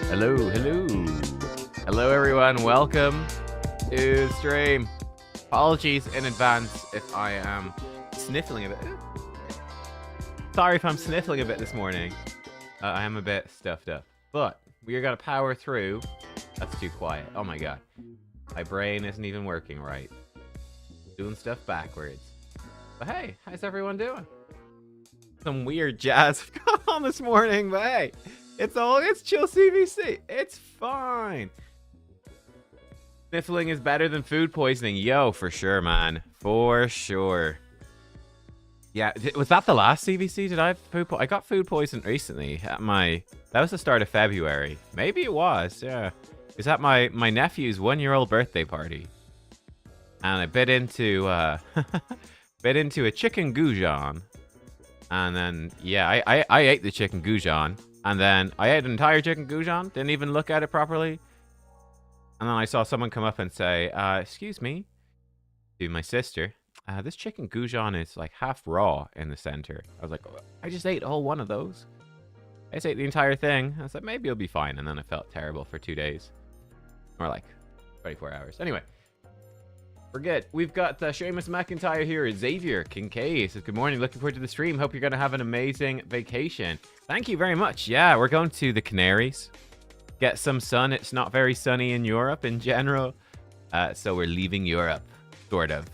Hello, hello. Hello, everyone. Welcome to the stream. Apologies in advance if I am sniffling a bit. Sorry if I'm sniffling a bit this morning. I am a bit stuffed up. But we are going to power through. That's too quiet. Oh, my God. My brain isn't even working right. Doing stuff backwards. But hey, how's everyone doing? Some weird jazz I've got on this morning, but hey, it's chill CVC. It's fine. Sniffling is better than food poisoning. Yo, for sure, man. For sure. Yeah, was that the last CVC? Did I have food I got food poisoned recently at that was the start of February. Maybe it was, yeah. It was at my nephew's 1-year-old birthday party. And I bit into a chicken goujon. And then, yeah, I ate the chicken goujon. And then I ate an entire chicken goujon. Didn't even look at it properly. And then I saw someone come up and say, excuse me, to my sister, this chicken goujon is like half raw in the center. I was like, oh, I just ate a whole one of those. I just ate the entire thing. I was like, maybe it'll be fine. And then I felt terrible for 2 days. Or like 24 hours. Anyway. We're good. We've got Seamus McIntyre here. Xavier Kincaid says, good morning. Looking forward to the stream. Hope you're going to have an amazing vacation. Thank you very much. Yeah, we're going to the Canaries. Get some sun. It's not very sunny in Europe in general. So we're leaving Europe, sort of.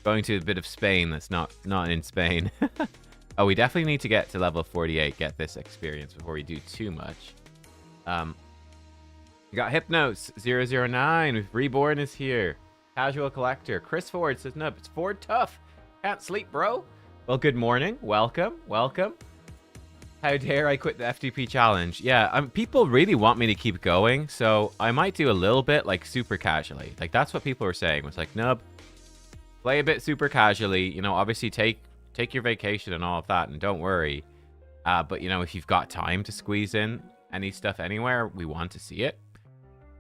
Going to a bit of Spain that's not in Spain. Oh, we definitely need to get to level 48, get this experience before we do too much. We got Hypnos 009. Reborn is here. Casual Collector. Chris Ford says, no, it's Ford tough. Can't sleep, bro. Well, good morning. Welcome. Welcome. How dare I quit the FTP challenge? Yeah, people really want me to keep going, so I might do a little bit, like, super casually. Like, that's what people were saying. It was like, Nub, play a bit super casually. You know, obviously take your vacation and all of that, and don't worry. But, you know, if you've got time to squeeze in any stuff anywhere, we want to see it.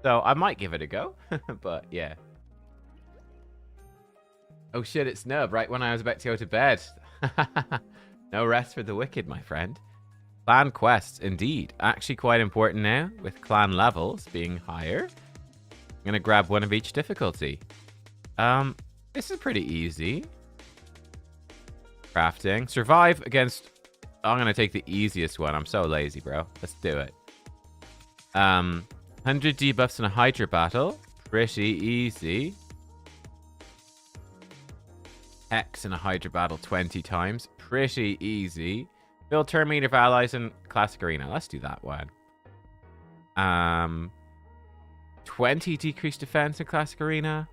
So I might give it a go. But, yeah. Oh shit, it's Nub, right when I was about to go to bed. No rest for the wicked, my friend. Clan quests, indeed. Actually quite important now, with clan levels being higher. I'm going to grab one of each difficulty. This is pretty easy. Crafting. Survive against... I'm going to take the easiest one. I'm so lazy, bro. Let's do it. 100 debuffs in a Hydra battle. Pretty easy. X in a Hydra battle 20 times. Pretty easy. Build turn meter of allies in Classic Arena. Let's do that one. 20 decreased defense in Classic Arena.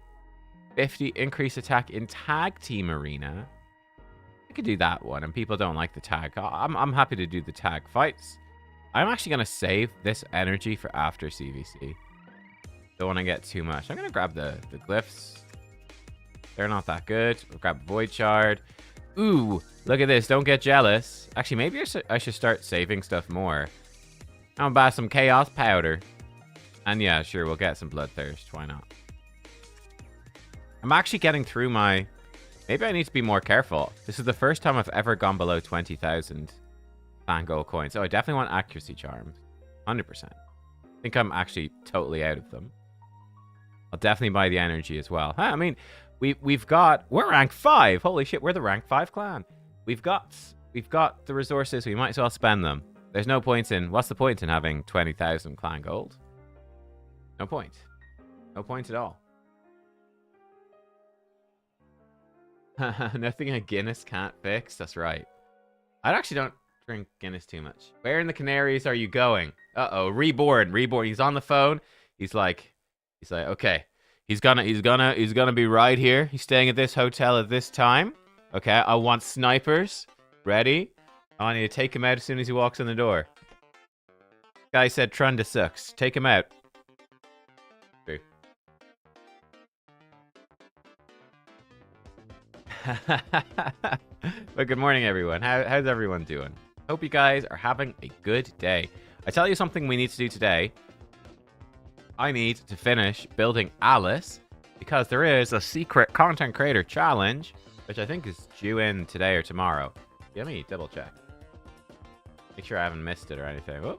50 increased attack in Tag Team Arena. I could do that one, and people don't like the tag. I'm happy to do the tag fights. I'm actually going to save this energy for after CVC. Don't want to get too much. I'm going to grab the glyphs. They're not that good. We'll grab Void Shard. Ooh, look at this. Don't get jealous. Actually, maybe I should start saving stuff more. I'm gonna buy some Chaos Powder. And yeah, sure, we'll get some Bloodthirst. Why not? I'm actually getting through my... Maybe I need to be more careful. This is the first time I've ever gone below 20,000 Fan Gold coins. So I definitely want Accuracy Charms. 100%. I think I'm actually totally out of them. I'll definitely buy the energy as well. I mean... We're rank 5. Holy shit, we're the rank 5 clan. We've got the resources. We might as well spend them. There's no point in... What's the point in having 20,000 clan gold? No point. No point at all. Nothing a Guinness can't fix. That's right. I actually don't drink Guinness too much. Where in the Canaries are you going? Uh-oh, Reborn. He's on the phone. He's like, okay. He's gonna be right here. He's staying at this hotel at this time. Okay, I want snipers. Ready? I need to take him out as soon as he walks in the door. Guy said Trunda sucks. Take him out. True. But good morning, everyone. How's everyone doing? Hope you guys are having a good day. I tell you something we need to do today. I need to finish building Alice because there is a secret content creator challenge, which I think is due in today or tomorrow. Let me double check. Make sure I haven't missed it or anything. Whoop.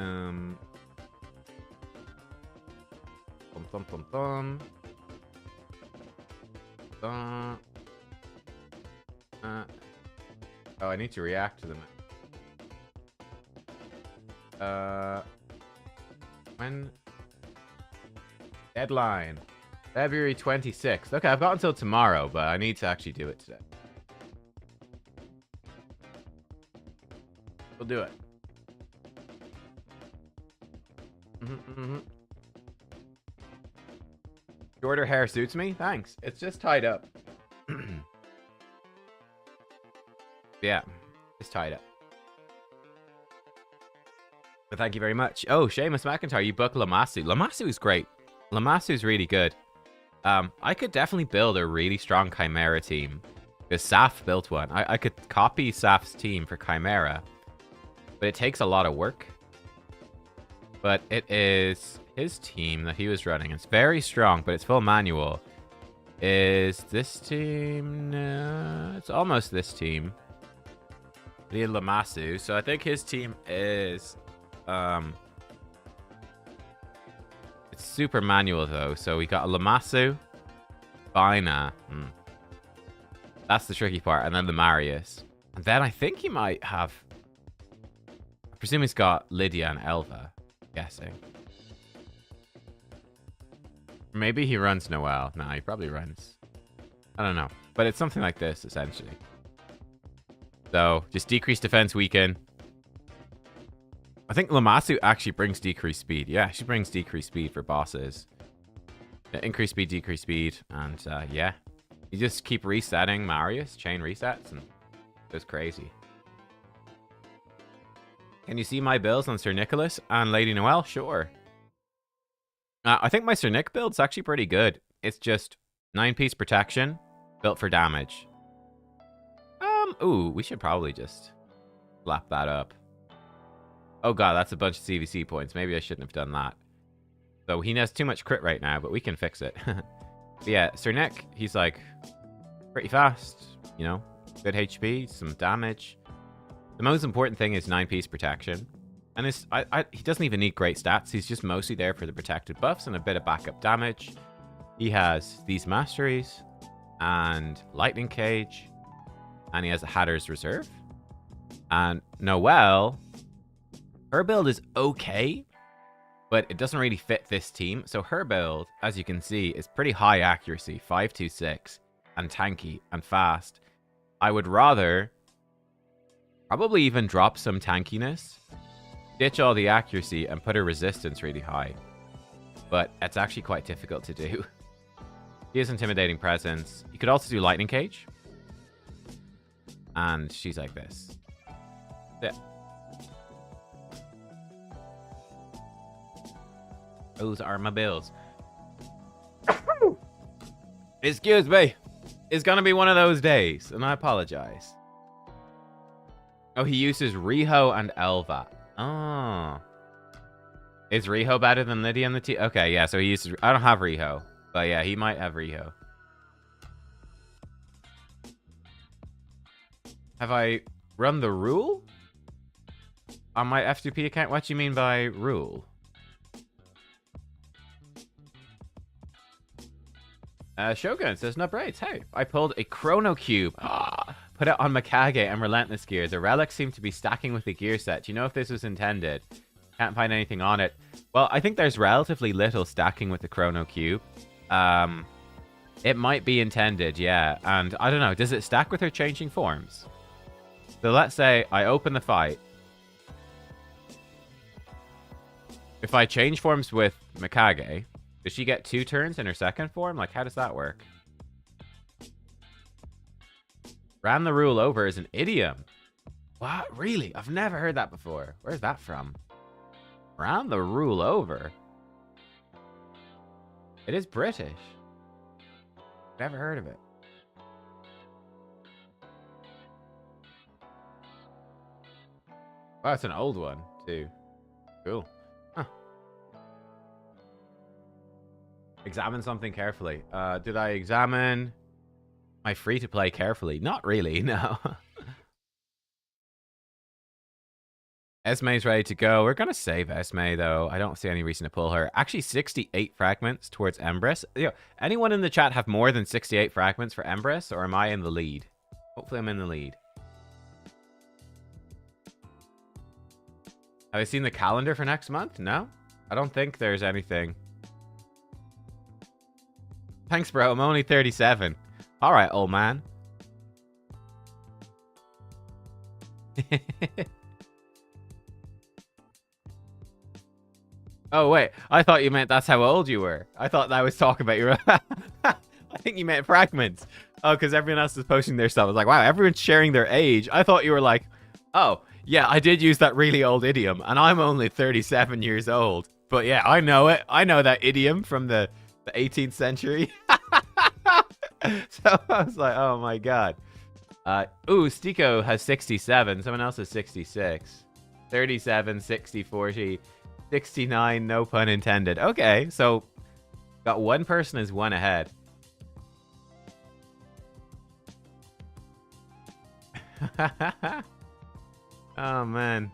Thum, thum, thum, thum. Oh, I need to react to them. When? Deadline. February 26th. Okay, I've got until tomorrow, but I need to actually do it today. We'll do it. Shorter hair suits me. Thanks. It's just tied up. Yeah, it's tied up. But thank you very much. Oh, Seamus McIntyre, you booked Lamassu. Lamassu's great. Lamassu's really good. I could definitely build a really strong Chimera team. Because Saf built one. I could copy Saf's team for Chimera. But it takes a lot of work. But it is his team that he was running. It's very strong, but it's full manual. Is this team? No, it's almost this team. Lead Lamassu. So I think his team is... it's super manual, though. So we got a Lamassu. Bina. That's the tricky part. And then the Marius. And then I think he might have... I presume he's got Lydia and Elva. Guessing. Maybe he runs Noelle. Nah, he probably runs. I don't know. But it's something like this, essentially. So, just decrease defense weaken. I think Lamassu actually brings decreased speed. Yeah, she brings decreased speed for bosses. Yeah, increase speed, decrease speed. And, yeah. You just keep resetting Marius, chain resets, and it goes crazy. Can you see my builds on Sir Nicholas and Lady Noelle? Sure. I think my Sir Nick build's actually pretty good. It's just 9-piece protection, built for damage. Ooh, we should probably just slap that up. Oh god, that's a bunch of CVC points. Maybe I shouldn't have done that. So he has too much crit right now, but we can fix it. But yeah, Sir Nick, he's like pretty fast, you know, good HP, some damage. The most important thing is 9-piece protection. And he doesn't even need great stats. He's just mostly there for the protected buffs and a bit of backup damage. He has these masteries and lightning cage. And he has a Hatter's Reserve. And Noelle, her build is okay, but it doesn't really fit this team. So her build, as you can see, is pretty high accuracy, 526, and tanky and fast. I would rather probably even drop some tankiness, ditch all the accuracy, and put her resistance really high. But it's actually quite difficult to do. He has intimidating presence. You could also do lightning cage. And she's like this. Yeah. Those are my builds. Excuse me. It's gonna be one of those days, and I apologize. Oh, he uses Riho and Elva. Oh. Is Riho better than Lydia and the team? Okay, yeah, so he uses... I don't have Riho. But yeah, he might have Riho. Have I run the rule? On my F2P account? What do you mean by rule? Shogun says, no braids. Hey, I pulled a Chrono Cube. Put it on Mikage and Relentless gear. The relics seem to be stacking with the gear set. Do you know if this was intended? Can't find anything on it. Well, I think there's relatively little stacking with the Chrono Cube. It might be intended, yeah. And I don't know, does it stack with her changing forms? So let's say I open the fight. If I change forms with Mikage, does she get 2 turns in her second form? Like, how does that work? Ran the rule over is an idiom. What? Really? I've never heard that before. Where's that from? Ran the rule over? It is British. Never heard of it. Oh, it's an old one, too. Cool. Huh. Examine something carefully. Did I examine my free-to-play carefully? Not really, no. Esme's ready to go. We're gonna save Esme though. I don't see any reason to pull her. Actually, 68 fragments towards Empress. Anyone in the chat have more than 68 fragments for Empress, or am I in the lead? Hopefully I'm in the lead. Have I seen the calendar for next month? No? I don't think there's anything. Thanks, bro. I'm only 37. All right, old man. Oh, wait. I thought you meant that's how old you were. I thought that was talking about your... I think you meant fragments. Oh, because everyone else is posting their stuff. I was like, wow, everyone's sharing their age. I thought you were like, oh, yeah, I did use that really old idiom, and I'm only 37 years old. But yeah, I know it. I know that idiom from the 18th century. So I was like, oh my god. Ooh, Stiko has 67. Someone else has 66. 37, 60, 40, 69, no pun intended. Okay, so got one person is one ahead. Oh, man.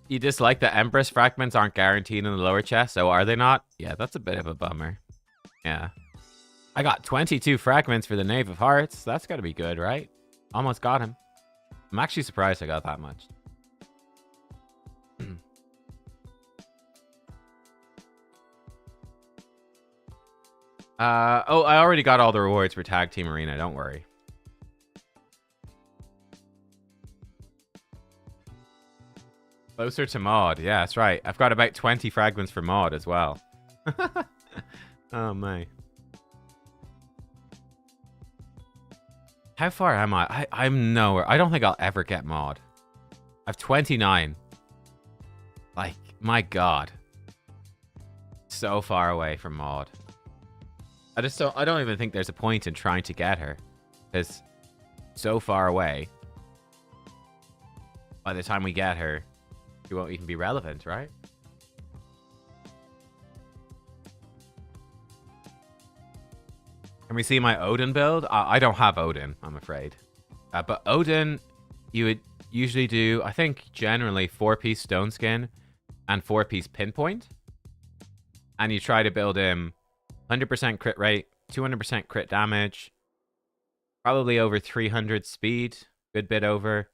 You dislike that Empress fragments aren't guaranteed in the lower chest, so are they not? Yeah, that's a bit of a bummer. Yeah. I got 22 fragments for the Knave of Hearts. That's got to be good, right? Almost got him. I'm actually surprised I got that much. Oh, I already got all the rewards for Tag Team Arena. Don't worry. Closer to mod. Yeah, that's right. I've got about 20 fragments for mod as well. Oh, my. How far am I? I'm nowhere. I don't think I'll ever get mod. I have 29. Like, my god. So far away from mod. I don't even think there's a point in trying to get her. Because so far away. By the time we get her, she won't even be relevant, right? Can we see my Odin build? I don't have Odin, I'm afraid. But Odin, you would usually do, I think, generally 4-piece stone skin and 4-piece pinpoint. And you try to build him 100% crit rate, 200% crit damage, probably over 300 speed, good bit over,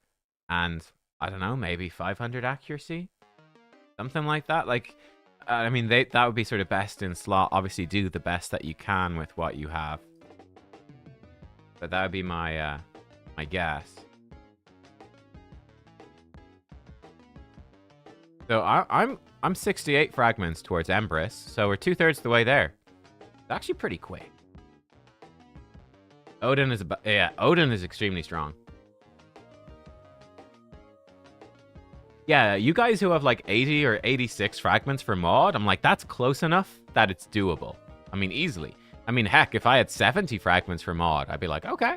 and I don't know, maybe 500 accuracy? Something like that. Like, I mean, that would be sort of best in slot. Obviously, do the best that you can with what you have. But that would be my my guess. So I'm 68 fragments towards Empress, so we're 2/3 the way there. It's actually pretty quick. Odin is Odin is extremely strong. Yeah, you guys who have like 80 or 86 fragments for mod, I'm like, that's close enough that it's doable. I mean, easily. I mean, heck, if I had 70 fragments for mod, I'd be like, okay,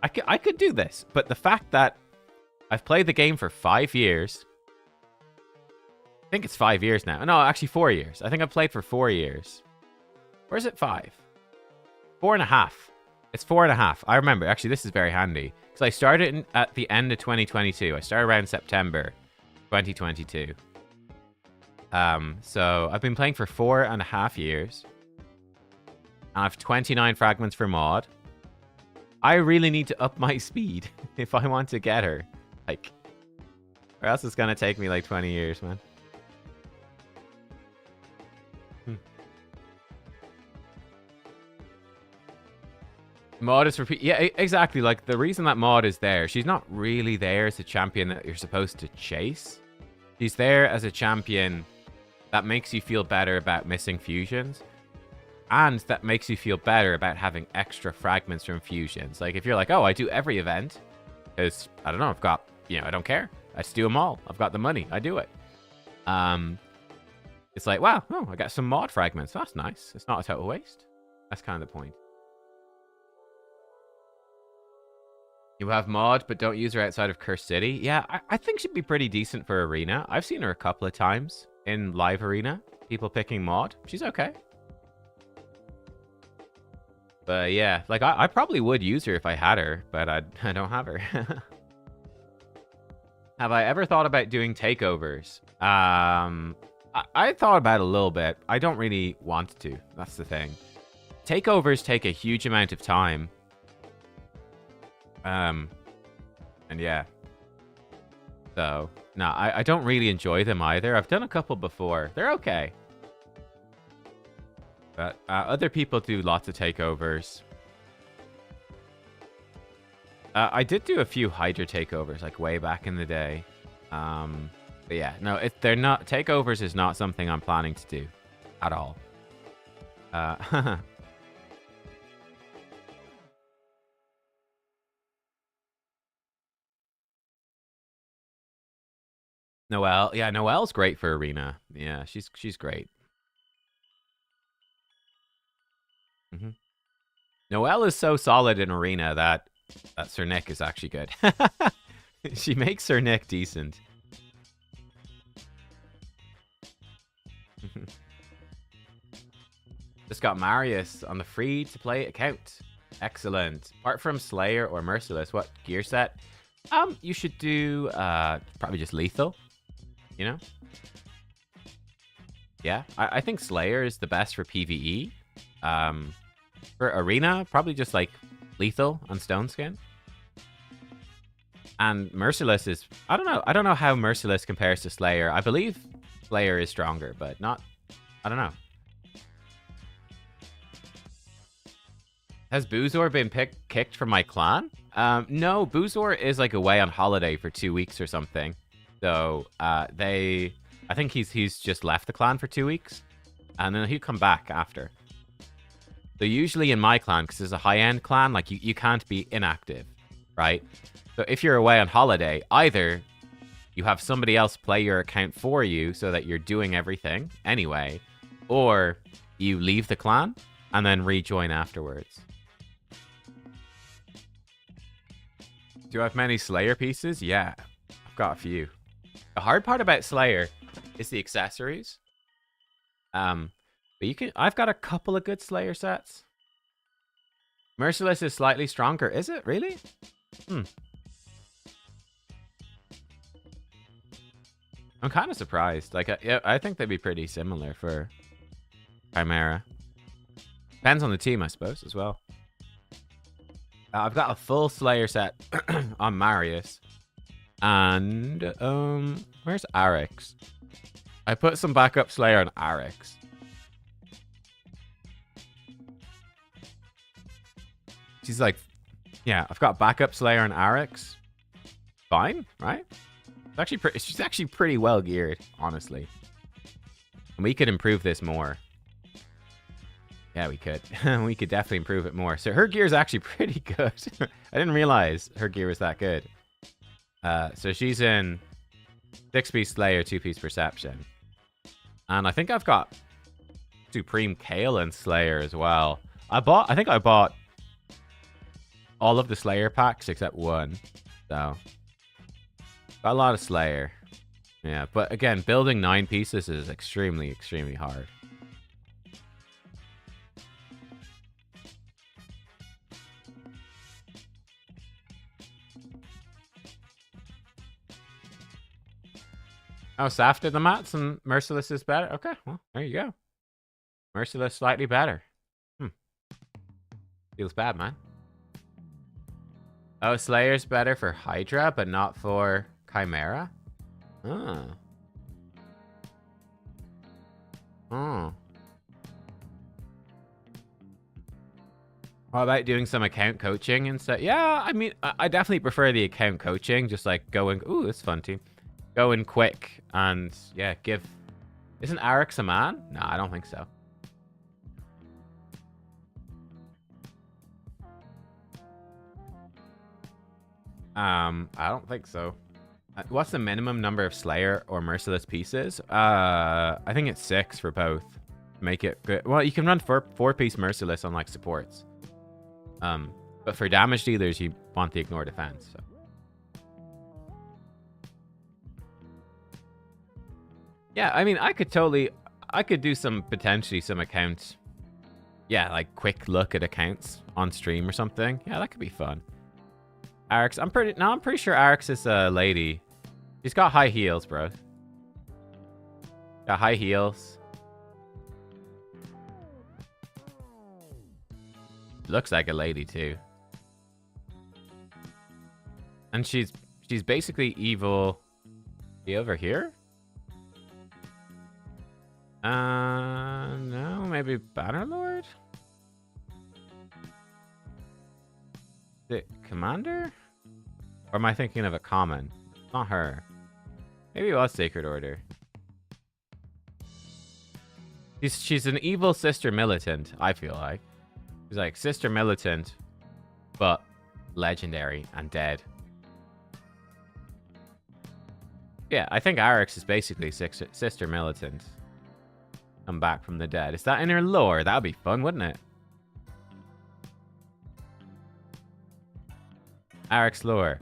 I could do this. But the fact that I've played the game for 5 years. I think it's 5 years now. No, actually 4 years. I think I've played for 4 years. Or is it 5? 4.5. It's 4.5. I remember. Actually, this is very handy. Because I started at the end of 2022. I started around September 2022. So I've been playing for 4.5 years. And I have 29 fragments for mod. I really need to up my speed if I want to get her. Like, or else it's gonna take me like 20 years, man. Mod is repeat. Yeah, exactly. Like, the reason that mod is there, she's not really there as a champion that you're supposed to chase. She's there as a champion that makes you feel better about missing fusions. And that makes you feel better about having extra fragments from fusions. Like, if you're like, oh, I do every event. Because, I don't know, I've got, I don't care. I just do them all. I've got the money. I do it. It's like, wow, oh, I got some mod fragments. That's nice. It's not a total waste. That's kind of the point. You have mod, but don't use her outside of Curse City. Yeah, I think she'd be pretty decent for Arena. I've seen her a couple of times in live Arena. People picking mod. She's okay. But yeah, like I probably would use her if I had her, but I don't have her. Have I ever thought about doing takeovers? I thought about it a little bit. I don't really want to. That's the thing. Takeovers take a huge amount of time. And yeah. So, no, I don't really enjoy them either. I've done a couple before. They're okay. But other people do lots of takeovers. I did do a few Hydra takeovers, like way back in the day. But yeah, no, they're not. Takeovers is not something I'm planning to do at all. Noelle, yeah, Noelle's great for Arena. Yeah, she's great. Noelle is so solid in Arena that Sir Nick is actually good. She makes Sir Nick decent. Just got Marius on the free-to-play account. Excellent. Apart from Slayer or Merciless, what gear set? You should do probably just Lethal. You know? Yeah, I think Slayer is the best for PvE. For Arena, probably just like Lethal on Stone Skin. And Merciless is... I don't know how Merciless compares to Slayer. I believe Slayer is stronger, but not... I don't know. Has Boozor been kicked from my clan? No, Boozor is like away on holiday for 2 weeks or something. So I think he's just left the clan for 2 weeks. And then he'll come back after. So usually in my clan, because it's a high-end clan, like you can't be inactive, right? So if you're away on holiday, either you have somebody else play your account for you so that you're doing everything anyway, or you leave the clan and then rejoin afterwards. Do I have many Slayer pieces? Yeah, I've got a few. The hard part about Slayer is the accessories. But I've got a couple of good Slayer sets. Merciless is slightly stronger. Is it? Really? I'm kind of surprised. Like, I think they'd be pretty similar for Chimera. Depends on the team, I suppose, as well. I've got a full Slayer set on Marius. And, where's Arix? I put some backup Slayer on Arix. She's like, yeah, I've got backup Slayer on Arix. Fine, right? She's actually pretty well geared, honestly. And we could improve this more. Yeah, we could. We could definitely improve it more. So her gear is actually pretty good. I didn't realize her gear was that good. So she's in 6-piece Slayer, 2-piece Perception. And I think I've got Supreme Kale and Slayer as well. I think I bought all of the Slayer packs except one. So got a lot of Slayer. Yeah, but again, building 9 pieces is extremely, extremely hard. Oh, Saf did the mats and Merciless is better? Okay, well, there you go. Merciless slightly better. Feels bad, man. Oh, Slayer's better for Hydra, but not for Chimera? Oh. Oh. What about doing some account coaching instead? Yeah, I mean, I definitely prefer the account coaching. Just like going, ooh, it's fun team. Going quick and, yeah, give... Isn't Arix a man? No, I don't think so. I don't think so. What's the minimum number of Slayer or Merciless pieces? I think it's 6 for both. Make it good. Well, you can run 4-piece Merciless on like supports. But for damage dealers, you want the ignore defense. So. Yeah, I mean, I could do potentially some accounts. Yeah, like quick look at accounts on stream or something. Yeah, that could be fun. Arix, I'm pretty sure Arix is a lady. She's got high heels, bro. Got high heels. Looks like a lady too. And she's basically evil. Be over here? No, maybe Bannerlord? The commander? Or am I thinking of a common? Not her. Maybe it was Sacred Order. She's an evil sister militant, I feel like. She's like sister militant, but legendary and dead. Yeah, I think Arix is basically sister militant. Come back from the dead. Is that in her lore? That would be fun, wouldn't it? Arix lore.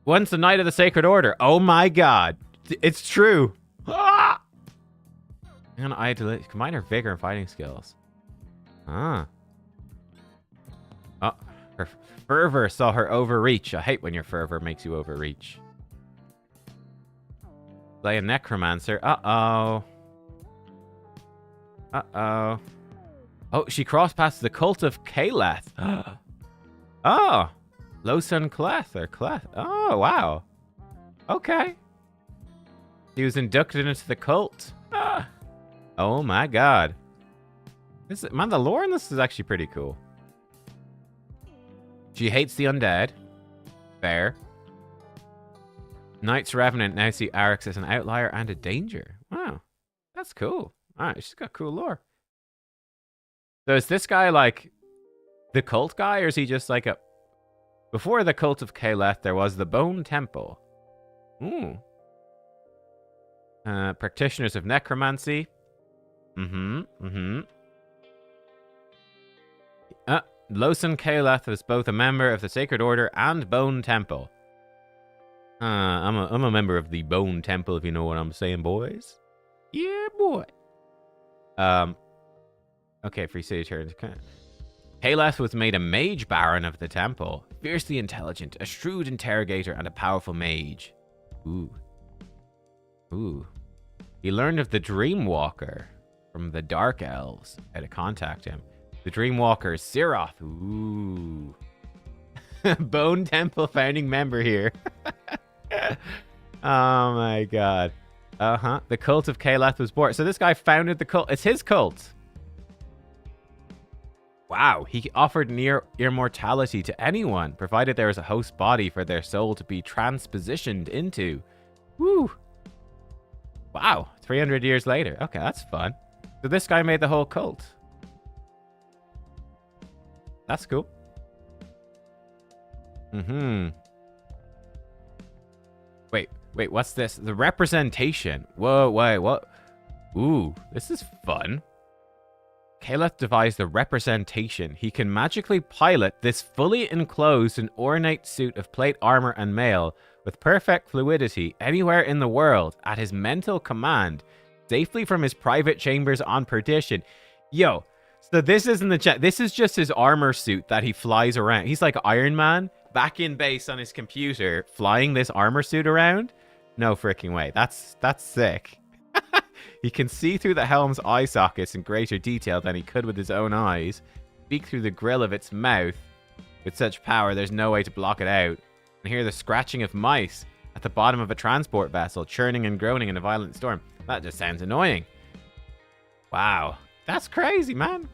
Once a knight of the Sacred Order. Oh my god. It's true. Ah! And I combine her vigor and fighting skills. Ah. Oh, her fervor saw her overreach. I hate when your fervor makes you overreach. Play a necromancer. Uh-oh. Uh-oh. Oh, she crossed past the cult of Caleth. Oh. Losun Cleth or Cleth. Oh, wow. Okay. He was inducted into the cult. Ah. Oh my god. Man, the lore in this is actually pretty cool. She hates the undead. Fair. Knight's Revenant now see Arix as an outlier and a danger. Wow. That's cool. Alright, she's got cool lore. So is this guy like the cult guy, or is he just like a... Before the cult of Caleth, there was the Bone Temple. Ooh. Practitioners of necromancy. Losun Caleth was both a member of the Sacred Order and Bone Temple. I'm a member of the Bone Temple, if you know what I'm saying, boys. Yeah, boy. Okay, free city turns. Caleth was made a mage baron of the temple. Fiercely intelligent, a shrewd interrogator, and a powerful mage. Ooh. Ooh. He learned of the Dreamwalker from the Dark Elves. How to contact him. The Dreamwalker is Siroth. Ooh. Bone Temple founding member here. Oh my god. The cult of Caleth was born. So this guy founded the cult. It's his cult. Wow. He offered near immortality to anyone, provided there was a host body for their soul to be transpositioned into. Woo. Wow. 300 years later. Okay, that's fun. So this guy made the whole cult. That's cool. Wait, what's this? The representation. Whoa, wait, what? Ooh, this is fun. Caleth devised the representation. He can magically pilot this fully enclosed and ornate suit of plate armor and mail with perfect fluidity anywhere in the world at his mental command, safely from his private chambers on Perdition. Yo, so this isn't the chat. This is just his armor suit that he flies around. He's like Iron Man back in base on his computer, flying this armor suit around. No freaking way. That's sick. He can see through the helm's eye sockets in greater detail than he could with his own eyes, speak through the grill of its mouth. With such power, there's no way to block it out. And hear the scratching of mice at the bottom of a transport vessel, churning and groaning in a violent storm. That just sounds annoying. Wow. That's crazy, man.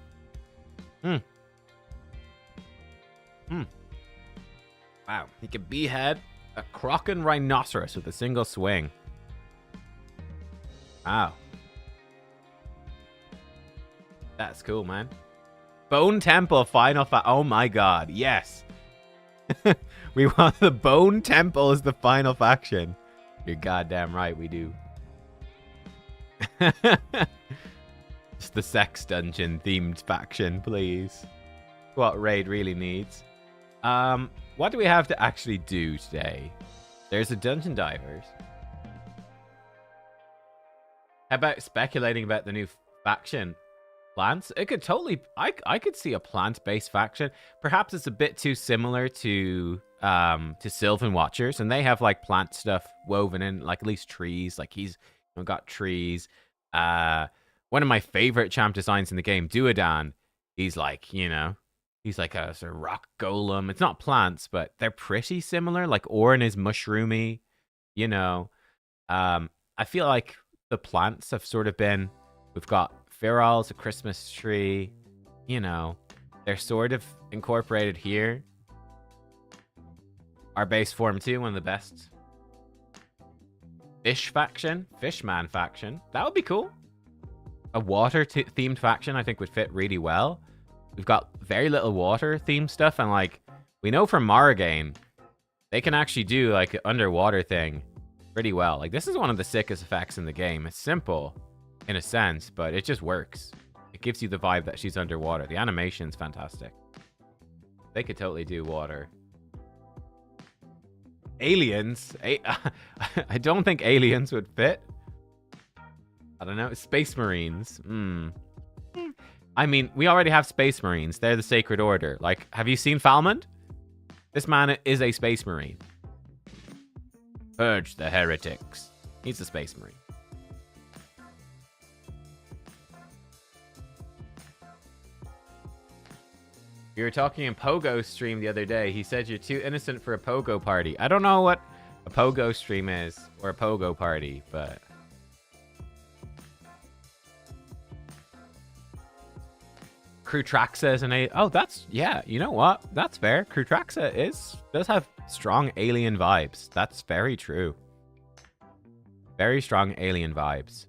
Wow. He can behead a Kraken rhinoceros with a single swing. Wow. That's cool, man. Bone Temple final oh my god, yes. We want the Bone Temple as the final faction. You're goddamn right we do. Just the sex dungeon themed faction, please. What Raid really needs. What do we have to actually do today? There's a Dungeon Divers. How about speculating about the new faction? Plants? It could totally... I could see a plant-based faction. Perhaps it's a bit too similar to to Sylvan Watchers, and they have like plant stuff woven in, like at least trees. Like he's got trees. One of my favorite champ designs in the game, Duodan. He's like, he's like a sort of rock golem. It's not plants, but they're pretty similar. Like Orin is mushroomy, I feel like the plants have sort of been, we've got Firal's a Christmas tree, they're sort of incorporated here. Our base form too, one of the best. Fishman faction. That would be cool. A water themed faction I think would fit really well. We've got very little water themed stuff, and like we know from Maragain, they can actually do like an underwater thing pretty well. Like this is one of the sickest effects in the game. It's simple in a sense, but it just works. It gives you the vibe that she's underwater. The animation's fantastic. They could totally do water. Aliens. I don't think aliens would fit. I don't know. Space Marines. I mean, we already have Space Marines. They're the Sacred Order. Like, have you seen Falmond? This man is a Space Marine. Purge the heretics. He's a Space Marine. We were talking in Pogo stream the other day. He said you're too innocent for a Pogo party. I don't know what a Pogo stream is or a Pogo party, but... Krutraxa is an alien. Oh, that's... Yeah, you know what? That's fair. Krutraxa does have strong alien vibes. That's very true. Very strong alien vibes.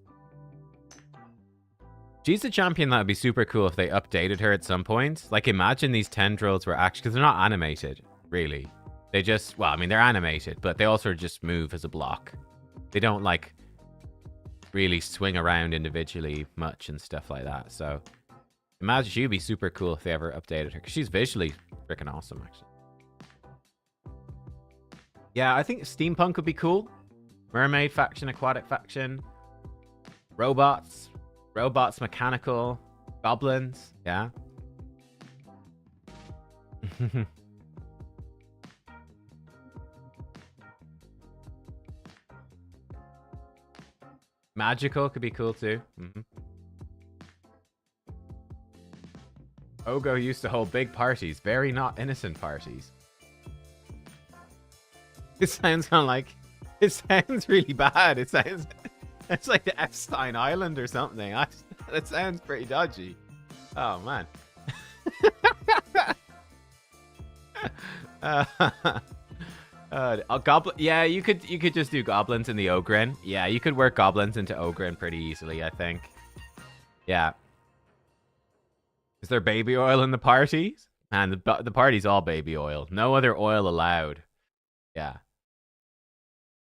She's a champion that would be super cool if they updated her at some point. Like, imagine these tendrils were actually... Because they're not animated, really. They just... Well, I mean, they're animated, but they also just move as a block. They don't, like, really swing around individually much and stuff like that. So, imagine she'd be super cool if they ever updated her. Because she's visually freaking awesome, actually. Yeah, I think steampunk would be cool. Mermaid faction, aquatic faction. Robots, mechanical, goblins, yeah. Magical could be cool too. Ogo used to hold big parties, very not innocent parties. It sounds kind of like, it sounds really bad. It sounds... It's like the Epstein Island or something. That sounds pretty dodgy. Oh, man. Goblin. Yeah, you could just do goblins in the Ogren. Yeah, you could work goblins into Ogren pretty easily, I think. Yeah. Is there baby oil in the parties? Man, the party's all baby oil. No other oil allowed. Yeah.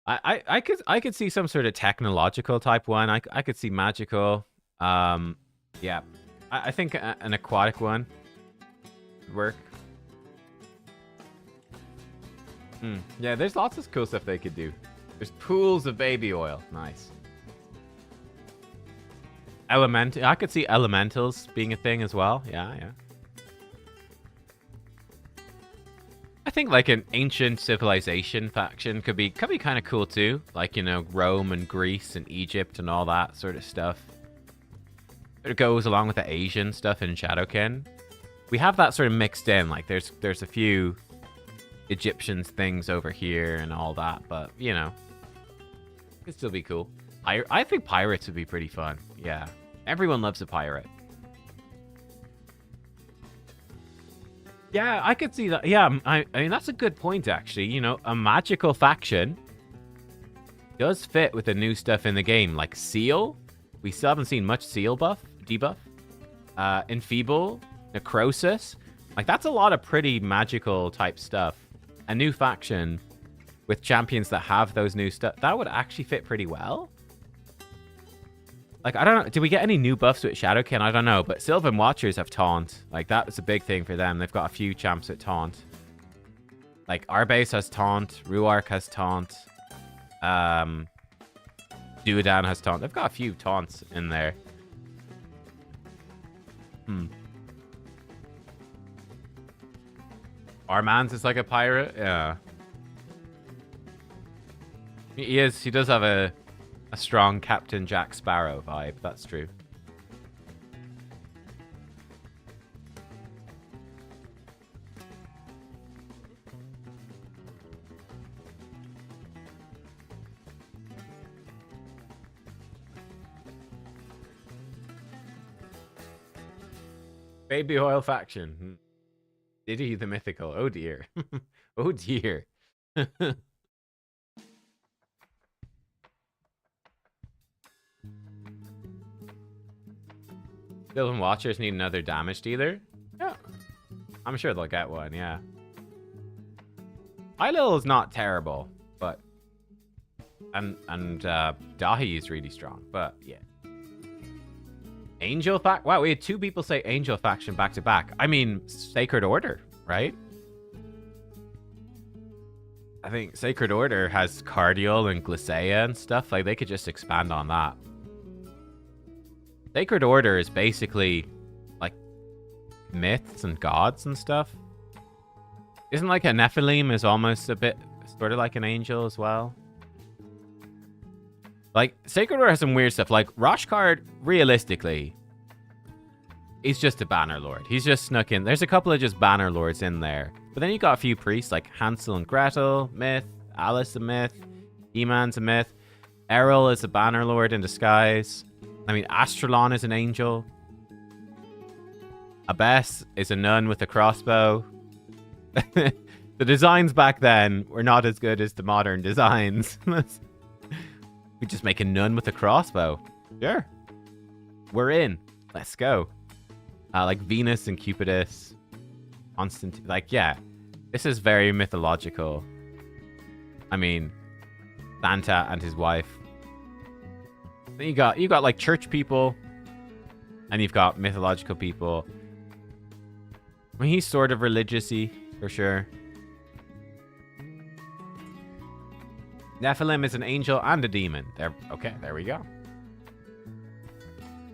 I could see some sort of technological type one. I could see magical. Yeah. I think an aquatic one would work. Yeah, there's lots of cool stuff they could do. There's pools of baby oil. Nice. I could see elementals being a thing as well. Yeah. I think like an ancient civilization faction could be kind of cool too. Like, Rome and Greece and Egypt and all that sort of stuff. It goes along with the Asian stuff in Shadowkin. We have that sort of mixed in. Like there's a few Egyptian things over here and all that, but it'd still be cool. I think pirates would be pretty fun. Yeah. Everyone loves a pirate. Yeah, I could see that. Yeah, I mean, that's a good point, actually. A magical faction does fit with the new stuff in the game. Like Seal. We still haven't seen much Seal debuff. Enfeeble, Necrosis. Like, that's a lot of pretty magical type stuff. A new faction with champions that have those new stuff. That would actually fit pretty well. Like, I don't know. Did we get any new buffs with Shadowkin? I don't know. But Sylvan Watchers have Taunt. Like, that was a big thing for them. They've got a few champs with Taunt. Like, our base has Taunt. Ruark has Taunt. Duodan has Taunt. They've got a few Taunts in there. Our man's is like a pirate. Yeah. He is. He does have a strong Captain Jack Sparrow vibe. That's true. Baby oil faction. Diddy the mythical. Oh dear. Oh dear. Dylan Watchers need another damage dealer? Yeah. I'm sure they'll get one, yeah. Ilil is not terrible, but... And Dahi is really strong, but yeah. Angel faction? Wow, we had 2 people say Angel faction back to back. I mean, Sacred Order, right? I think Sacred Order has Cardial and Glycea and stuff. Like, they could just expand on that. Sacred Order is basically, like, myths and gods and stuff. Isn't, like, a Nephilim is almost a bit, sort of like an angel as well? Like, Sacred Order has some weird stuff. Like, Roshkard, realistically, he's just a Banner Lord. He's just snuck in. There's a couple of just Banner Lords in there. But then you got a few priests, like Hansel and Gretel, myth. Alice, a myth. He-Man's a myth. Errol is a Banner Lord in disguise. I mean, Astralon is an angel. Abbess is a nun with a crossbow. The designs back then were not as good as the modern designs. We just make a nun with a crossbow. Sure. We're in. Let's go. Like Venus and Cupidus. Constant. Like, yeah. This is very mythological. I mean, Santa and his wife. Then you got like church people. And you've got mythological people. I mean, he's sort of religious-y, for sure. Nephilim is an angel and a demon. Okay, there we go.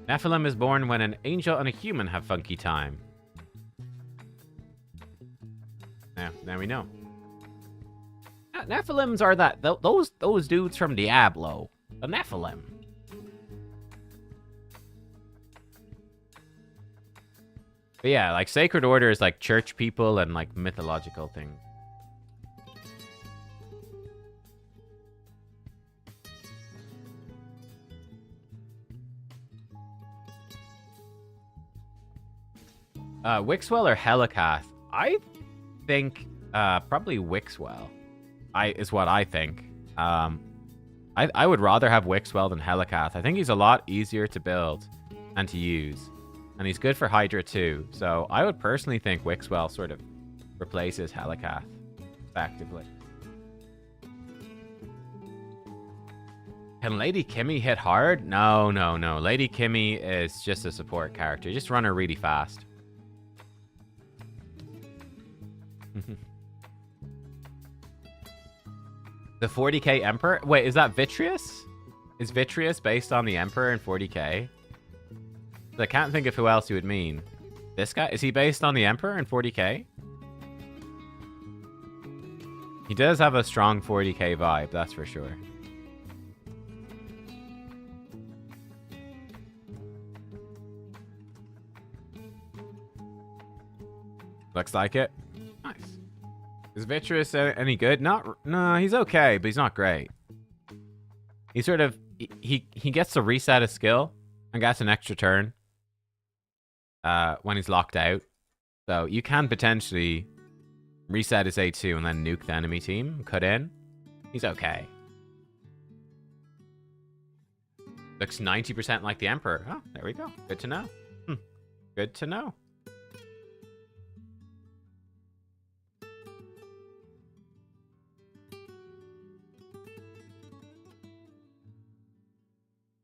Nephilim is born when an angel and a human have funky time. Now we know. Nephilims are those dudes from Diablo. The Nephilim. But yeah, like Sacred Order is like church people and like mythological things. Wixwell or Helicath? I think probably Wixwell. Is what I think. I would rather have Wixwell than Helicath. I think he's a lot easier to build and to use. And he's good for Hydra too. So I would personally think Wixwell sort of replaces Helicath effectively. Can Lady Kimmy hit hard? No. Lady Kimmy is just a support character. Just run her really fast. The 40k Emperor? Wait, is that Vitreous? Is Vitreous based on the Emperor in 40k? I can't think of who else you would mean. This guy? Is he based on the Emperor in 40k? He does have a strong 40k vibe, that's for sure. Looks like it. Nice. Is Vitreous any good? No, he's okay, but he's not great. He sort of he gets to reset a skill and gets an extra turn when he's locked out. So you can potentially reset his A2 and then nuke the enemy team. Cut in. He's okay. Looks 90% like the Emperor. Oh, there we go. Good to know. Good to know.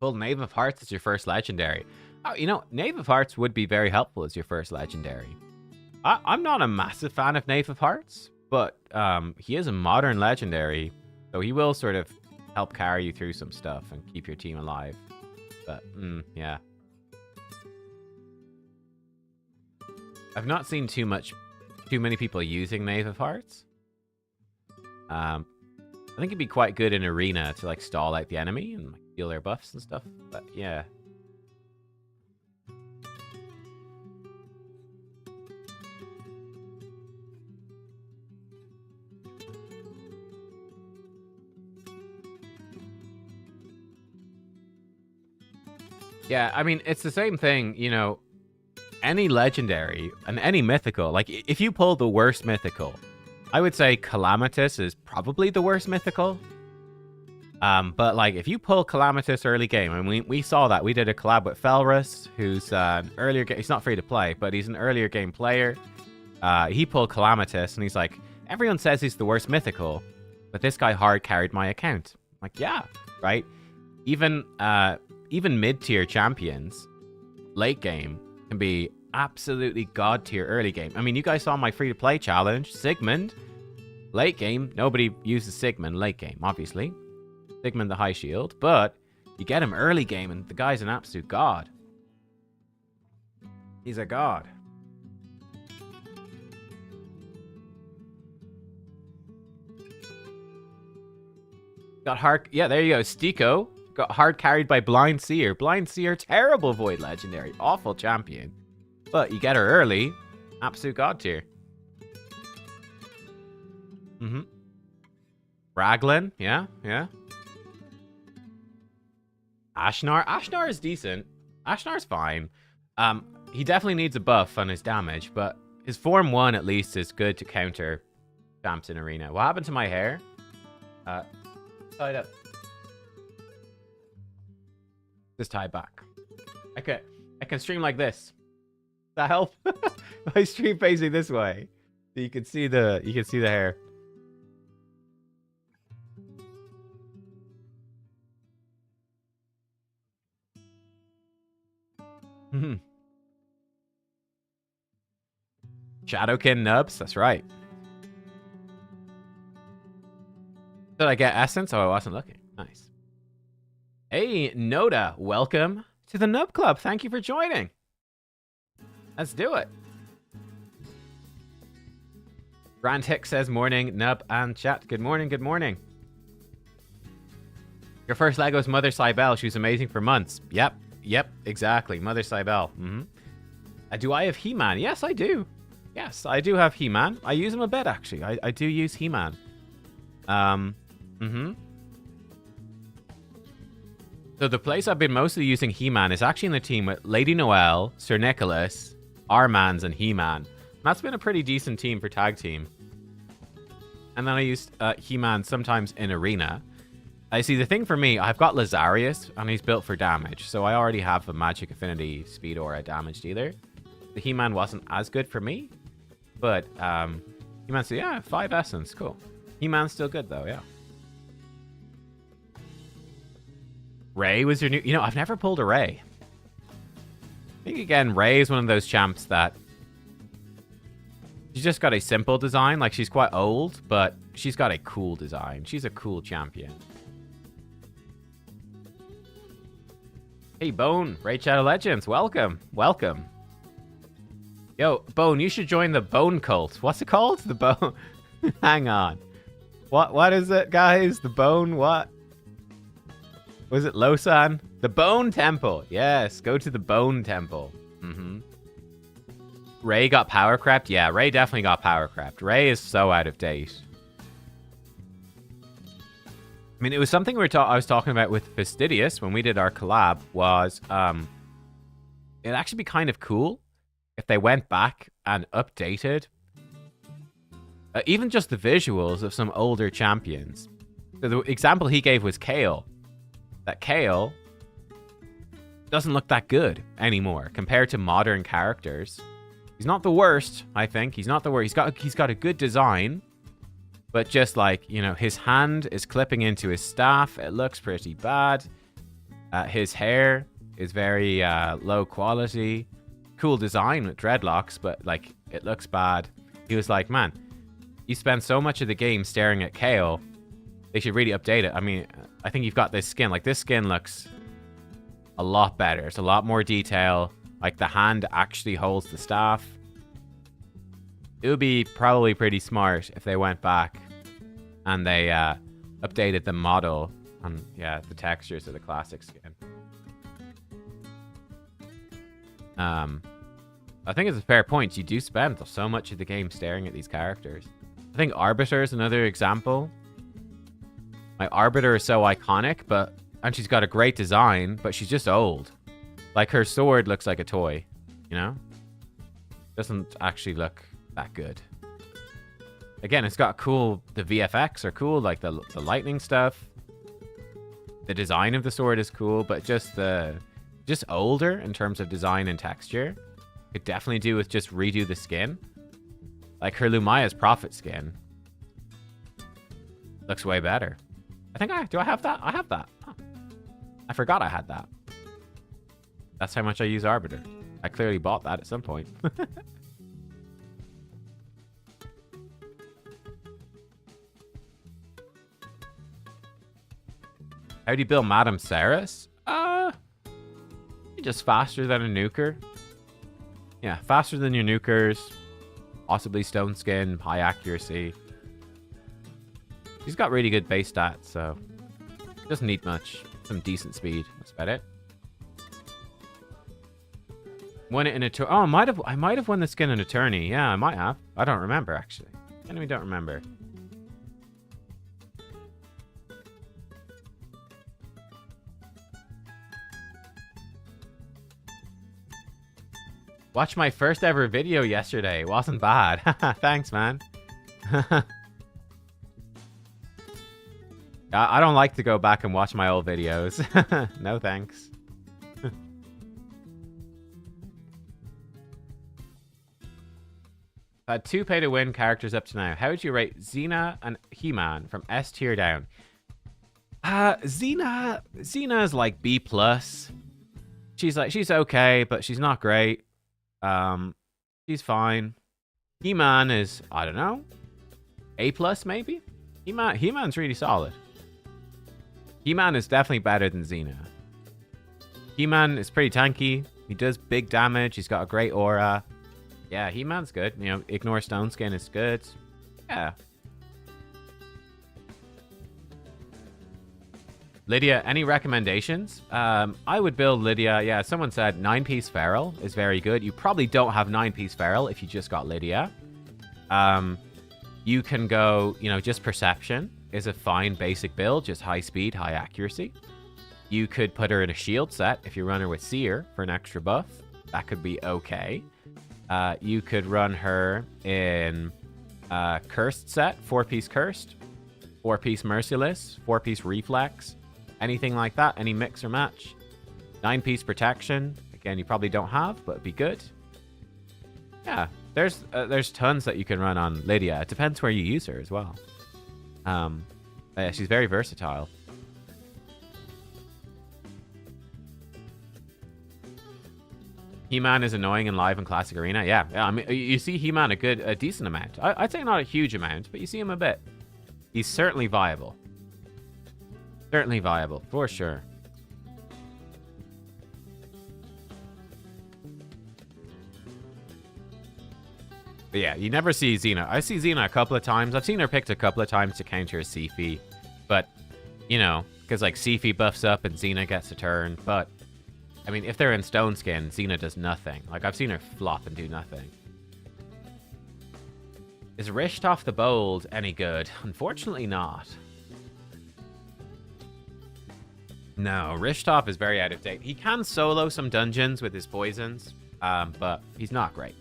Well, Knave of Hearts is your first legendary. Oh, you know, Knave of Hearts would be very helpful as your first legendary. I'm not a massive fan of Knave of Hearts, but he is a modern legendary, so he will sort of help carry you through some stuff and keep your team alive. But, yeah. I've not seen too much too many people using Knave of Hearts. I think it'd be quite good in Arena to like stall out the enemy and like, steal their buffs and stuff. But yeah. Yeah, I mean, it's the same thing, you know, any legendary and any mythical, like if you pull the worst mythical, I would say Calamitous is probably the worst mythical. But like if you pull Calamitous early game, and we saw that, we did a collab with Felrus, who's an earlier game, he's not free to play, but he's an earlier game player. He pulled Calamitous and he's like, everyone says he's the worst mythical, but this guy hard carried my account. I'm like, yeah, right? Even mid-tier champions, late game, can be absolutely god-tier early game. I mean, you guys saw my free-to-play challenge, Sigmund. Late game, nobody uses Sigmund late game, obviously. Sigmund the high shield, but you get him early game, and the guy's an absolute god. He's a god. Got hard... Yeah, there you go, Stiko. Got hard carried by Blind Seer. Blind Seer, terrible Void Legendary. Awful champion. But you get her early. Absolute god tier. Raglan, yeah. Ashnar is decent. Ashnar's fine. He definitely needs a buff on his damage, but his Form 1 at least is good to counter champs in Arena. What happened to my hair? Tied up. Just tie back. I can stream like this. Does that help? I stream facing this way, so you can see the hair. Shadowkin nubs. That's right. Did I get essence? Oh, I wasn't looking. Nice. Hey, Noda, welcome to the Nub Club. Thank you for joining. Let's do it. Grand Hick says morning, Nub and chat. Good morning, good morning. Your first Lego's Mother Cybele. She was amazing for months. Yep, exactly. Mother Cybele. Do I have He-Man? Yes, I do. Yes, I do have He-Man. I use him a bit, actually. I do use He-Man. So the place I've been mostly using He-Man is actually in the team with Lady Noelle, Sir Nicholas, Armans, and He-Man. That's been a pretty decent team for tag team. And then I used He-Man sometimes in Arena. I see the thing for me, I've got Lazarius, and he's built for damage. So I already have a Magic Affinity Speed Aura damage dealer. The He-Man wasn't as good for me. But He-Man, so yeah, 5 Essence, cool. He-Man's still good though, yeah. Ray was your new... You know, I've never pulled a Ray. I think, again, Ray is one of those champs that... She's just got a simple design. Like, she's quite old, but she's got a cool design. She's a cool champion. Hey, Bone. Raid Shadow Legends. Welcome. Welcome. Yo, Bone, you should join the Bone Cult. What's it called? The Bone... Hang on. What is it, guys? The Bone what? Was it Losan? The Bone Temple. Yes, go to the Bone Temple. Ray got power crept? Yeah, Ray definitely got power crept. Ray is so out of date. I mean, it was something I was talking about with Fastidious when we did our collab was it'd actually be kind of cool if they went back and updated even just the visuals of some older champions. So the example he gave was Kale. That Kale doesn't look that good anymore compared to modern characters. He's not the worst, I think. He's not the worst. He's got a good design, but just like, you know, his hand is clipping into his staff. It looks pretty bad. His hair is very low quality. Cool design with dreadlocks, but like it looks bad. He was like, man, you spend so much of the game staring at Kale. They should really update it. I mean, I think you've got this skin. Like, this skin looks a lot better. It's a lot more detail. Like, the hand actually holds the staff. It would be probably pretty smart if they went back and they updated the model on, yeah, the textures of the classic skin. I think it's a fair point. You do spend so much of the game staring at these characters. I think Arbiter is another example. My Arbiter is so iconic, and she's got a great design, but she's just old. Like, her sword looks like a toy, you know? Doesn't actually look that good. Again, it's got cool... The VFX are cool, like the lightning stuff. The design of the sword is cool, but just older in terms of design and texture. Could definitely do with just redo the skin. Like, her Lumaya's Prophet skin looks way better. I think do I have that? I have that. Oh. I forgot I had that. That's how much I use Arbiter. I clearly bought that at some point. How do you build Madame Ceres? Just faster than a nuker. Yeah, faster than your nukers. Possibly stone skin, high accuracy. She's got really good base stats, so doesn't need much. Some decent speed. That's about it. Won it in a tour. Oh, I might have won the skin in a tourney. Yeah, I might have. I don't remember actually. I don't remember. Watched my first ever video yesterday. It wasn't bad. Thanks, man. I don't like to go back and watch my old videos. No thanks. Had 2 pay-to-win characters up to now. How would you rate Xena and He-Man from S tier down? Xena is like B+. She's okay, but she's not great. She's fine. He-Man is, I don't know, A+ maybe? He-Man's really solid. He-Man is definitely better than Xena. He-Man is pretty tanky. He does big damage. He's got a great aura. Yeah, He-Man's good. You know, ignore Stone Skin is good. Yeah. Lydia, any recommendations? I would build Lydia. Yeah, someone said 9-piece Feral is very good. You probably don't have 9-piece Feral if you just got Lydia. You can go, you know, just Perception is a fine basic build. Just high speed, high accuracy. You could put her in a shield set if you run her with Seer for an extra buff. That could be okay. You could run her in Cursed set, 4-piece Cursed, 4-piece Merciless, 4-piece Reflex. Anything like that, any mix or match. 9-piece Protection. Again, you probably don't have, but it'd be good. Yeah, there's tons that you can run on Lydia. It depends where you use her as well. Yeah, she's very versatile. He-Man is annoying in live and classic arena. Yeah, I mean, you see He-Man a decent amount. I'd say not a huge amount, but you see him a bit. He's certainly viable. Certainly viable, for sure. But yeah, you never see Xena. I see Xena a couple of times. I've seen her picked a couple of times to counter a Sifi. But, you know, because like Sifi buffs up and Xena gets a turn. But, I mean, if they're in Stone Skin, Xena does nothing. Like, I've seen her flop and do nothing. Is Rishtoff the Bold any good? Unfortunately not. No, Rishtoff is very out of date. He can solo some dungeons with his poisons, but he's not great.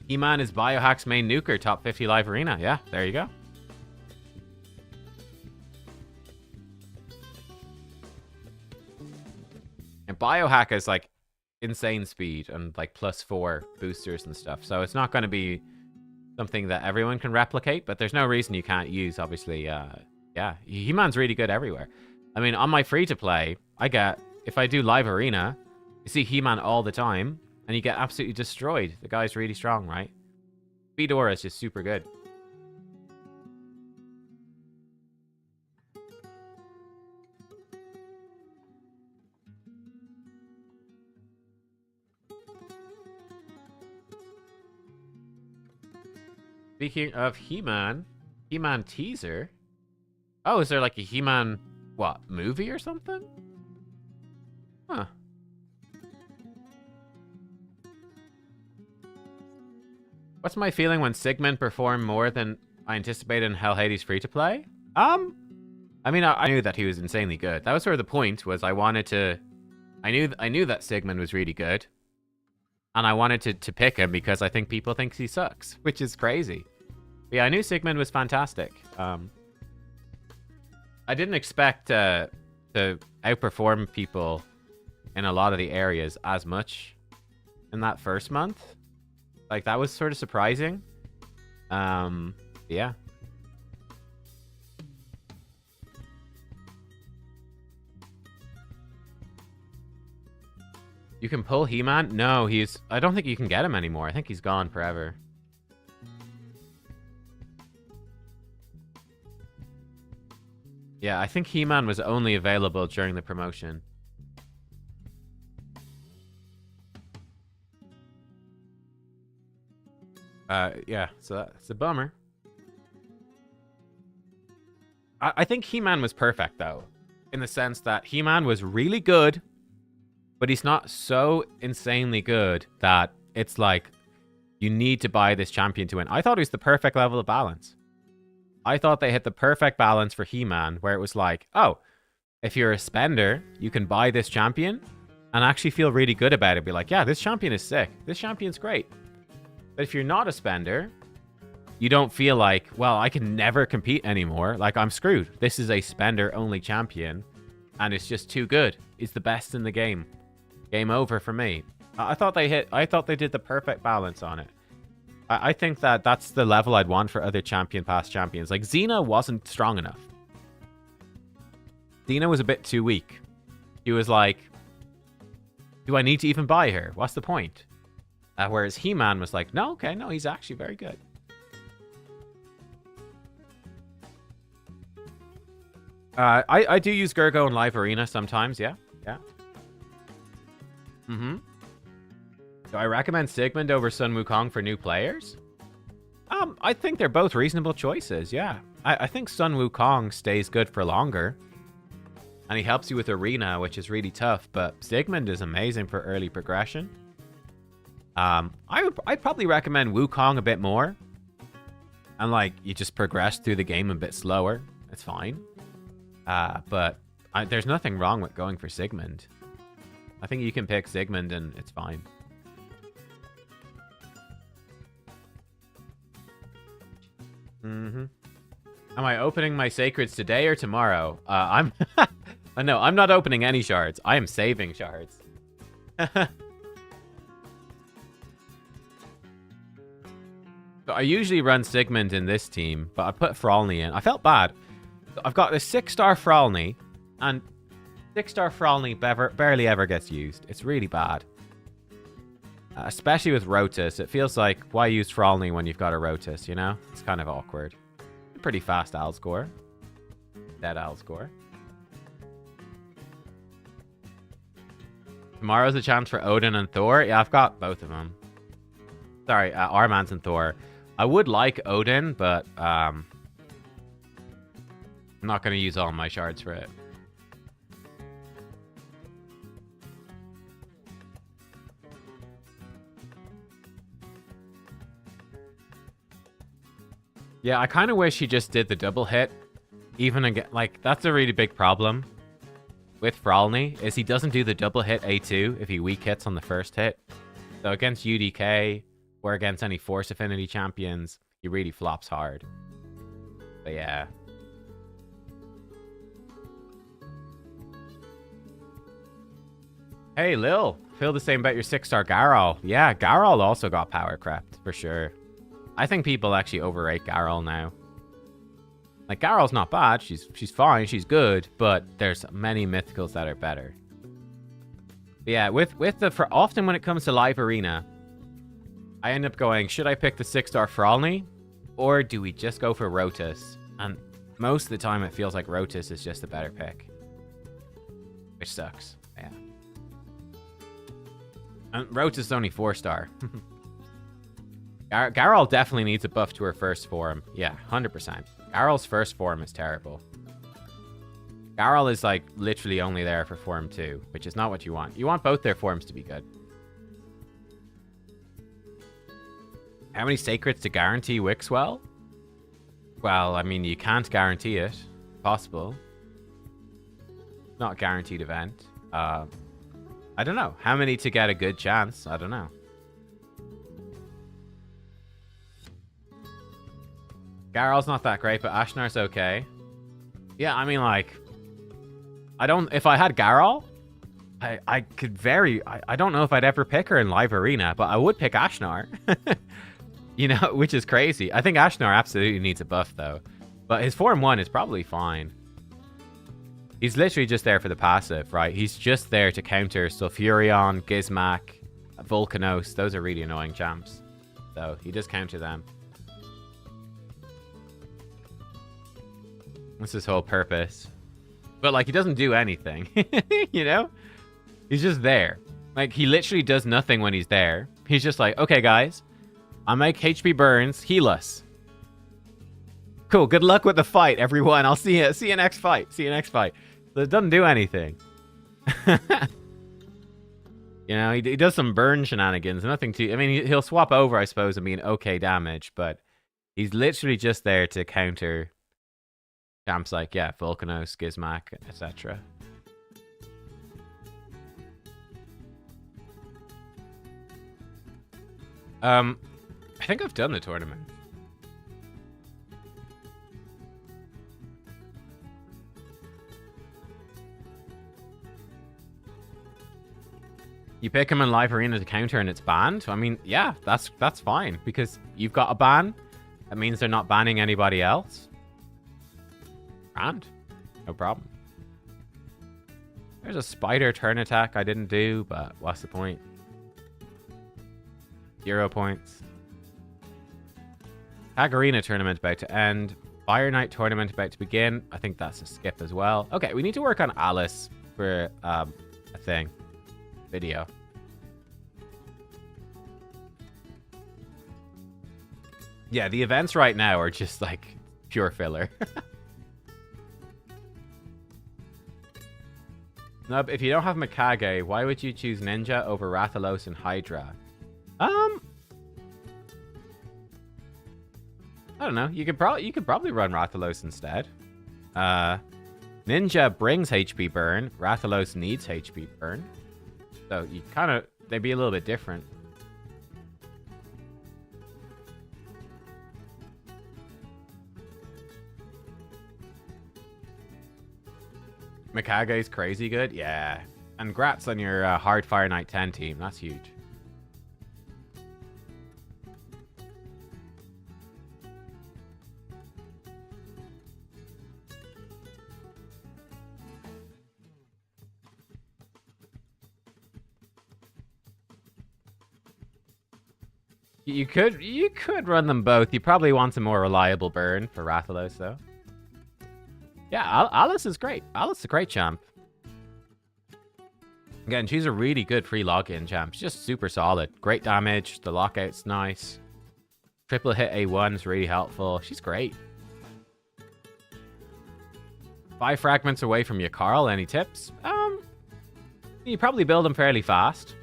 He-Man is Biohack's main nuker, top 50 live arena. Yeah, there you go. And Biohack is like insane speed and like +4 boosters and stuff. So it's not going to be something that everyone can replicate, but there's no reason you can't use, obviously. Yeah, He-Man's really good everywhere. I mean, on my free-to-play, if I do live arena, you see He-Man all the time, and you get absolutely destroyed. The guy's really strong, right? Speed aura is just super good. Speaking of He-Man, He-Man teaser. Oh, is there like a He-Man, what, movie or something? Huh. What's my feeling when Sigmund performed more than I anticipated in Hell Hades free-to-play? I mean, I knew that he was insanely good. That was sort of the point, was I wanted to... I knew that Sigmund was really good. And I wanted to pick him because I think people think he sucks, which is crazy. But yeah, I knew Sigmund was fantastic. I didn't expect to outperform people in a lot of the areas as much in that first month. Like, that was sort of surprising. Yeah. You can pull He-Man? No, I don't think you can get him anymore. I think he's gone forever. Yeah, I think He-Man was only available during the promotion. Yeah, so that's a bummer. I think He-Man was perfect, though. In the sense that He-Man was really good, but he's not so insanely good that it's like, you need to buy this champion to win. I thought it was the perfect level of balance. I thought they hit the perfect balance for He-Man, where it was like, oh, if you're a spender, you can buy this champion and actually feel really good about it. Be like, yeah, this champion is sick. This champion's great. But if you're not a spender, you don't feel like, well, I can never compete anymore. Like, I'm screwed. This is a spender-only champion, and it's just too good. It's the best in the game. Game over for me. I thought they did the perfect balance on it. I think that's the level I'd want for other Champion Pass champions. Like, Xena wasn't strong enough. Xena was a bit too weak. He was like, do I need to even buy her? What's the point? Whereas He-Man was like, no, okay, no, he's actually very good. I do use Gergo in Live Arena sometimes, yeah. Yeah. Mm-hmm. Do I recommend Sigmund over Sun Wukong for new players? I think they're both reasonable choices, yeah. I think Sun Wukong stays good for longer. And he helps you with Arena, which is really tough, but Sigmund is amazing for early progression. I'd probably recommend Wukong a bit more. And, like, you just progress through the game a bit slower. It's fine. But there's nothing wrong with going for Sigmund. I think you can pick Sigmund and it's fine. Mm-hmm. Am I opening my sacreds today or tomorrow? No, I'm not opening any shards. I am saving shards. So I usually run Sigmund in this team, but I put Fralny in. I felt bad. I've got this 6-star Fralny, and 6-star Fralny barely ever gets used. It's really bad. Especially with Rotus. It feels like, why use Fralny when you've got a Rotus, you know? It's kind of awkward. Pretty fast Al score. Dead Al score. Tomorrow's a chance for Odin and Thor. Yeah, I've got both of them. Sorry, Armans and Thor. I would like Odin, but I'm not going to use all my shards for it. Yeah, I kind of wish he just did the double hit. Even again, like, that's a really big problem with Fralny, is he doesn't do the double hit A2 if he weak hits on the first hit. So against UDK or against any Force Affinity champions, he really flops hard. But yeah. Hey, Lil, feel the same about your 6-star Garol. Yeah, Garol also got power crept, for sure. I think people actually overrate Garol now. Like, Garol's not bad. She's fine. She's good. But there's many mythicals that are better. But yeah, often when it comes to Live Arena, I end up going, should I pick the 6-star Fralny? Or do we just go for Rotus? And most of the time it feels like Rotus is just a better pick. Which sucks. Yeah. And Rotus is only 4-star. Garrel definitely needs a buff to her first form. Yeah, 100%. Garrel's first form is terrible. Garrel is like literally only there for form 2, which is not what you want. You want both their forms to be good. How many sacreds to guarantee Wixwell? Well, I mean, you can't guarantee it. Possible. Not a guaranteed event. I don't know. How many to get a good chance? I don't know. Garrel's not that great, but Ashnar's okay. Yeah, I mean, like... if I had Garrel, I could I don't know if I'd ever pick her in live arena, but I would pick Ashnar. You know, which is crazy. I think Ashnar absolutely needs a buff, though. But his Form 1 is probably fine. He's literally just there for the passive, right? He's just there to counter Sulfurion, Gizmak, Volcanos. Those are really annoying champs. So, he does counter them. That's his whole purpose. But, like, he doesn't do anything. You know? He's just there. Like, he literally does nothing when he's there. He's just like, okay, guys. I'll make HP burns. Heal us. Cool. Good luck with the fight, everyone. I'll see you. See you next fight. See you next fight. So it doesn't do anything. You know, he does some burn shenanigans. Nothing too... I mean, he'll swap over, I suppose, and be an okay damage. But he's literally just there to counter champs like, yeah, Volcanos, Gizmak, etc. I think I've done the tournament. You pick him in live arena to counter and it's banned? I mean, yeah, that's fine. Because you've got a ban. That means they're not banning anybody else. Grand. No problem. There's a spider turn attack I didn't do, but what's the point? 0 points. Tag Arena tournament about to end. Fire Knight tournament about to begin. I think that's a skip as well. Okay, we need to work on Alice for a thing. Video. Yeah, the events right now are just like pure filler. Nub, if you don't have Mikage, why would you choose Ninja over Rathalos and Hydra? I don't know. You could probably run Rathalos instead. Ninja brings HP burn. Rathalos needs HP burn. So you they'd be a little bit different. Mikage's crazy good? Yeah. And grats on your hard Fire Knight 10 team. That's huge. You could run them both. You probably want a more reliable burn for Rathalos, though. Yeah, Alice is great. Alice is a great champ. Again, she's a really good free login champ. She's just super solid. Great damage. The lockout's nice. Triple hit A1 is really helpful. She's great. 5 fragments away from you, Carl. Any tips? You probably build them fairly fast.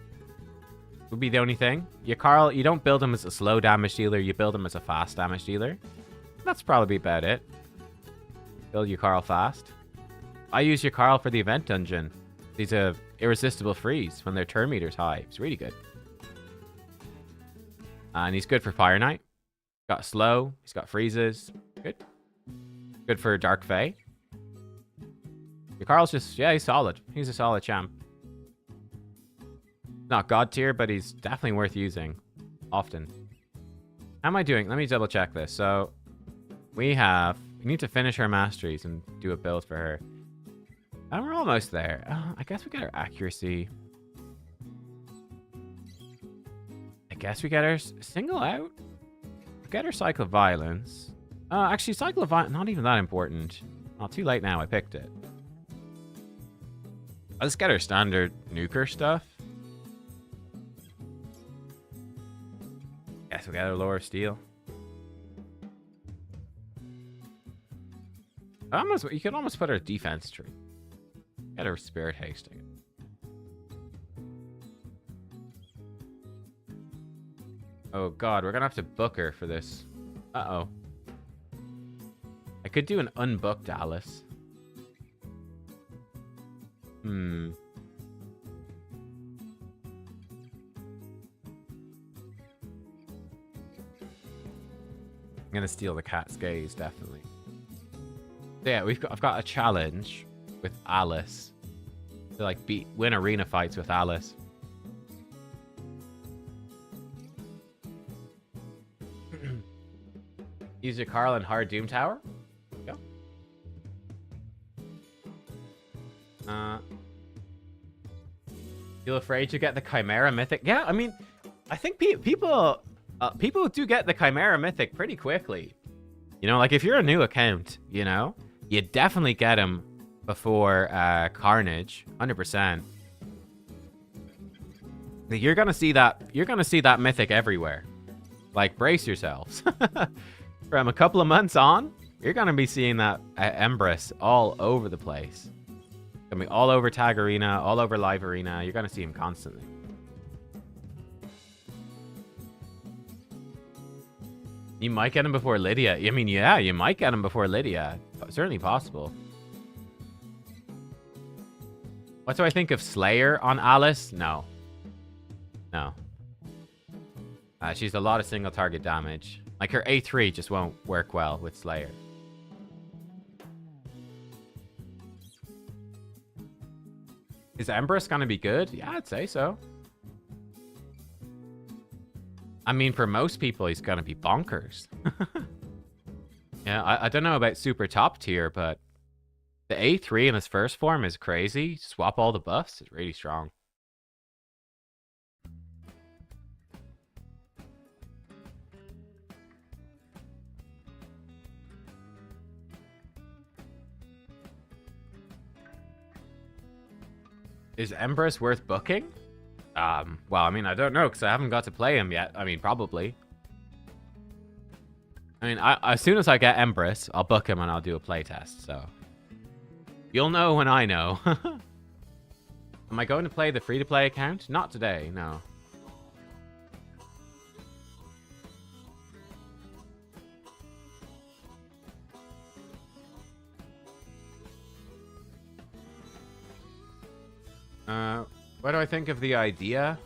Would be the only thing. Carl, you don't build him as a slow damage dealer, you build him as a fast damage dealer. That's probably about it. Build your Carl fast. I use your Carl for the event dungeon. He's a irresistible freeze when their turn meter's high. It's really good. And he's good for Fire Knight. Got slow. He's got freezes. Good. Good for Dark Fae. Your Carl's just, yeah, he's solid. He's a solid champ. Not god tier, but he's definitely worth using. Often. How am I doing? Let me double check this. So, we need to finish our masteries and do a build for her. And we're almost there. I guess we get our accuracy. I guess we get our single out. We get our cycle of violence. Actually, cycle of violence, not even that important. Oh, too late now. I picked it. Let's get our standard nuker stuff. Guess we got a lower steel. You can almost put our defense tree. Get our spirit hasting. Oh god, we're gonna have to book her for this. Uh-oh. I could do an unbooked Alice. I'm gonna steal the cat's gaze, definitely. So yeah, I've got a challenge with Alice to like win arena fights with Alice. Use your Carl and Hard Doom Tower. Go. Feel afraid to get the Chimera Mythic? Yeah, I mean, I think people do get the Chimera Mythic pretty quickly. You know, like if you're a new account, you know, you definitely get him before Carnage, 100%. You're gonna see that Mythic everywhere. Like, brace yourselves. From a couple of months on, you're gonna be seeing that Empress all over the place. Gonna be all over Tag Arena, all over Live Arena. You're gonna see him constantly. You might get him before Lydia. I mean, yeah, you might get him before Lydia. Certainly possible. What do I think of Slayer on Alice? No. No. She's a lot of single target damage. Like, her A3 just won't work well with Slayer. Is Empress gonna be good? Yeah, I'd say so. I mean, for most people, he's gonna be bonkers. Yeah, I don't know about super top tier, but the A3 in his first form is crazy. Swap all the buffs. It's really strong. Is Empress worth booking? Well, I mean, I don't know, because I haven't got to play him yet. I mean, probably. I mean, as soon as I get Empress, I'll book him and I'll do a playtest, so. You'll know when I know. Am I going to play the free-to-play account? Not today, no. What do I think of the idea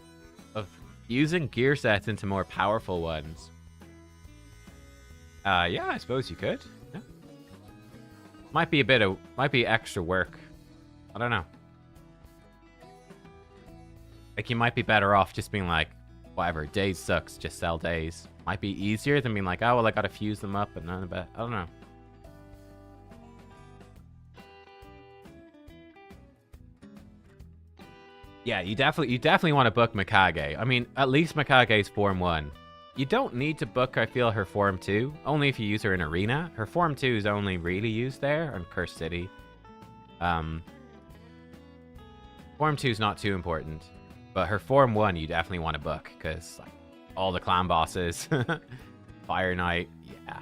of using gear sets into more powerful ones? Yeah, I suppose you could. Yeah. Might be extra work. I don't know. Like, you might be better off just being like, whatever, days sucks, just sell days. Might be easier than being like, oh, well, I gotta fuse them up and none of it. I don't know. Yeah, you definitely want to book Mikage. I mean, at least Mikage's Form 1. You don't need to book, I feel, her Form 2. Only if you use her in Arena. Her Form 2 is only really used there on Cursed City. Form 2 is not too important. But her Form 1 you definitely want to book. Because, like, all the clan bosses. Fire Knight. Yeah.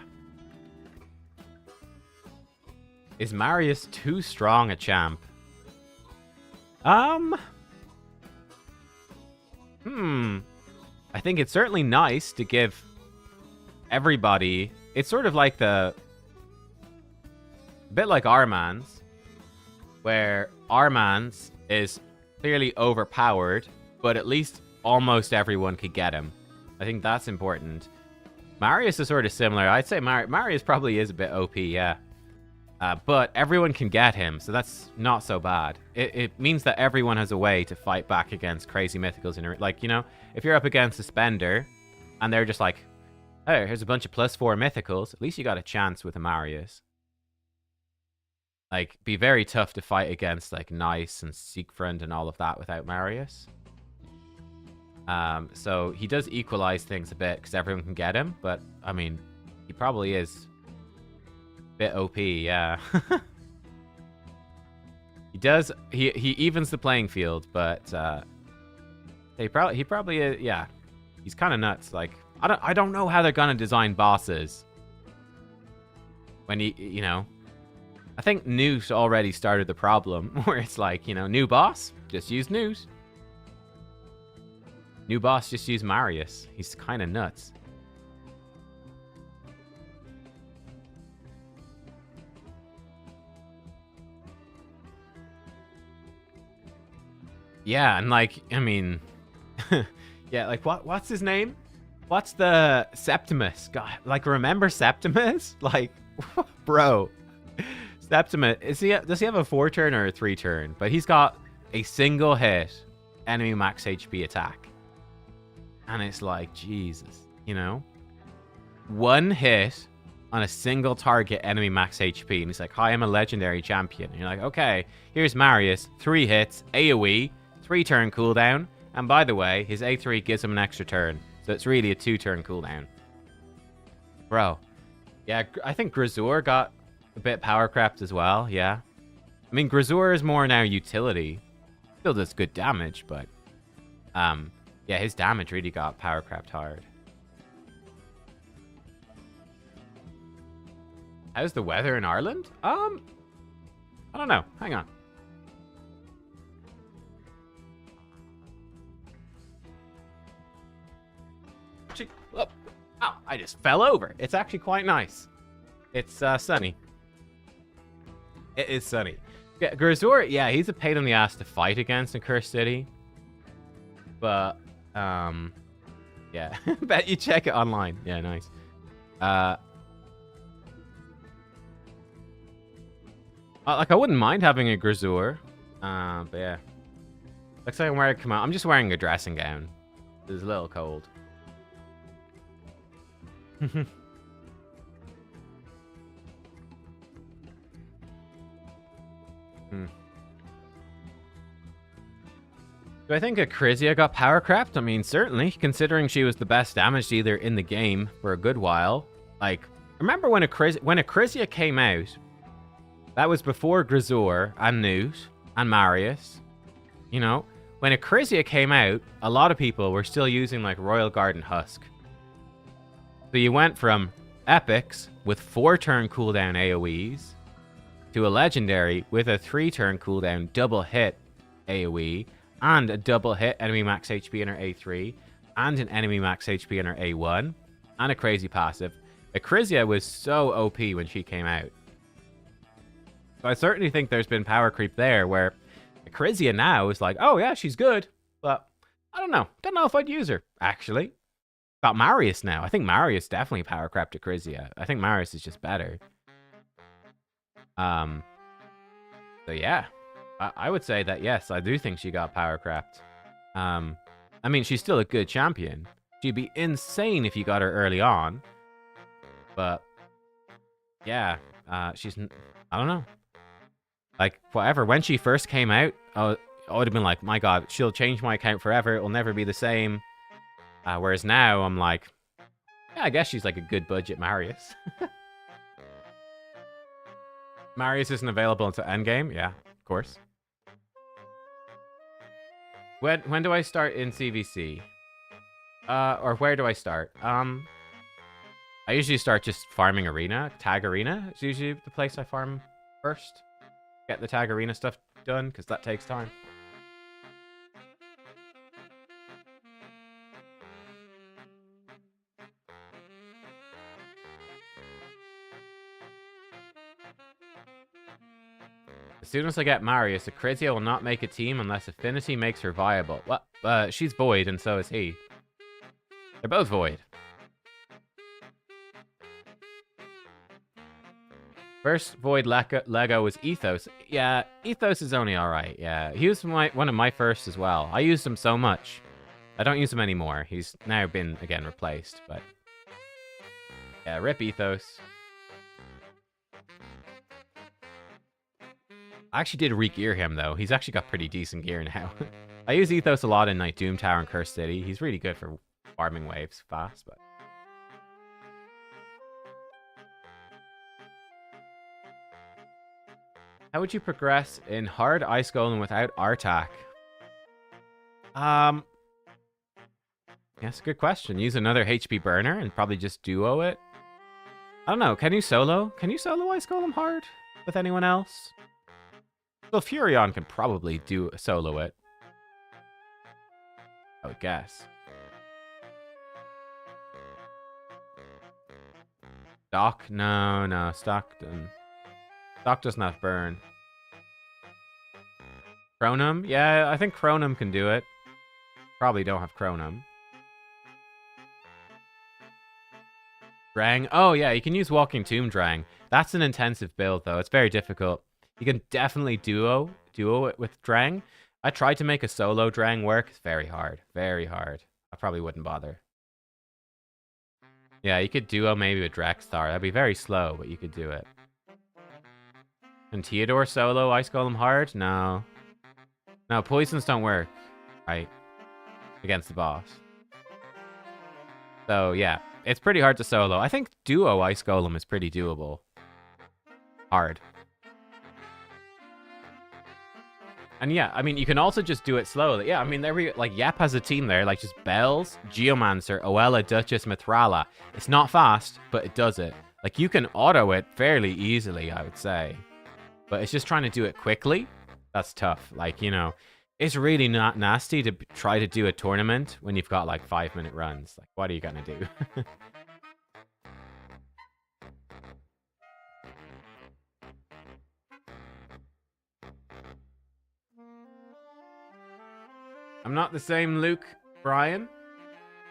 Is Marius too strong a champ? I think it's certainly nice to give everybody... It's sort of like a bit like Armand's, where Armand's is clearly overpowered, but at least almost everyone could get him. I think that's important. Marius is sort of similar. I'd say Marius probably is a bit OP, yeah. But everyone can get him, so that's not so bad. It means that everyone has a way to fight back against crazy mythicals. Like, you know, if you're up against a spender, and they're just like, oh, here's a bunch of +4 mythicals, at least you got a chance with a Marius. Like, be very tough to fight against, like, Nice and Siegfried and all of that without Marius. So he does equalize things a bit, because everyone can get him, but, I mean, he probably is... bit OP, yeah. He evens the playing field, but he probably is, yeah. He's kind of nuts. Like, I don't know how they're gonna design bosses. When you know, I think Newt already started the problem where it's like, you know, new boss, just use Newt. New boss, just use Marius. He's kind of nuts. Yeah, and like, I mean, yeah, like what's his name? What's the Septimus? God, like remember Septimus? Like, bro, Septimus does he have a 4-turn or a 3-turn? But he's got a single hit enemy max HP attack, and it's like Jesus, you know, one hit on a single target enemy max HP, and he's like, "Hi, I'm a legendary champion." And you're like, "Okay, here's Marius, 3 hits, AOE, 3-turn cooldown, and by the way, his A3 gives him an extra turn, so it's really a 2-turn cooldown." Bro, yeah, I think Grisor got a bit power crept as well. Yeah, I mean Grisor is more now utility, still does good damage, but yeah, his damage really got power crept hard. How's the weather in Ireland? I don't know. Hang on. Oh, ow, I just fell over. It's actually quite nice. It's sunny. It is sunny. Yeah, Grisor, yeah, he's a pain in the ass to fight against in Cursed City. But, yeah. Bet you check it online. Yeah, nice. Like, I wouldn't mind having a Grisor. But yeah. Looks like I'm wearing I'm just wearing a dressing gown. It's a little cold. Do I think Acrizia got power crept? I mean, certainly, considering she was the best damage dealer in the game for a good while. Like, remember when Acrizia came out, that was before Grisor and Newt and Marius. You know, when Acrizia came out, a lot of people were still using like Royal Guard and Husk. So you went from epics with 4-turn cooldown AoEs to a legendary with a 3-turn cooldown double hit AoE and a double hit enemy max HP in her A3 and an enemy max HP in her A1 and a crazy passive. Acrizia was so OP when she came out. So I certainly think there's been power creep there where Acrizia now is like, oh yeah, she's good, but I don't know. Don't know if I'd use her, actually. Got Marius now. I think Marius definitely power crept Acrizia. I think Marius is just better. So yeah. I would say that yes, I do think she got power crept. I mean, she's still a good champion. She'd be insane if you got her early on. But yeah, I don't know. Like, whatever. When she first came out, I would have been like, my God, she'll change my account forever. It will never be the same. Whereas now, I'm like, yeah, I guess she's like a good budget Marius. Marius isn't available until endgame? Yeah, of course. When do I start in CVC? Or where do I start? I usually start just farming arena. Tag arena is usually the place I farm first. Get the tag arena stuff done, because that takes time. As soon as I get Marius, Acrizia will not make a team unless Affinity makes her viable. Well, she's Void, and so is he. They're both Void. First Void Lego was Ethos. Yeah, Ethos is only alright, yeah. He was one of my first as well. I used him so much. I don't use him anymore. He's now been, again, replaced, but... yeah, rip Ethos. I actually did re-gear him, though. He's actually got pretty decent gear now. I use Ethos a lot in like Doom Tower and Cursed City. He's really good for farming waves fast, but... how would you progress in hard Ice Golem without Artak? That's a good question. Use another HP burner and probably just duo it. I don't know. Can you solo? Can you solo Ice Golem hard with anyone else? Well, Furion can probably solo it. I would guess. Stock? No. Stock doesn't have burn. Chronum? Yeah, I think Chronum can do it. Probably don't have Chronum. Drang? Oh, yeah, you can use Walking Tomb Drang. That's an intensive build, though. It's very difficult. You can definitely duo it with Drang. I tried to make a solo Drang work. It's very hard. Very hard. I probably wouldn't bother. Yeah, you could duo maybe with Drexthar. That'd be very slow, but you could do it. Can Theodore solo Ice Golem hard? No. No, poisons don't work. Right. Against the boss. So, yeah. It's pretty hard to solo. I think duo Ice Golem is pretty doable. Hard. And yeah, I mean, you can also just do it slowly. Yeah, I mean, like, Yep has a team there, like, just Bells, Geomancer, Oella, Duchess, Mithrala. It's not fast, but it does it. Like, you can auto it fairly easily, I would say. But it's just trying to do it quickly. That's tough. Like, you know, it's really not nasty to try to do a tournament when you've got, like, 5-minute runs. Like, what are you gonna do? I'm not the same Luke, Brian.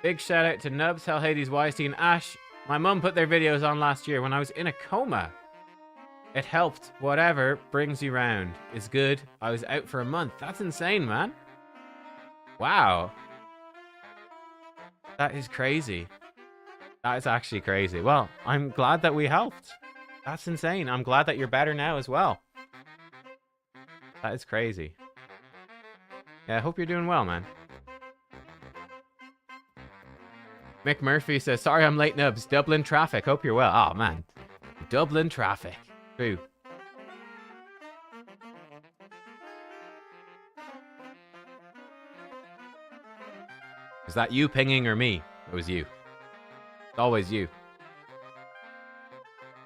Big shout out to Nubs, Hell Hades, YST, and Ash. My mum put their videos on last year when I was in a coma. It helped. Whatever brings you round is good. I was out for a month. That's insane, man. Wow. That is crazy. That is actually crazy. Well, I'm glad that we helped. That's insane. I'm glad that you're better now as well. That is crazy. Yeah, I hope you're doing well, man. Mick Murphy says, sorry I'm late, Nubs. Dublin traffic. Hope you're well. Oh, man. Dublin traffic. True. Is that you pinging or me? It was you. It's always you.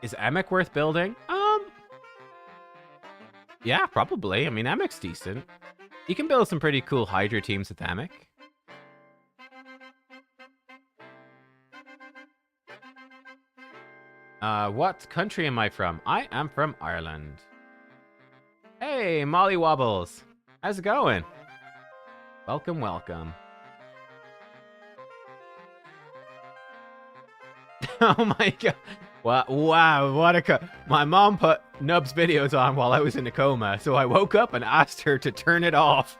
Is Emic worth building? Yeah, probably. I mean, Emic's decent. You can build some pretty cool Hydra teams with Emic. What country am I from? I am from Ireland. Hey, Molly Wobbles. How's it going? Welcome, welcome. Oh my god. Wow, what a my mom put Nub's videos on while I was in a coma, so I woke up and asked her to turn it off.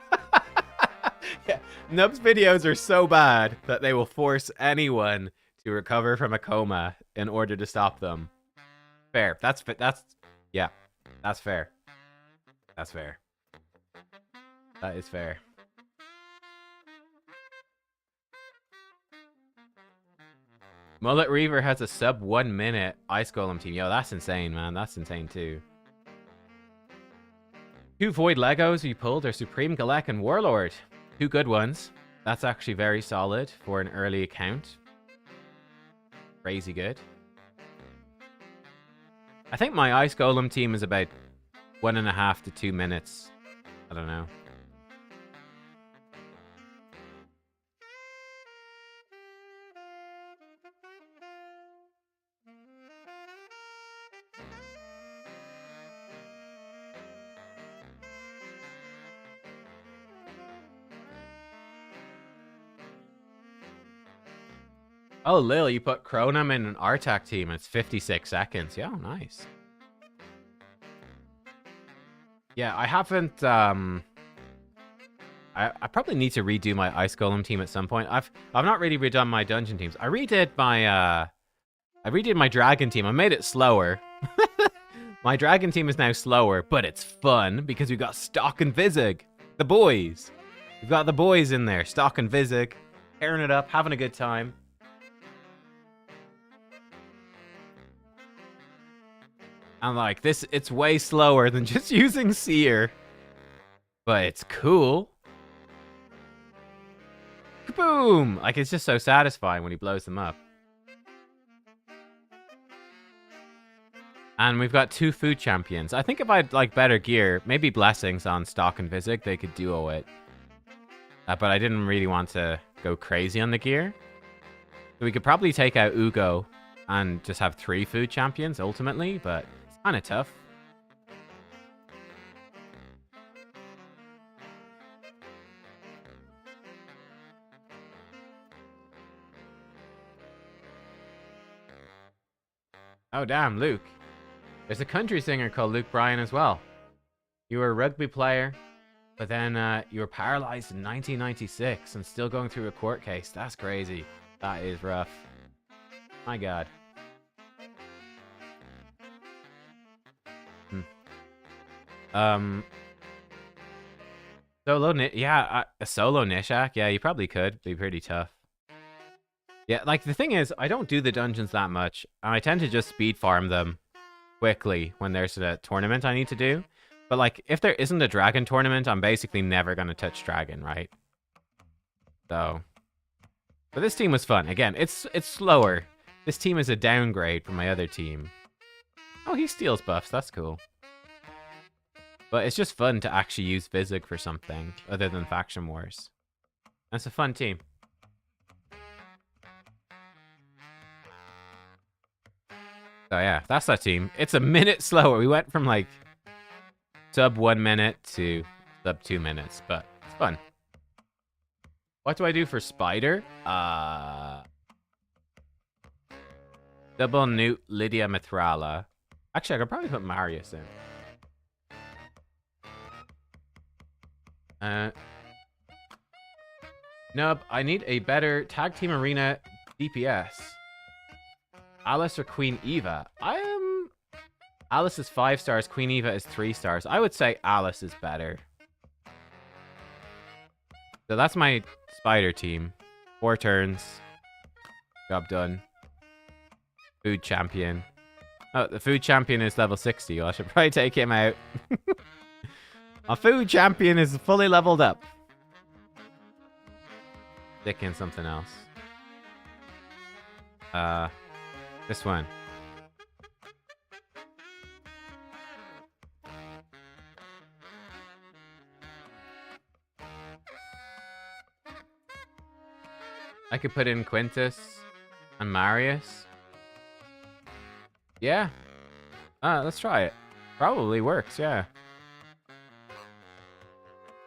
Yeah, Nub's videos are so bad that they will force anyone to recover from a coma in order to stop them. Fair. Yeah. That's fair. That's fair. That is fair. Mullet Reaver has a sub 1 minute Ice Golem team. Yo, that's insane, man. That's insane too. 2 Void Legos we pulled are Supreme Galek and Warlord. 2 good ones. That's actually very solid for an early account. Crazy good. I think my Ice Golem team is about 1.5 to 2 minutes. I don't know. Oh, Lil, you put Chronum in an Artak team. It's 56 seconds. Yeah, nice. Yeah, I haven't. I probably need to redo my Ice Golem team at some point. I've not really redone my dungeon teams. I redid my dragon team. I made it slower. My dragon team is now slower, but it's fun because we've got Stock and Vizig, the boys. We've got the boys in there, Stock and Vizig, tearing it up, having a good time. I'm like, it's way slower than just using Seer. But it's cool. Boom! Like, it's just so satisfying when he blows them up. And we've got 2 food champions. I think if I'd like better gear, maybe blessings on stock and Physic, they could duo it. But I didn't really want to go crazy on the gear. So we could probably take out Ugo and just have 3 food champions ultimately, but it's kind of tough. Oh, damn, Luke. There's a country singer called Luke Bryan as well. You were a rugby player, but then you were paralyzed in 1996 and still going through a court case. That's crazy. That is rough. My God. A solo Nishak. Yeah, you probably could. Be pretty tough. Yeah, like the thing is, I don't do the dungeons that much, and I tend to just speed farm them quickly when there's a tournament I need to do. But like, if there isn't a dragon tournament, I'm basically never gonna touch dragon, right? So, but this team was fun. Again, it's slower. This team is a downgrade from my other team. Oh, he steals buffs. That's cool. But it's just fun to actually use Physic for something other than Faction Wars. That's a fun team. So yeah, that's that team. It's a minute slower. We went from like sub 1 minute to sub 2 minutes, but it's fun. What do I do for Spider? Double Newt, Lydia, Mithrala. Actually, I could probably put Marius in. Nub, I need a better tag team arena DPS. Alice or Queen Eva? Alice is 5 stars, Queen Eva is 3 stars. I would say Alice is better. So that's my spider team. 4 turns. Job done. Food champion. Oh, the food champion is level 60. Well, I should probably take him out. A food champion is fully leveled up. Stick in something else. This one. I could put in Quintus and Marius. Yeah. Let's try it. Probably works, yeah.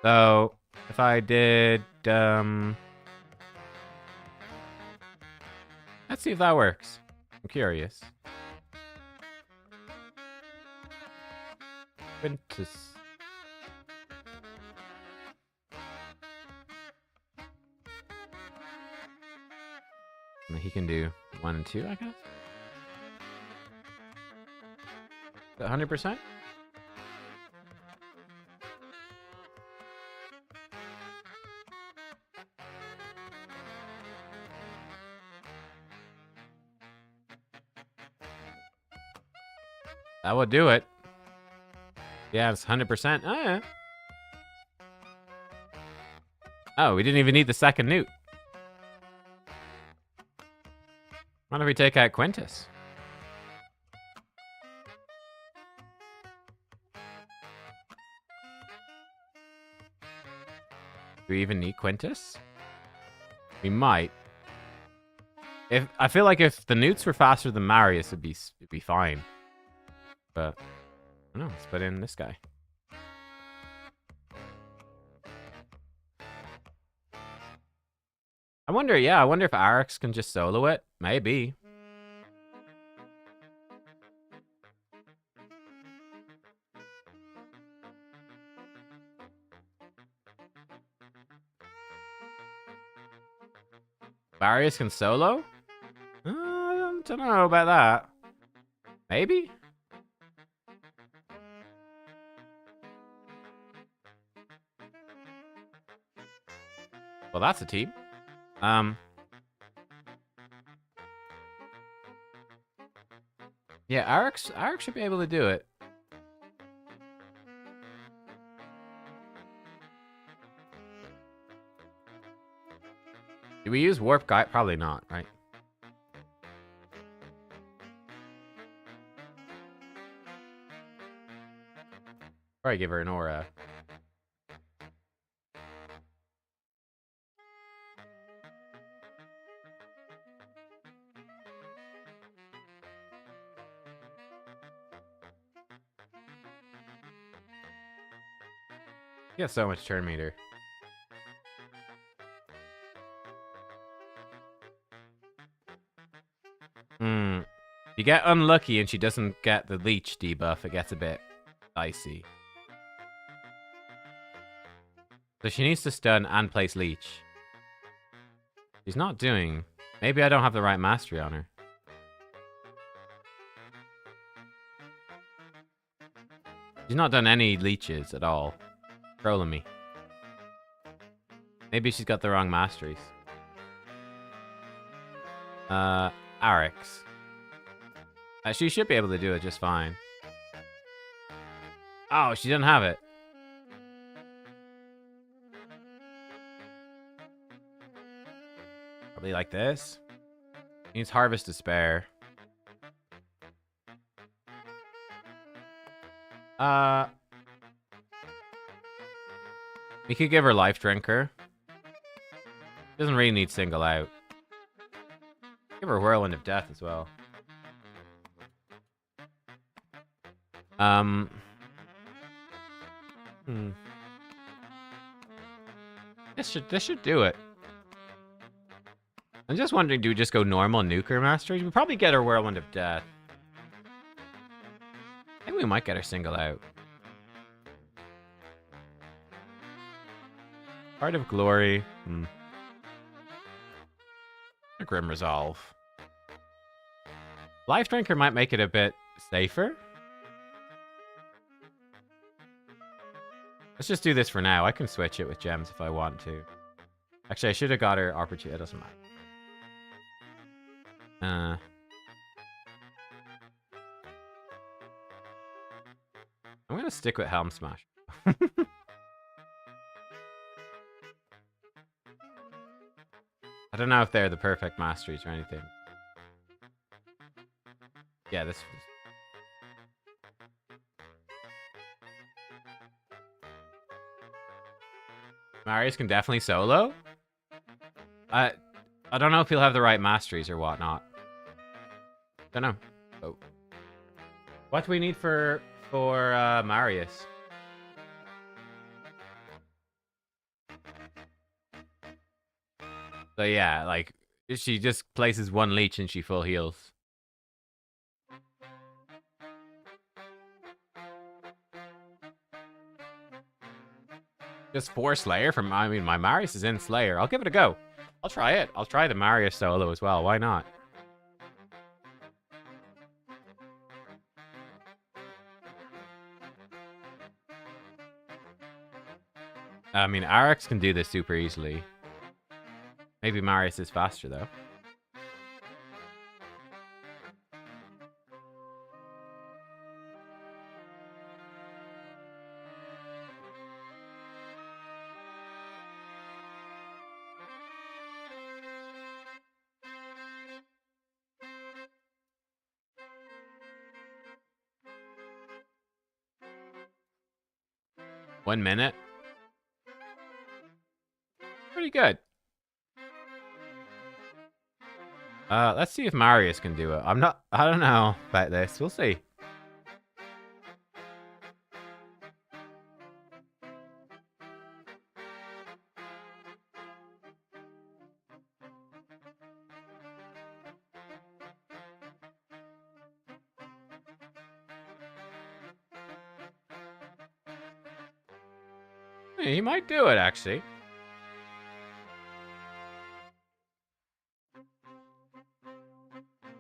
So, if I did, let's see if that works. I'm curious. Quintus. And he can do 1 and 2, I guess. 100%? That would do it. Yeah, it's 100%. Oh, yeah. Oh, we didn't even need the second newt. Why don't we take out Quintus? Do we even need Quintus? We might. I feel like if the newts were faster than Marius, it'd be fine. But I don't know, let's put in this guy. I wonder if Arix can just solo it. Maybe. Marius can solo? I don't know about that. Maybe? Well, that's a team. Yeah, Arix should be able to do it. we use warp guide? Probably not, right? Probably give her an aura. You have so much turn meter. You get unlucky and she doesn't get the leech debuff, it gets a bit dicey. So she needs to stun and place leech. She's not doing... Maybe I don't have the right mastery on her. She's not done any leeches at all. Trolling me. Maybe she's got the wrong masteries. Arix. She should be able to do it just fine. Oh, she doesn't have it. Probably like this. Needs Harvest Despair. We could give her Life Drinker. Doesn't really need Single Out. Give her Whirlwind of Death as well. This should do it. I'm just wondering, do we just go normal nuker masteries? We probably get her Whirlwind of Death. I think we might get her Single Out. Heart of Glory. A Grim Resolve. Life Drinker might make it a bit safer. Let's just do this for now. I can switch it with gems if I want to. Actually, I should have got her opportunity. It doesn't matter. I'm gonna stick with Helm Smash. I don't know if they're the perfect masteries or anything. Yeah, this... Marius can definitely solo? I don't know if he'll have the right masteries or whatnot. Don't know. Oh. What do we need for Marius? So yeah, like, she just places one leech and she full heals. Just 4 Slayer from, I mean, my Marius is in Slayer. I'll give it a go. I'll try it. I'll try the Marius solo as well. Why not? I mean, Arix can do this super easily. Maybe Marius is faster, though. One minute. Pretty good. Let's see if Marius can do it. I don't know about this. We'll see. He might do it, actually.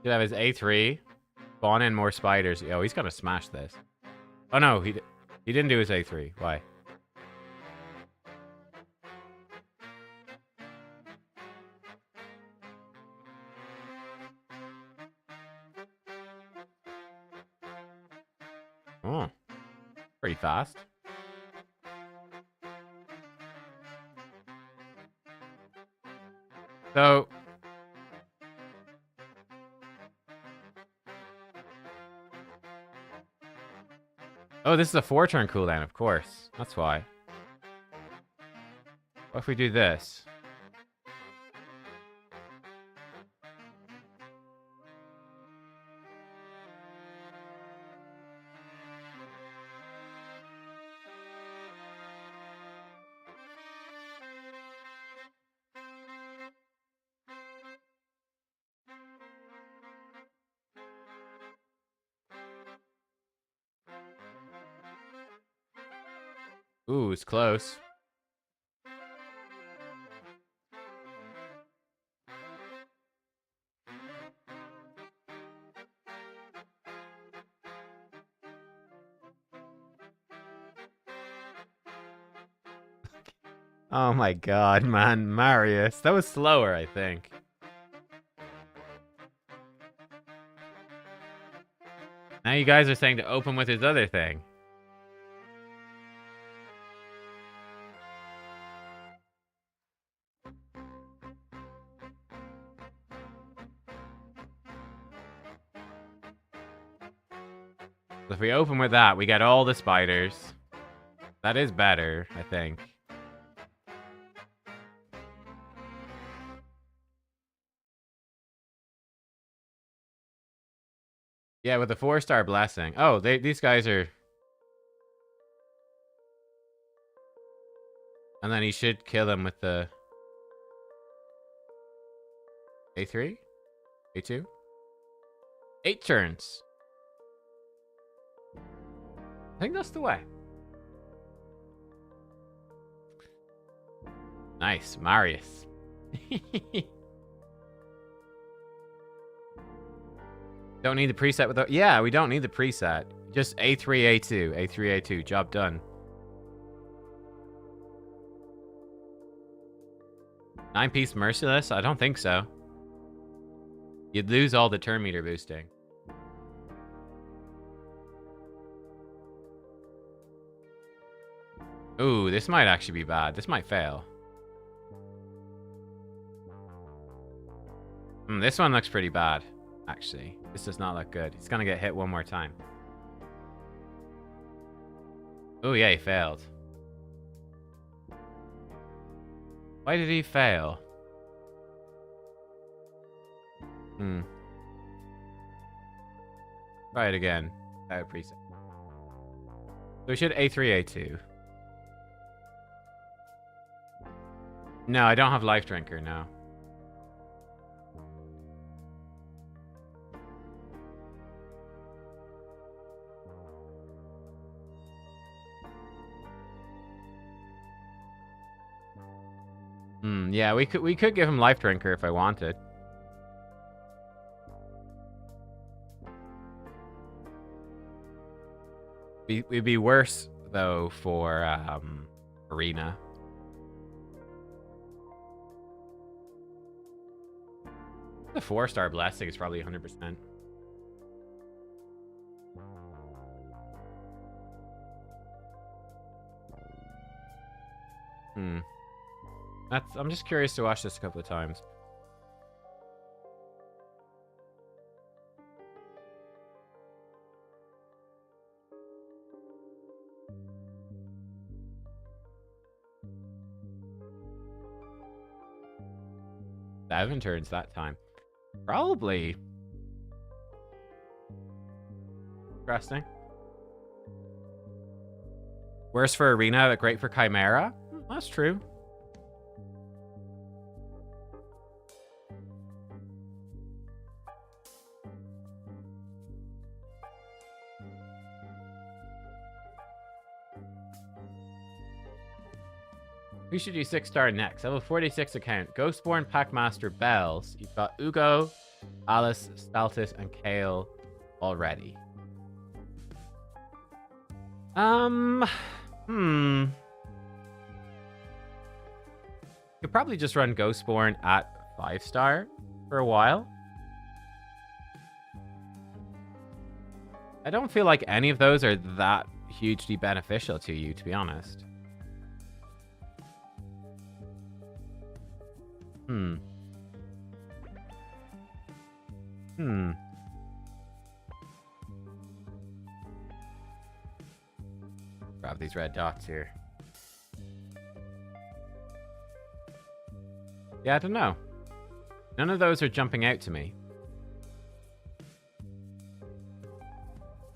He'll have his A3. Spawn in more spiders. Oh, he's gonna smash this. Oh no, he didn't do his A3. Why? Oh, pretty fast. So... Oh, this is a 4-turn cooldown, of course. That's why. What if we do this? Ooh, it's close. Oh my god, man. Marius. That was slower, I think. Now you guys are saying to open with his other thing. If we open with that, we get all the spiders. That is better, I think. Yeah, with the 4-star blessing. Oh, these guys are... And then he should kill them with the... A3? A2? 8 turns. I think that's the way. Nice, Marius. Don't need the preset with the... Yeah, we don't need the preset. Just A3, A2. A3, A2. Job done. 9-piece Merciless? I don't think so. You'd lose all the turn meter boosting. Ooh, this might actually be bad. This might fail. This one looks pretty bad, actually. This does not look good. He's gonna get hit one more time. Oh yeah, he failed. Why did he fail? Try it again. Without preset. So we should A3, A2. No, I don't have Life Drinker, no. Yeah, we could give him Life Drinker if I wanted. It'd be worse though for Arena. The 4-star blessing is probably 100%. I'm just curious to watch this a couple of times. Seven turns that time. Probably. Interesting. Worse for Arena, but great for Chimera? That's true. Who should you 6-star next? I have a 46 account. Ghostborn, Packmaster, Bells. You've got Ugo, Alice, Staltis, and Kale already. Could probably just run Ghostborn at 5-star for a while. I don't feel like any of those are that hugely beneficial to you, to be honest. Hmm. Grab these red dots here. Yeah, I don't know. None of those are jumping out to me.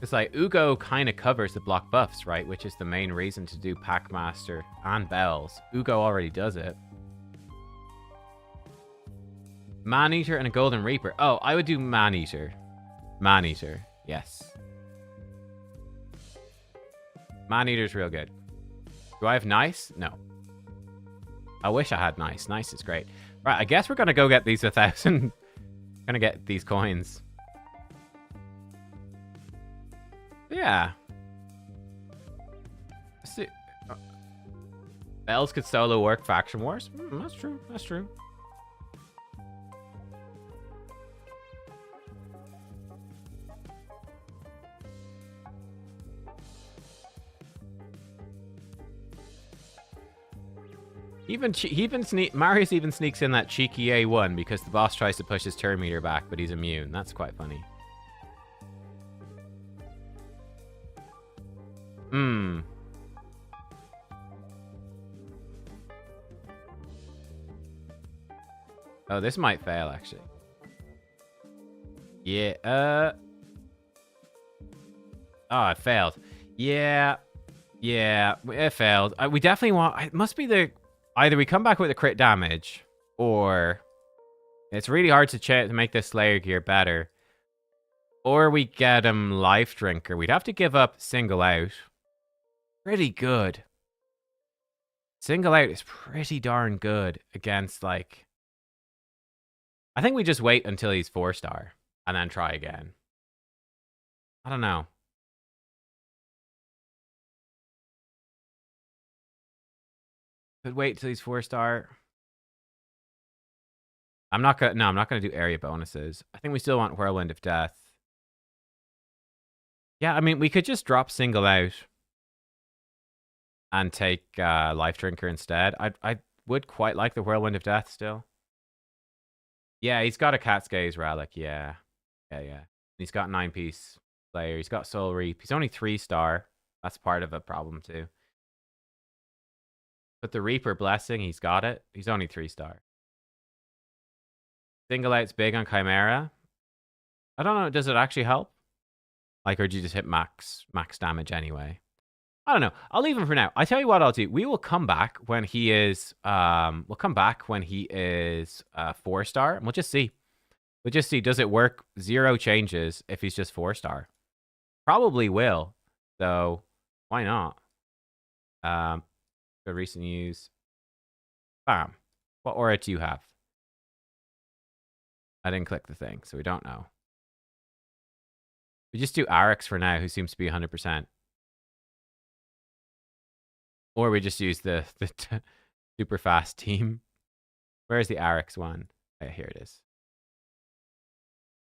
It's like Ugo kind of covers the block buffs, right? Which is the main reason to do Packmaster and Bells. Ugo already does it. Man-Eater and a Golden Reaper. Oh, I would do Man-Eater. Man-Eater, yes. Man-Eater's real good. Do I have Nice? No. I wish I had Nice. Nice is great. Right, I guess we're going to go get these 1,000. Gonna get these coins. Yeah. See, Bells could solo work Faction Wars. That's true. That's true. Marius even sneaks in that cheeky A1 because the boss tries to push his turn meter back, but he's immune. That's quite funny. Hmm. Oh, this might fail, actually. Yeah, oh, it failed. Yeah, it failed. We definitely want... It must be the... Either we come back with the crit damage, or... It's really hard to make this Slayer gear better. Or we get him Life Drinker. We'd have to give up Single Out. Pretty good. Single Out is pretty darn good against, like... I think we just wait until he's 4-star, and then try again. I don't know. Could wait till he's 4-star. I'm not gonna do area bonuses. I think we still want Whirlwind of Death. Yeah, I mean, we could just drop Single Out and take Life Drinker instead. I would quite like the Whirlwind of Death still. Yeah, he's got a Cat's Gaze Relic. Yeah. He's got 9-piece Slayer. He's got Soul Reap. He's only 3-star. That's part of a problem too. But the Reaper Blessing, he's got it. He's only 3-star. Single Out's big on Chimera. I don't know. Does it actually help? Like, or do you just hit max damage anyway? I don't know. I'll leave him for now. I tell you what I'll do. We will come back when he is... we'll come back when he is 4-star. And we'll just see. We'll just see. Does it work? 0 changes if he's just 4-star. Probably will. So, why not? Good recent news. Bam. What aura do you have? I didn't click the thing, so we don't know. We just do Arix for now, who seems to be 100%. Or we just use the super fast team. Where's the Arix one? Oh, here it is.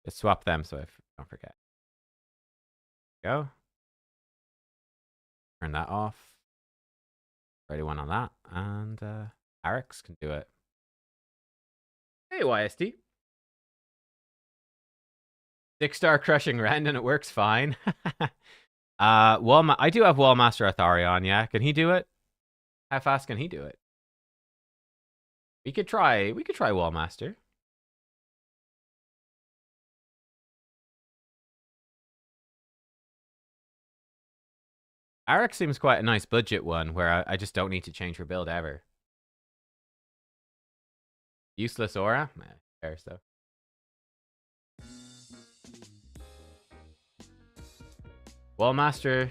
Just swap them so I don't forget. Go. Turn that off. Already one on that. And Arix can do it. Hey, YSD. 6-star crushing rend and it works fine. I do have Wallmaster Atharion, yeah. Can he do it? How fast can he do it? We could try Wallmaster. Arix seems quite a nice budget one where I just don't need to change her build ever. Useless aura? Fair stuff. Wallmaster.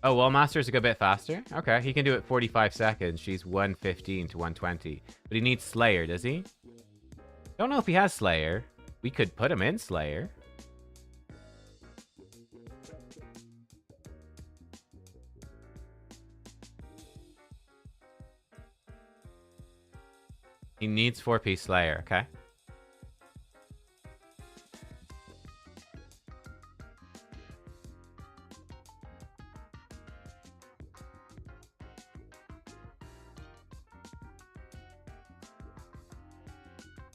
Oh, Wallmaster's a good bit faster? Okay, he can do it 45 seconds. She's 115 to 120. But he needs Slayer, does he? Don't know if he has Slayer. We could put him in Slayer. He needs 4-piece Slayer, okay?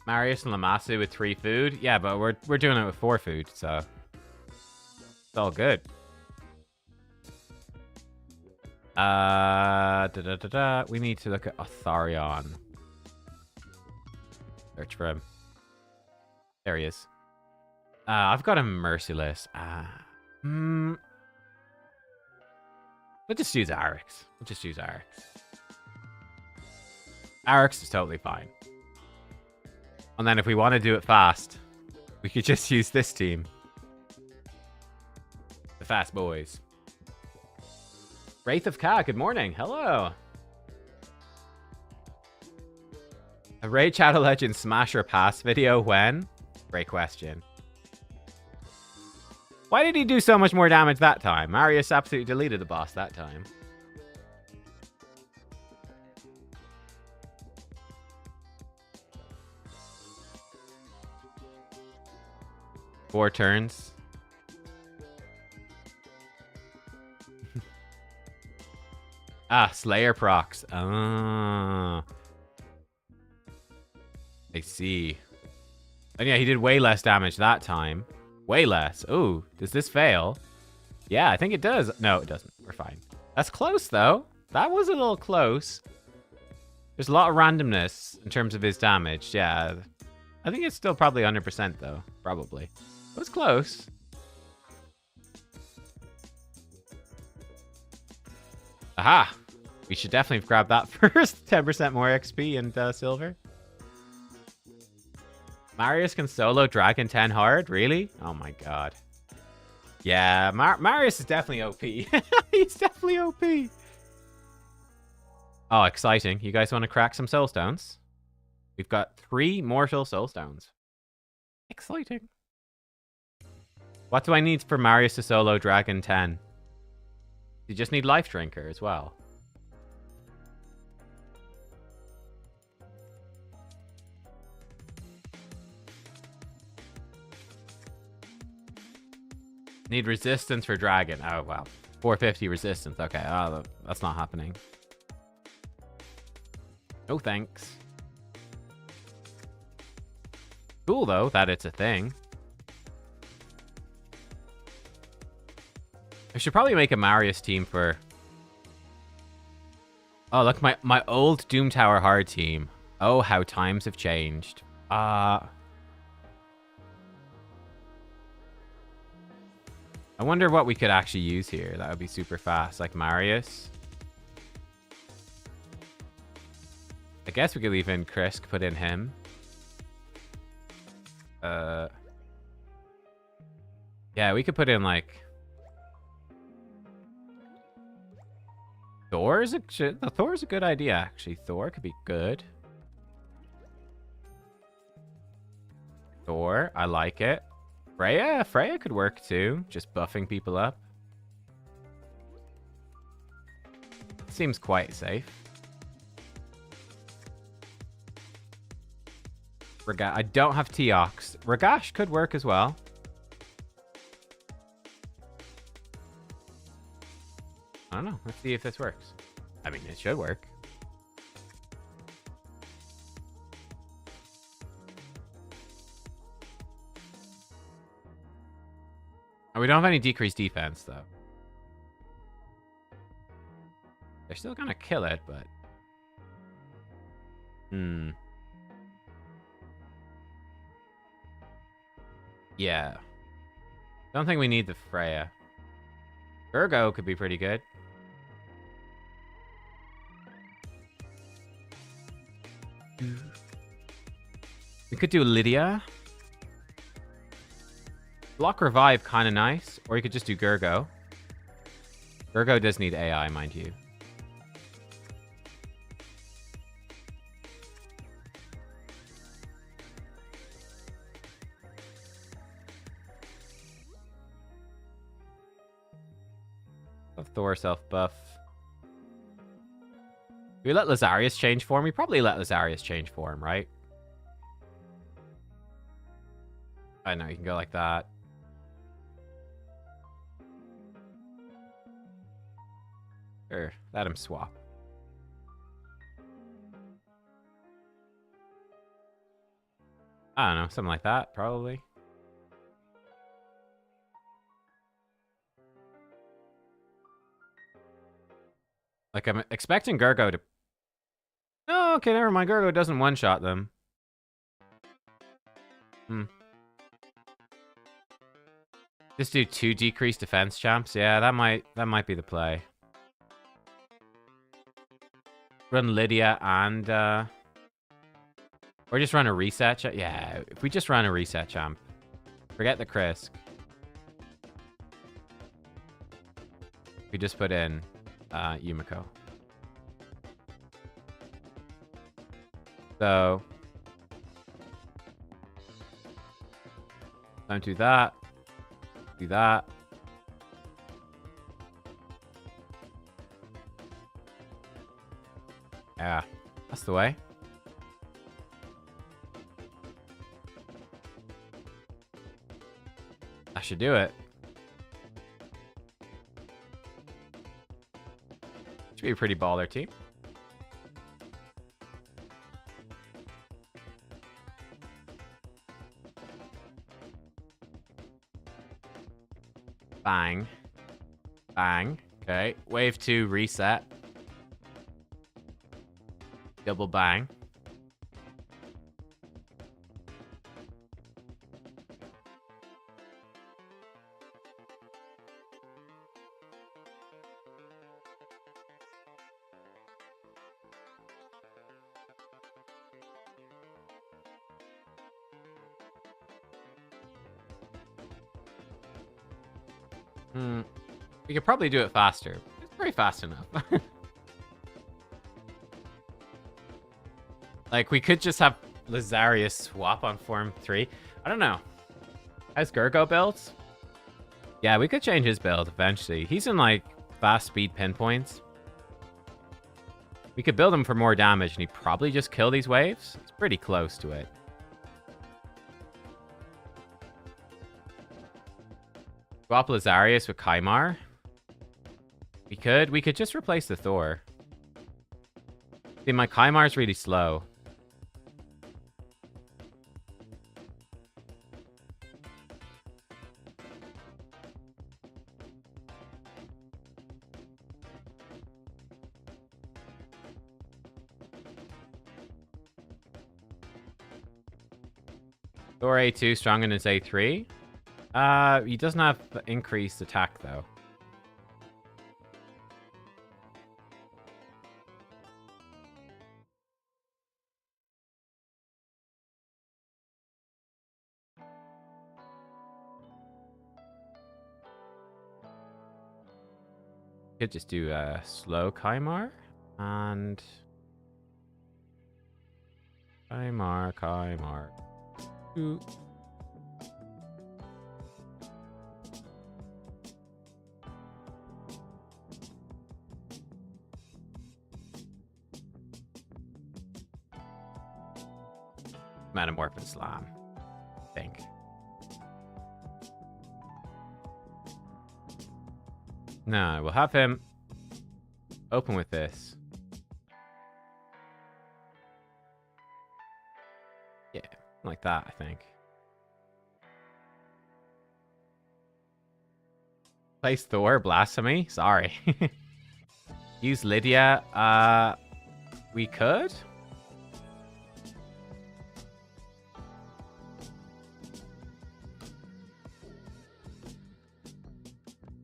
Marius and Lamasu with 3 food. Yeah, but we're doing it with 4 food, so it's all good. We need to look at Otharion. Search for him. There he is. I've got him merciless. We'll just use Arix. Arix is totally fine. And then if we want to do it fast, we could just use this team. The fast boys. Wraith of Ka, good morning. Hello. A Raid Shadow Legends Smash or Pass video when? Great question. Why did he do so much more damage that time? Marius absolutely deleted the boss that time. Four turns. Slayer procs. I see. And yeah, he did way less damage that time. Way less. Ooh, does this fail? Yeah, I think it does. No, it doesn't. We're fine. That's close, though. That was a little close. There's a lot of randomness in terms of his damage. Yeah. I think it's still probably 100%, though. Probably. It was close. Aha! We should definitely grab that first. 10% more XP and silver. Marius can solo Dragon 10 hard? Really? Oh my god. Yeah, Marius is definitely OP. He's definitely OP. Oh, exciting. You guys want to crack some soul stones? We've got 3 mortal soul stones. Exciting. What do I need for Marius to solo Dragon 10? You just need Life Drinker as well. Need resistance for Dragon. Oh, wow. 450 resistance. Okay, oh, that's not happening. No thanks. Cool, though, that it's a thing. I should probably make a Marius team for... Oh, look, my old Doom Tower hard team. Oh, how times have changed. I wonder what we could actually use here. That would be super fast, like Marius. I guess we could leave in Krisk, put in him. Yeah, we could put in like... Thor's a good idea, actually. Thor could be good. Thor, I like it. Freya could work too. Just buffing people up. Seems quite safe. I don't have Teox. Ragash could work as well. I don't know. Let's see if this works. I mean, it should work. Oh, we don't have any decreased defense, though. They're still gonna kill it, but... Yeah. Don't think we need the Freya. Virgo could be pretty good. We could do Lydia. Block Revive, kind of nice. Or you could just do Gergo. Gergo does need AI, mind you. Thor self-buff. We let Lazarius change form? We probably let Lazarius change form, right? I know, you can go like that. Sure, let him swap. I don't know, something like that, probably. Like, I'm expecting Gurgo to... Oh, okay, never mind. Gurgo doesn't one-shot them. Just do 2 decreased defense champs. Yeah, that might be the play. Run Lydia and... Or just run a reset champ. Yeah, if we just run a reset champ. Forget the Krisk. We just put in Yumiko. So... Don't do that. Do that. Yeah, that's the way. I should do it. Should be a pretty baller team. Bang. Bang. Okay. Wave 2 reset. Double bang. We could probably do it faster. It's pretty fast enough. Like, we could just have Lazarius swap on Form 3. I don't know. How's Gurgo built? Yeah, we could change his build eventually. He's in, like, fast speed pinpoints. We could build him for more damage, and he'd probably just kill these waves. It's pretty close to it. Swap Lazarius with Chimera. We could just replace the Thor. See, my Chimera's really slow. Thor A2 stronger than his A3. He doesn't have increased attack though. Could just do a slow Chimera and Chimera. Ooh. Metamorph and Slam, I think. No, we'll have him open with this. Yeah, like that, I think. Place Thor, Blasphemy? Sorry. Use Lydia. We could?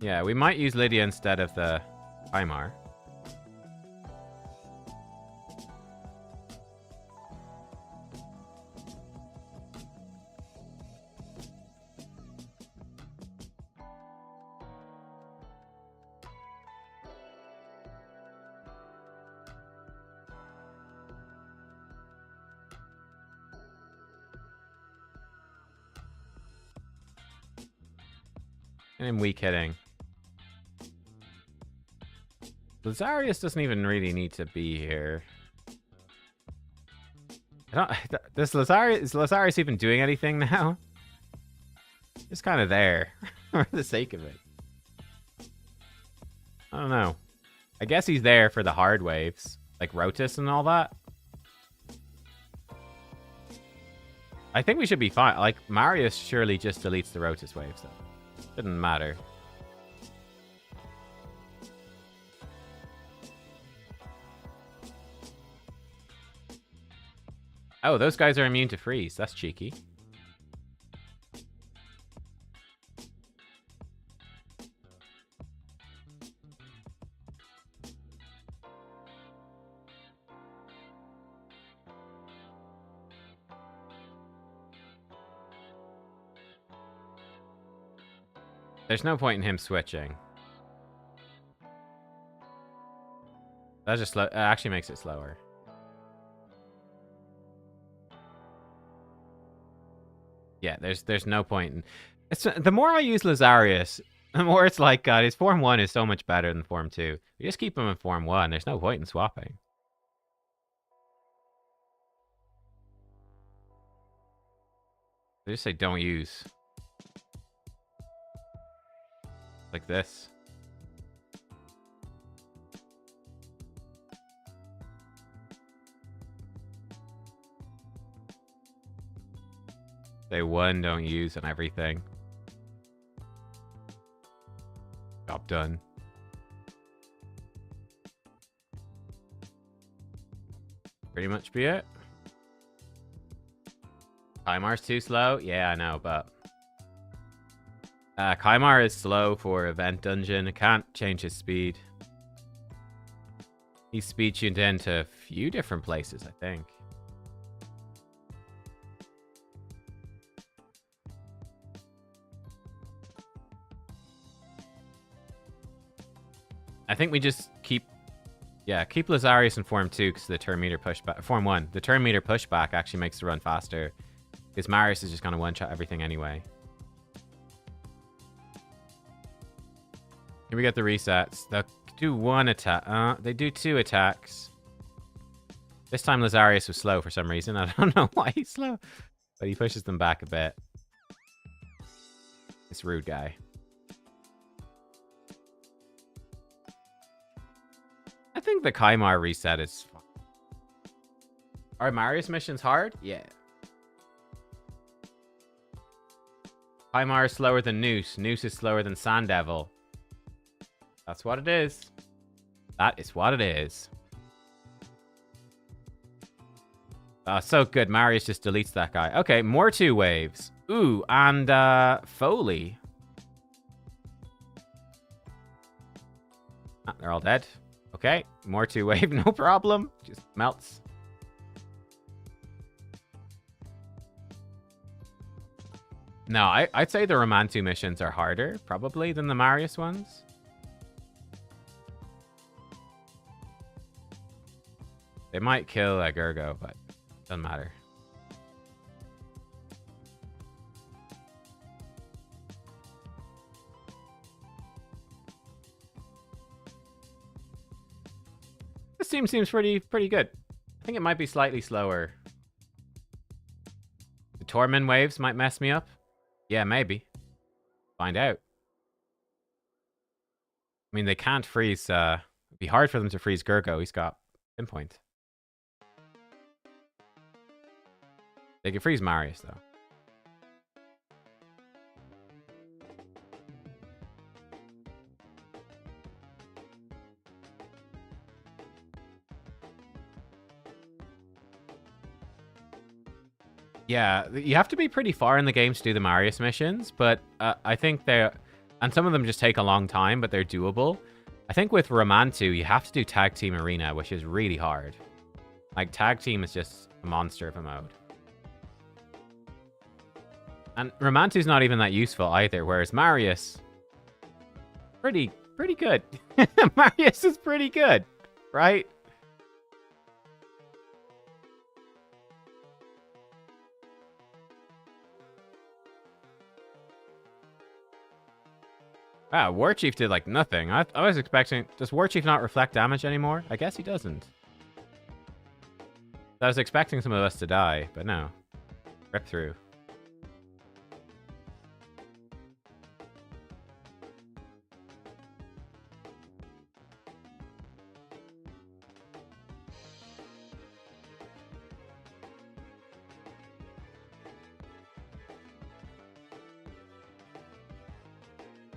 Yeah, we might use Lydia instead of the Chimera. And I'm weak hitting. Lazarius doesn't even really need to be here. Is Lazarius even doing anything now? Just kind of there for the sake of it. I don't know. I guess he's there for the hard waves, like Rotus and all that. I think we should be fine. Like, Marius surely just deletes the Rotus wave, so shouldn't matter. Oh, those guys are immune to freeze. That's cheeky. There's no point in him switching. That just actually makes it slower. Yeah, there's no point in... the more I use Lazarius, the more it's like, God, his Form 1 is so much better than Form 2. You just keep him in Form 1. There's no point in swapping. They just say don't use. Like this. Say one, don't use, and everything. Job done. Pretty much be it. Chimar's too slow? Yeah, I know, but... Chimera is slow for Event Dungeon. It can't change his speed. He's speed tuned into a few different places, I think. I think we just keep... Yeah, keep Lazarius in Form 2 because the turn meter pushback... Form 1. The turn meter pushback actually makes the run faster. Because Marius is just going to one-shot everything anyway. Here we got the resets. They'll do one attack. They do two attacks. This time Lazarius was slow for some reason. I don't know why he's slow. But he pushes them back a bit. This rude guy. I think the Chimera reset is fun. Are Marius missions hard? Yeah. Chimera is slower than Noose. Noose is slower than Sand Devil. That's what it is. That is what it is. So good. Marius just deletes that guy. Okay, more 2 waves. Ooh, and Foley. Ah, they're all dead. Okay, more 2 wave, no problem. Just melts. No, I'd say the Romantu missions are harder, probably, than the Marius ones. They might kill Gergo, but doesn't matter. This team seems pretty good. I think it might be slightly slower. The Torment waves might mess me up. Yeah, maybe. Find out. I mean, they can't freeze. It'd be hard for them to freeze Gergo. He's got pinpoint. They can freeze Marius, though. Yeah, you have to be pretty far in the game to do the Marius missions, but I think they're... And some of them just take a long time, but they're doable. I think with Romantu, you have to do Tag Team Arena, which is really hard. Like, Tag Team is just a monster of a mode. And Romantu's not even that useful either, whereas Marius... Pretty good. Marius is pretty good, right? Wow, War Chief did, like, nothing. I was expecting... Does War Chief not reflect damage anymore? I guess he doesn't. I was expecting some of us to die, but no. Rip through.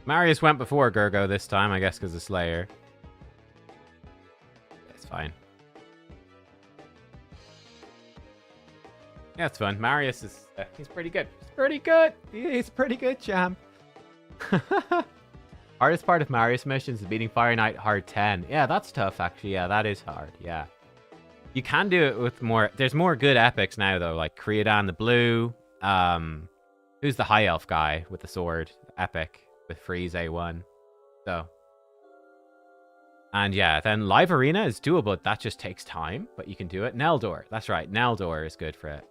Marius went before Gurgo this time, I guess, because of Slayer. It's fine. Yeah, it's fun. Marius is... he's pretty good. He's pretty good. He's pretty good, champ. Hardest part of Marius missions is beating Fire Knight hard 10. Yeah, that's tough, actually. Yeah, that is hard. Yeah. You can do it with more... There's more good epics now, though. Like Creodan the Blue. Who's the High Elf guy with the sword? Epic. With Freeze A1. So... And yeah, then Live Arena is doable. That just takes time, but you can do it. Neldor. That's right. Neldor is good for it.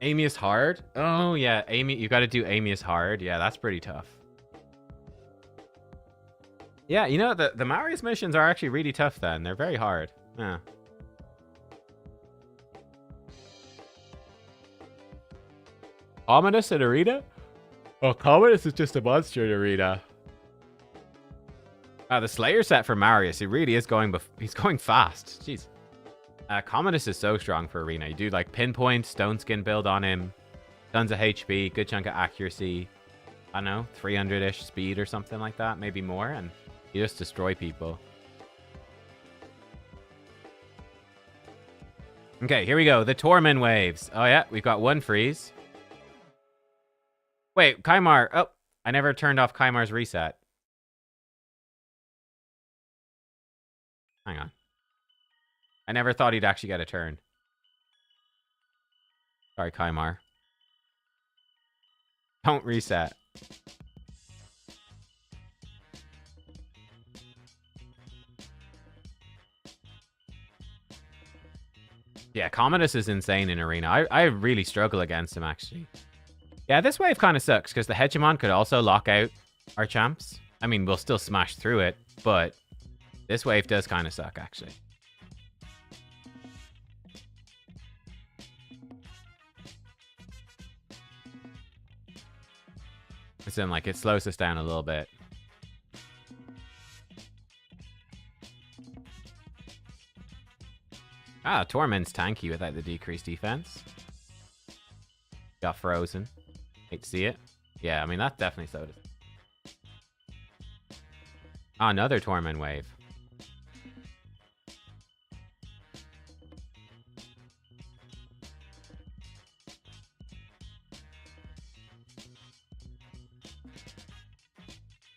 Amius hard? Oh, yeah. You got to do Amius hard. Yeah, that's pretty tough. Yeah, you know, the Marius missions are actually really tough then. They're very hard. Yeah. Ominous in Arena? Oh, Commodus is just a monster in Arena. The Slayer set for Marius, he really is going... He's going fast. Jeez. Commodus is so strong for Arena. You do like pinpoint, stone skin build on him. Tons of HP, good chunk of accuracy. I don't know, 300-ish speed or something like that. Maybe more. And you just destroy people. Okay, here we go. The Torment waves. Oh yeah, we've got one freeze. Wait, Kymar. Oh, I never turned off Kymar's reset. Hang on. I never thought he'd actually get a turn. Sorry, Kymar. Don't reset. Yeah, Commodus is insane in Arena. I really struggle against him, actually. Yeah, this wave kind of sucks, because the Hegemon could also lock out our champs. I mean, we'll still smash through it, but this wave does kind of suck, actually. It's in, like, it slows us down a little bit. Ah, Torment's tanky without the decreased defense. Got frozen. Hate to see it. Yeah, I mean, that definitely slowed us. Ah, another Torment wave.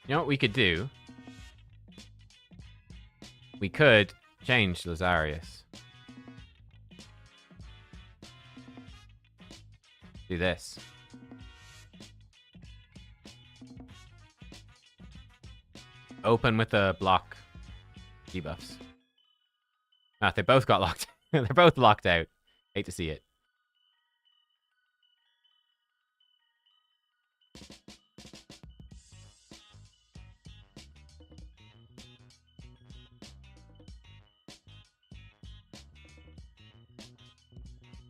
You know what we could do? We could change Lazarius. Do this. Open with the block debuffs. Ah, they both got locked. They're both locked out. Hate to see it.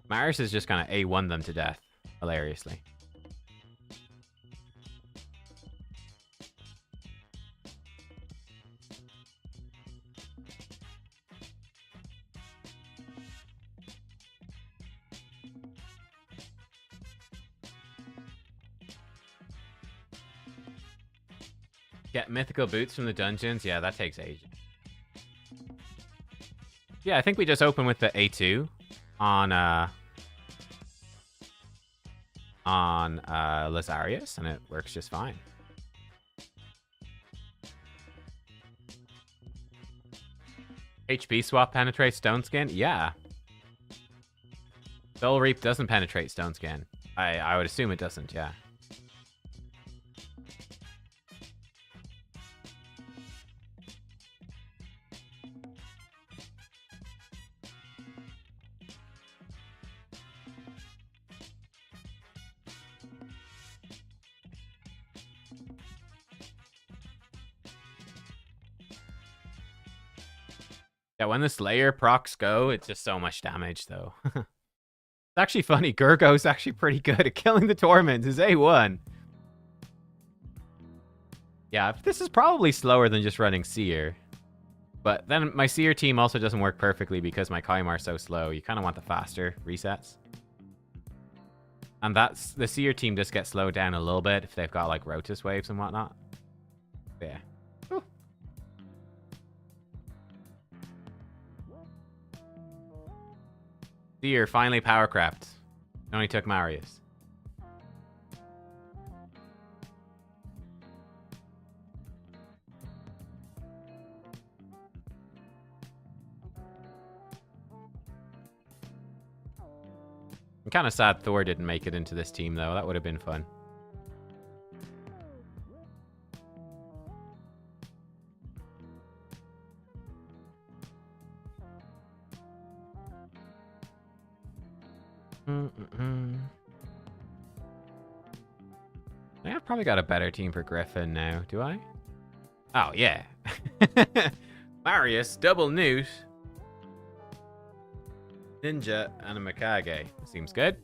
Marius is just gonna A1 them to death, hilariously. Get mythical boots from the dungeons? Yeah, that takes ages. Yeah, I think we just open with the A2 on Lazarius, and it works just fine. HP swap penetrates stone skin? Yeah. Soul Reap doesn't penetrate stone skin. I would assume it doesn't, yeah. Yeah, when the Slayer procs go, it's just so much damage, though. It's actually funny. Gurgo's actually pretty good at killing the Torments. His A1. Yeah, this is probably slower than just running Seer. But then my Seer team also doesn't work perfectly because my Kymar's so slow. You kind of want the faster resets. And that's the seer team just gets slowed down a little bit if they've got like Rotus waves and whatnot. Yeah. Whew. Seer finally powercraft. Only took Marius. I'm kind of sad Thor didn't make it into this team, though. That would have been fun. I think I've probably got a better team for Griffin now, do I? Oh, yeah. Marius, double newt. Ninja and a Mikage. Seems good.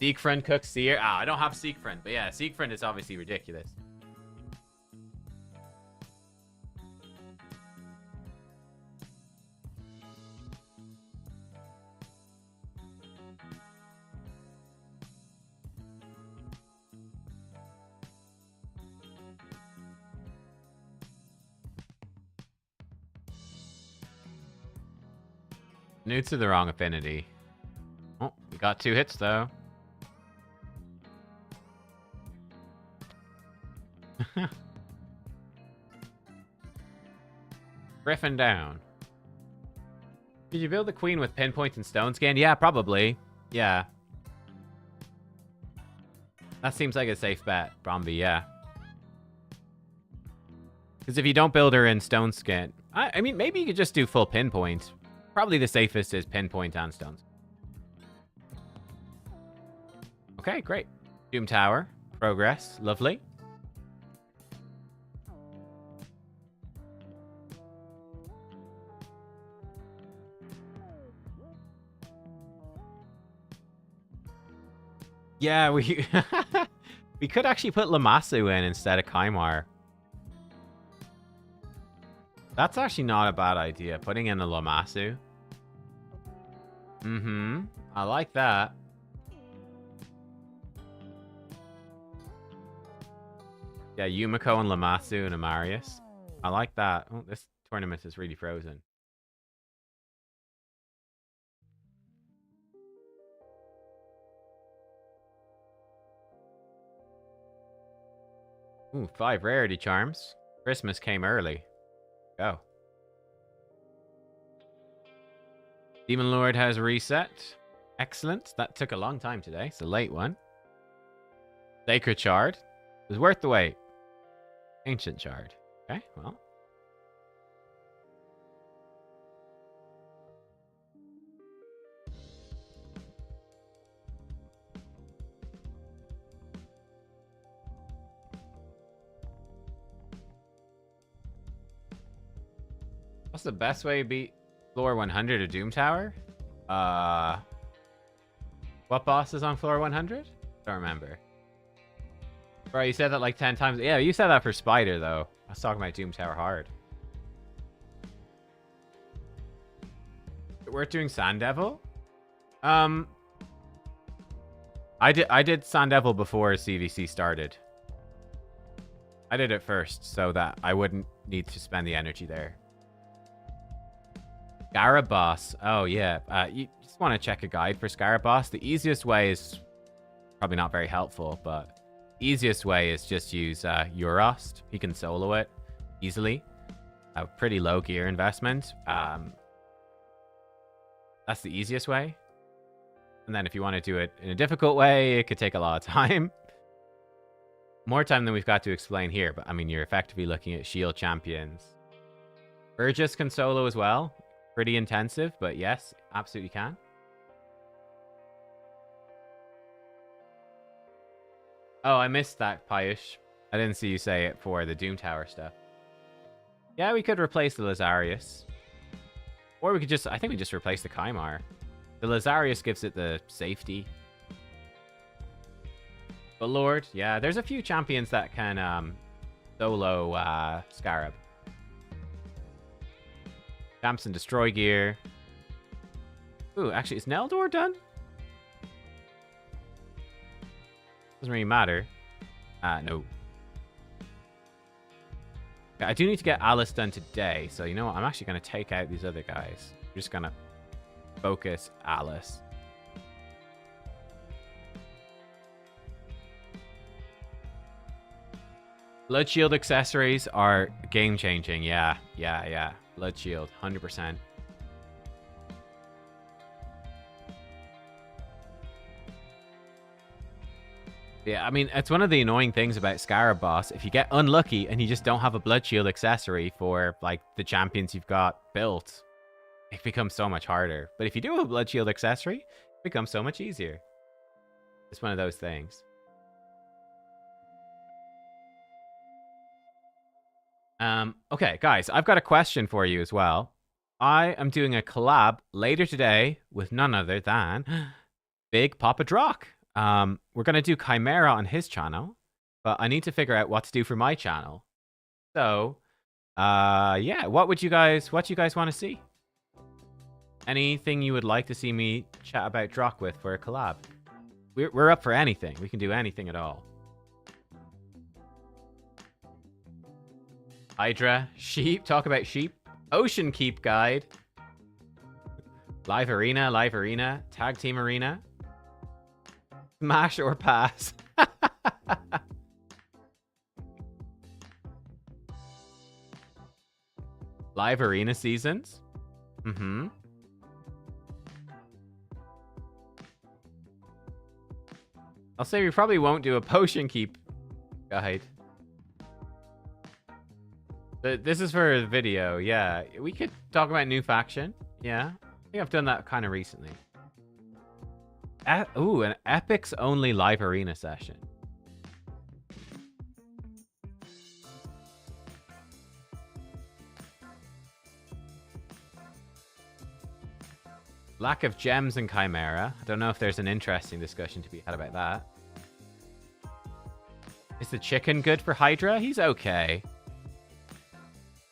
Siegfried cooks seer. Ah, I don't have Siegfried, but yeah, Siegfried is obviously ridiculous. Newts are the wrong affinity. Oh, we got 2 hits, though. Griffin down. Did you build the queen with pinpoint and stone skin? Yeah, probably. Yeah. That seems like a safe bet, Bromby, yeah. Because if you don't build her in stone skin... I mean, maybe you could just do full pinpoint. Probably the safest is pinpoint and stones. Okay, great. Doom Tower. Progress. Lovely. Yeah, we we could actually put Lammasu in instead of Chimera. That's actually not a bad idea, putting in a Lammasu. I like that. Yeah, Yumiko and Lammasu and Marius. I like that. Oh, this tournament is really frozen. Ooh, 5 rarity charms. Christmas came early. Go. Demon Lord has reset. Excellent. That took a long time today. It's a late one. Sacred Shard. It was worth the wait. Ancient Shard. Okay, well. What's the best way to beat floor 100 of Doom Tower? What boss is on floor 100? Don't remember. Bro, you said that like 10 times. Yeah, you said that for Spider, though. I was talking about Doom Tower hard. We're doing Sand Devil? I did Sand Devil before CVC started. I did it first, so that I wouldn't need to spend the energy there. Scarab Boss. Oh, yeah. You just want to check a guide for Scarab Boss. The easiest way is probably not very helpful, but easiest way is just use Eurost. He can solo it easily. A pretty low gear investment. That's the easiest way. And then if you want to do it in a difficult way, it could take a lot of time. More time than we've got to explain here, but I mean, you're effectively looking at shield champions. Burgess can solo as well. Pretty intensive, but yes, absolutely can. Oh, I missed that, Payush. I didn't see you say it for the Doom Tower stuff. Yeah, we could replace the Lazarius. Or we could just, I think we just replace the Chimera. The Lazarius gives it the safety. But Lord, yeah, there's a few champions that can solo Scarab. Champs and Destroy Gear. Ooh, actually, is Neldor done? Doesn't really matter. No. I do need to get Alice done today, so you know what? I'm actually going to take out these other guys. I'm just going to focus Alice. Blood Shield accessories are game-changing. Yeah. Blood Shield, 100%. Yeah, I mean, it's one of the annoying things about Scarab Boss. If you get unlucky and you just don't have a Blood Shield accessory for, like, the champions you've got built, it becomes so much harder. But if you do have a Blood Shield accessory, it becomes so much easier. It's one of those things. Okay, guys, I've got a question for you as well. I am doing a collab later today with none other than Big Papa Drock. We're going to do Chimera on his channel, but I need to figure out what to do for my channel. So, yeah, what you guys want to see? Anything you would like to see me chat about Drock with for a collab? We're up for anything. We can do anything at all. Hydra, sheep, talk about sheep. Ocean Keep guide. Live arena, tag team arena. Smash or pass. Live arena seasons. I'll say we probably won't do a potion keep guide. This is for a video, yeah. We could talk about new faction. Yeah. I think I've done that kind of recently. Ooh, an Epics only live arena session. Lack of gems in Chimera. I don't know if there's an interesting discussion to be had about that. Is the chicken good for Hydra? He's okay.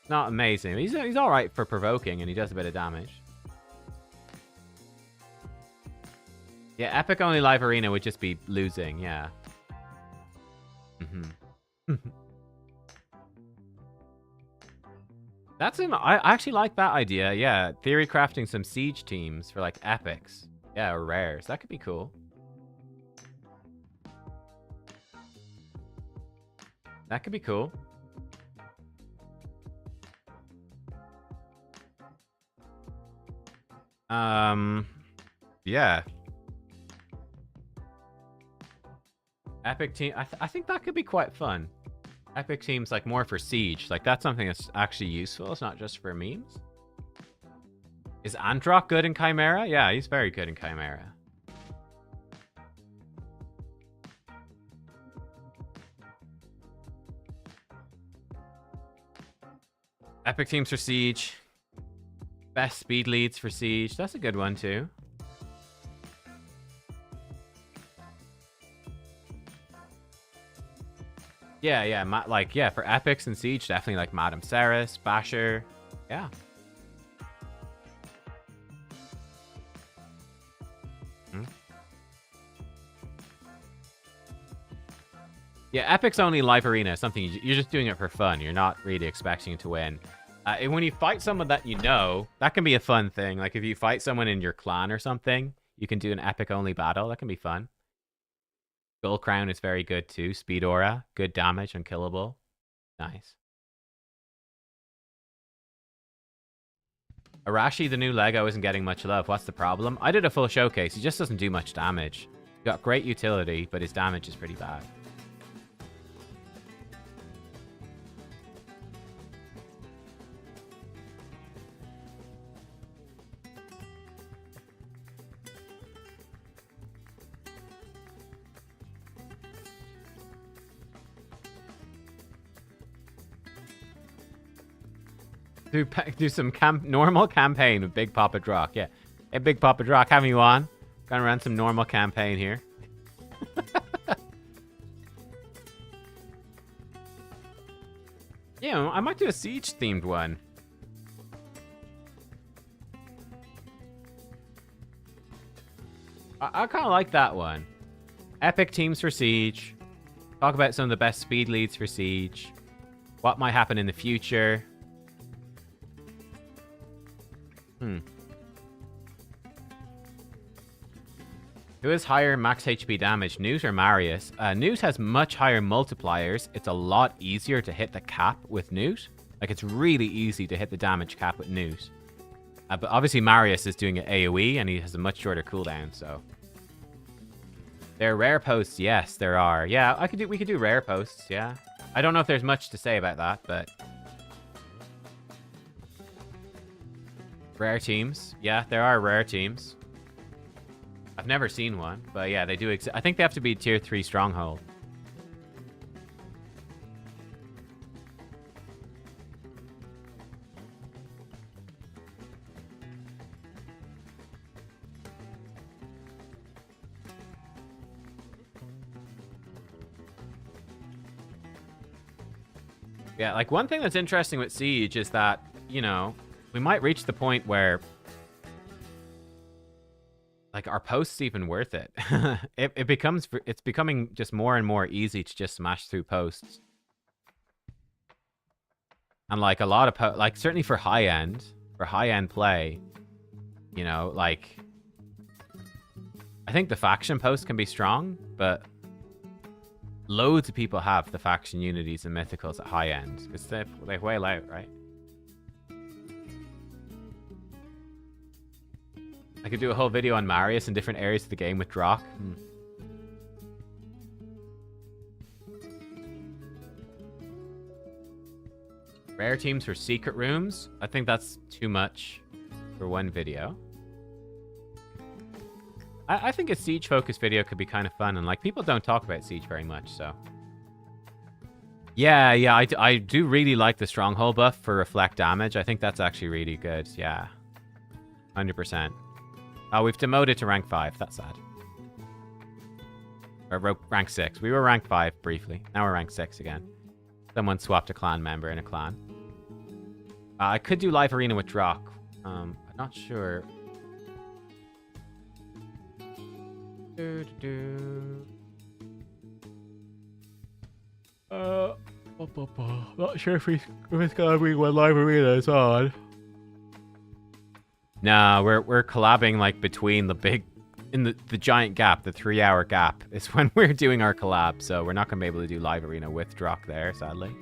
Not amazing. He's all right for provoking, and he does a bit of damage. Yeah, Epic only live arena would just be losing. Yeah. I actually like that idea. Yeah, theory crafting some siege teams for like epics. Yeah, or rares. That could be cool. That could be cool. Yeah. Epic team. I think that could be quite fun. Epic teams like more for siege. Like that's something that's actually useful. It's not just for memes. Is Androck good in Chimera? Yeah, he's very good in Chimera. Epic teams for siege. Best speed leads for siege. That's a good one too. Yeah, like, yeah, for epics and siege, definitely like Madame Ceres, Basher. Yeah. Yeah, epics only live arena is something you're just doing it for fun. You're not really expecting to win. And when you fight someone that you know, that can be a fun thing. Like if you fight someone in your clan or something, you can do an epic only battle. That can be fun. Skull Crown is very good too. Speed Aura, good damage, unkillable. Nice. Arashi, the new Lego, isn't getting much love. What's the problem? I did a full showcase. He just doesn't do much damage. He's got great utility, but his damage is pretty bad. Do some normal campaign with Big Papa Drock. Yeah. Hey, Big Papa Drock, have you on? Gonna run some normal campaign here. Yeah, I might do a siege-themed one. I kind of like that one. Epic teams for Siege. Talk about some of the best speed leads for Siege. What might happen in the future. Who has higher max HP damage, Newt or Marius? Newt has much higher multipliers. It's a lot easier to hit the cap with Newt. Like, it's really easy to hit the damage cap with Newt. But obviously Marius is doing it AoE, and he has a much shorter cooldown, so... There are rare posts, yes, there are. Yeah, we could do rare posts, yeah. I don't know if there's much to say about that, but... Rare teams. Yeah, there are rare teams. I've never seen one, but yeah, they do exist. I think they have to be tier 3 stronghold. Yeah, like one thing that's interesting with Siege is that, you know, we might reach the point where like, are posts even worth it? It's becoming just more and more easy to just smash through posts. And like a lot of like certainly for high end play, you know, like I think the faction post can be strong, but loads of people have the faction unities and mythicals at high end because they whale out, right? I could do a whole video on Marius in different areas of the game with Drock. Rare teams for secret rooms. I think that's too much for one video. I think a Siege focused video could be kind of fun, and like people don't talk about Siege very much, so. Yeah, I do really like the stronghold buff for reflect damage. I think that's actually really good. Yeah, 100%. Oh, we've demoted to rank 5. That's sad. Or rank 6. We were rank 5 briefly. Now we're rank 6 again. Someone swapped a clan member in a clan. I could do live arena with Drock. I'm not sure. Not sure if it's gonna be when live arena is on. Nah, we're collabing like between the big, in the giant gap, the 3-hour gap is when we're doing our collab. So we're not gonna be able to do live arena with Drock there, sadly.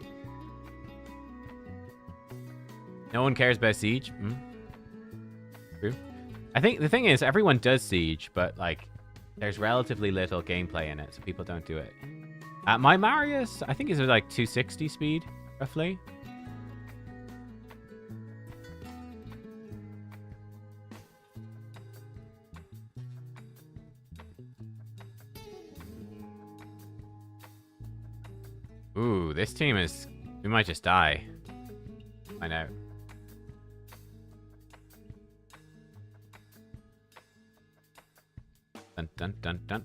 No one cares about Siege. True. I think the thing is everyone does Siege, but like there's relatively little gameplay in it, so people don't do it. My Marius, I think is like 260 speed, roughly. Ooh, this team is... We might just die. I know. Dun dun dun dun.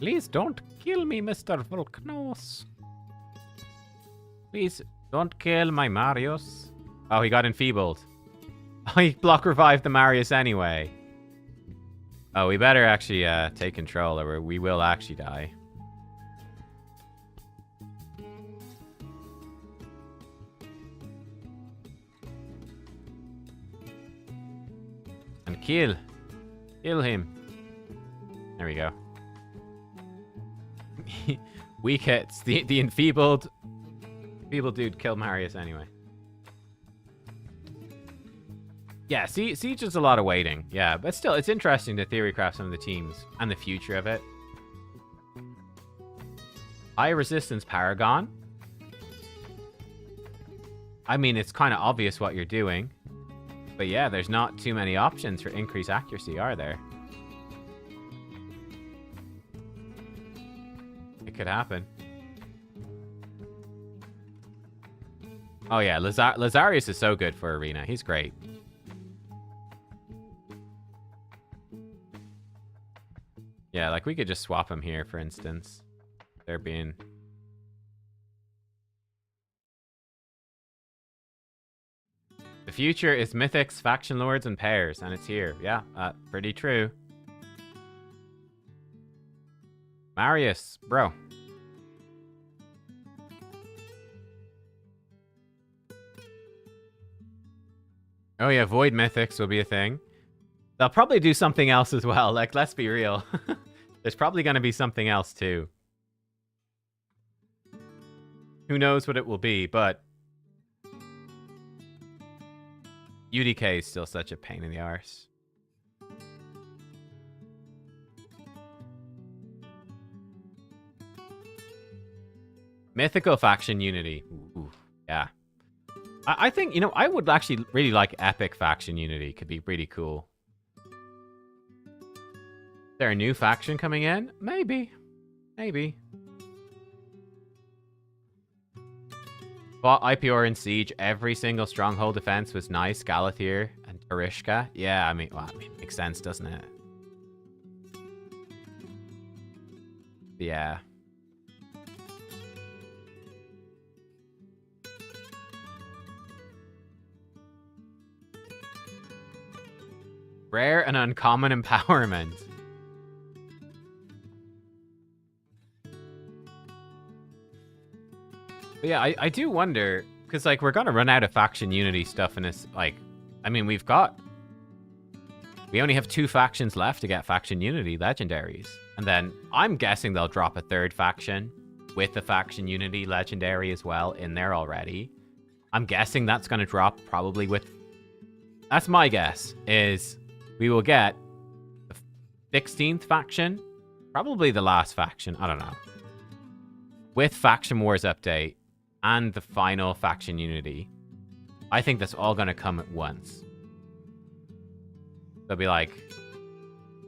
Please don't kill me, Mr. Volcanos. Please don't kill my Marius. Oh, he got enfeebled. Oh, he block revived the Marius anyway. Oh, we better actually take control or we will actually die. And kill him. There we go. Weak hits. The enfeebled dude killed Marius anyway. Yeah, Siege is a lot of waiting. Yeah, but still, it's interesting to theorycraft some of the teams and the future of it. High resistance Paragon. I mean, it's kind of obvious what you're doing. But yeah, there's not too many options for increased accuracy, are there? It could happen. Oh yeah, Lazarius is so good for Arena. He's great. Yeah, like we could just swap him here, for instance. They're being... The future is mythics, faction lords, and pairs, and it's here. Yeah, pretty true. Marius, bro. Oh yeah, void mythics will be a thing. They'll probably do something else as well. Like, let's be real. There's probably going to be something else too. Who knows what it will be, but UDK is still such a pain in the arse. Mythical faction unity. Ooh, yeah. I think, you know, I would actually really like epic faction unity. Could be pretty cool. Is there a new faction coming in? Maybe. Maybe. Fought IPR in Siege. Every single stronghold defense was nice. Galathir and Tarishka. Yeah, I mean, well, makes sense, doesn't it? Yeah. Rare and uncommon empowerment. But yeah, I do wonder, because, like, we're going to run out of faction unity stuff in this, like, I mean, we only have 2 factions left to get faction unity legendaries. And then I'm guessing they'll drop a 3rd faction with the faction unity legendary as well in there already. I'm guessing that's going to drop probably with... That's my guess, is we will get the 16th faction, probably the last faction, I don't know, with Faction Wars update and the final faction unity. I think that's all going to come at once. They'll be like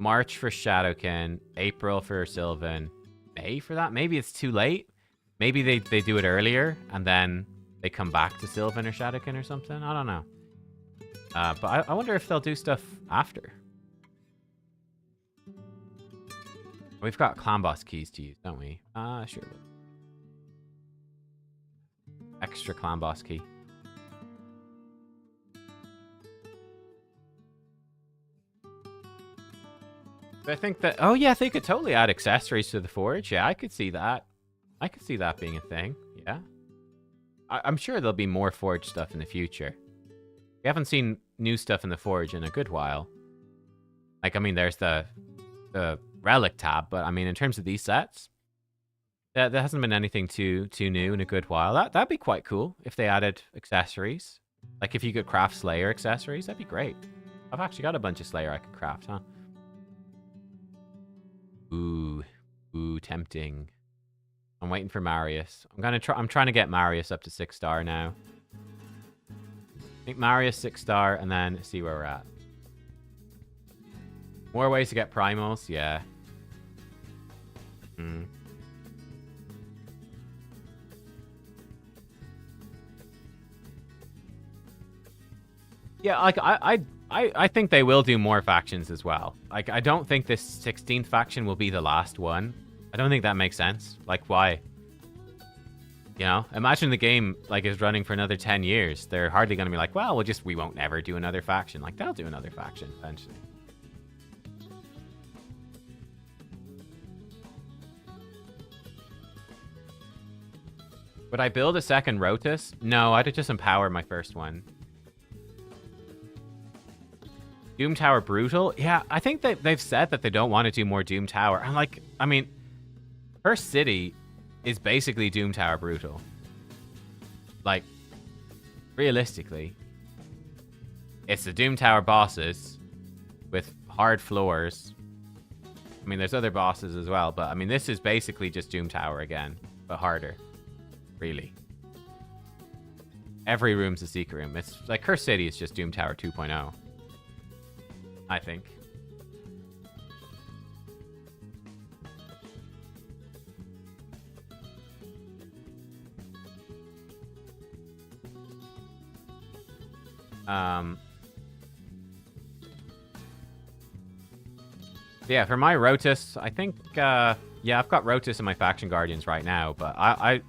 March for Shadowkin, April for Sylvan, May for that. Maybe it's too late. Maybe they do it earlier and then they come back to Sylvan or Shadowkin or something. I don't know. But I wonder if they'll do stuff after. We've got clan boss keys to use, don't we? Sure. Extra clan boss key. I think that... Oh, yeah, they could totally add accessories to the Forge. Yeah, I could see that. I could see that being a thing. Yeah. I'm sure there'll be more Forge stuff in the future. We haven't seen new stuff in the Forge in a good while. Like, I mean, there's the Relic tab, but, I mean, in terms of these sets, there hasn't been anything too new in a good while. That'd be quite cool if they added accessories. Like, if you could craft Slayer accessories, that'd be great. I've actually got a bunch of Slayer I could craft, huh? Ooh, tempting. I'm waiting for Marius. I'm trying to get Marius up to 6-star now. I think Marius 6-star and then see where we're at. More ways to get primals, yeah. Yeah, like I think they will do more factions as well. Like, I don't think this 16th faction will be the last one. I don't think that makes sense. Like, why? You know, imagine the game, like, is running for another 10 years. They're hardly going to be like, well, we won't ever do another faction. Like, they'll do another faction eventually. Would I build a second Rotus? No, I'd just empower my first one. Doom Tower Brutal? Yeah, I think they've said that they don't want to do more Doom Tower. I'm like, I mean, First City is basically Doom Tower Brutal. Like, realistically, it's the Doom Tower bosses with hard floors. I mean, there's other bosses as well, but I mean, this is basically just Doom Tower again, but harder. Really. Every room's a secret room. It's like Cursed City is just Doom Tower 2.0. I think. Yeah, for my Rotus, I think, yeah, I've got Rotus in my Faction Guardians right now, but I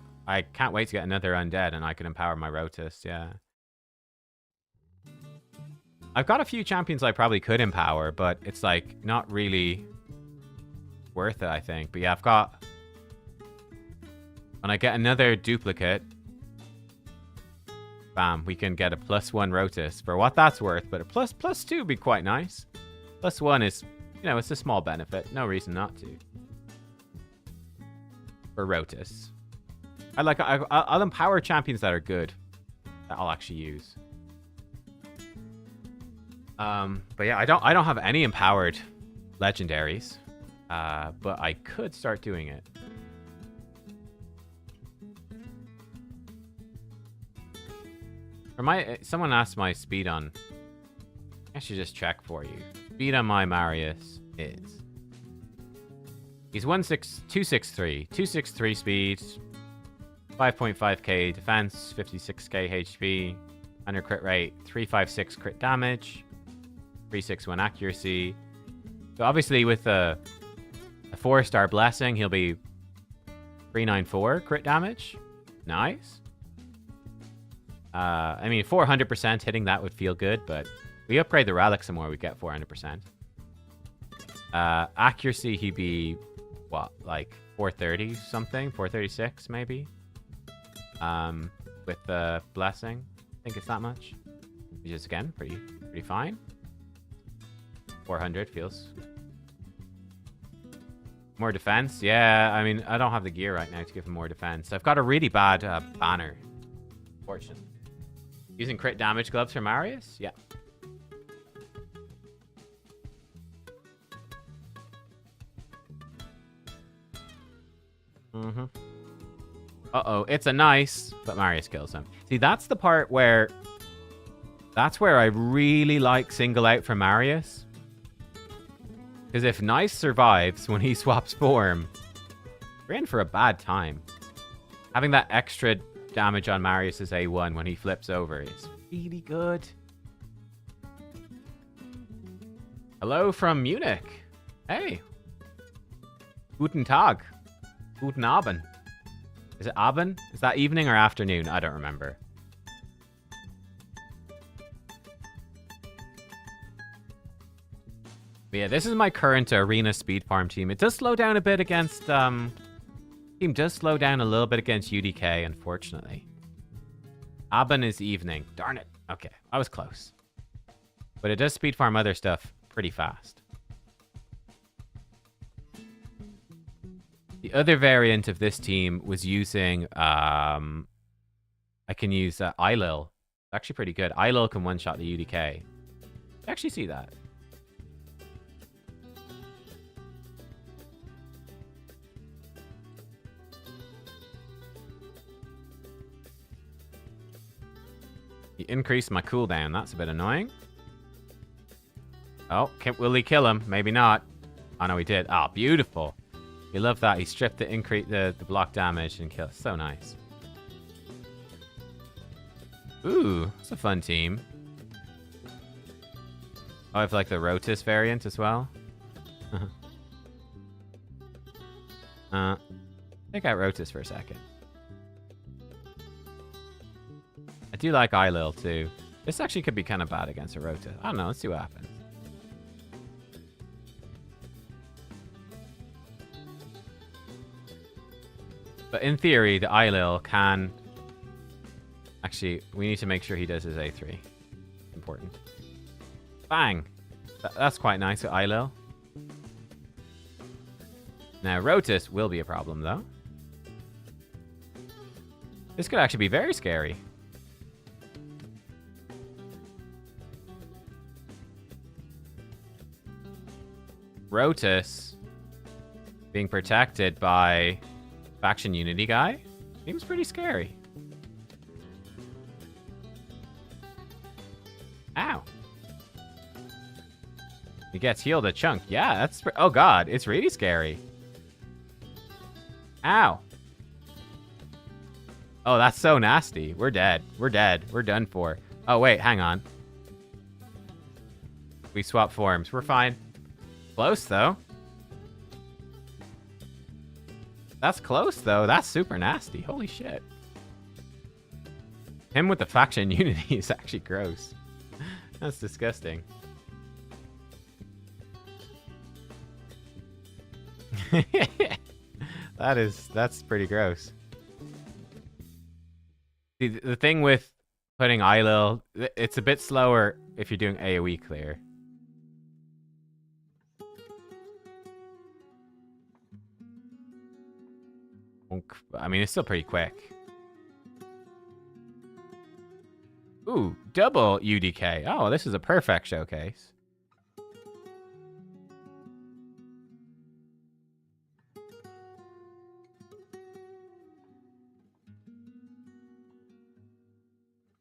can't wait to get another Undead and I can empower my Rotus, yeah. I've got a few champions I probably could empower, but it's like not really worth it, I think. But yeah, I've got... When I get another duplicate, bam, we can get a +1 Rotus for what that's worth. But a +2 would be quite nice. +1 is, you know, it's a small benefit. No reason not to. For Rotus. I'll empower champions that are good. That I'll actually use. But yeah, I don't have any empowered legendaries. But I could start doing it. Someone asked my speed on. I should just check for you. Speed on my Marius is. He's 263. 263 speed. 5.5k defense. 56k HP. 100 crit rate. 356 crit damage. 361 accuracy. So obviously with a 4-star blessing, he'll be 394 crit damage. Nice. I mean, 400% hitting that would feel good, but we upgrade the relic some more, we get 400%. Accuracy, he'd be, what, like 430 something? 436 maybe? With the blessing. I think it's that much. Which is, again, pretty fine. 400 feels... More defense? Yeah, I mean, I don't have the gear right now to give him more defense. I've got a really bad banner. Fortunately. Using crit damage gloves for Marius? Yeah. Uh-oh, it's a nice, but Marius kills him. See, that's the part where... That's where I really like single out for Marius. Because if Nice survives when he swaps form, we're in for a bad time. Having that extra damage on Marius's A1 when he flips over is really good. Hello from Munich. Hey. Guten Tag. Guten Abend. Is it Abend? Is that evening or afternoon? I don't remember. But yeah, this is my current arena speed farm team. It does slow down a bit against... Team does slow down a little bit against UDK, unfortunately. Abend is evening. Darn it. Okay, I was close. But it does speed farm other stuff pretty fast. The other variant of this team was using... I can use Eilil. Actually pretty good. Eilil can one-shot the UDK. I actually see that. He increased my cooldown. That's a bit annoying. Oh, will he kill him? Maybe not. Oh, no, he did. Oh, beautiful. You love that. He stripped the block damage and killed. So nice. Ooh, that's a fun team. Oh, I have like the Rotus variant as well. Take out Rotus for a second. I do like Eilil too. This actually could be kind of bad against a Rotus. I don't know. Let's see what happens. But in theory, the Eilil can... Actually, we need to make sure he does his A3. Important. Bang! That's quite nice with Eilil. Now, Rotus will be a problem, though. This could actually be very scary. Rotus being protected by faction unity guy seems pretty scary. Ow. He gets healed a chunk. Yeah, that's... Oh, God. It's really scary. Ow. Oh, that's so nasty. We're dead. We're dead. We're done for. Oh, wait. Hang on. We swap forms. We're fine. Close, though. That's close, though. That's super nasty. Holy shit. Him with the faction unity is actually gross. That's disgusting. That's pretty gross. See, the thing with putting Eilil, it's a bit slower if you're doing AoE clear. I mean, it's still pretty quick. Ooh, double UDK. Oh, this is a perfect showcase.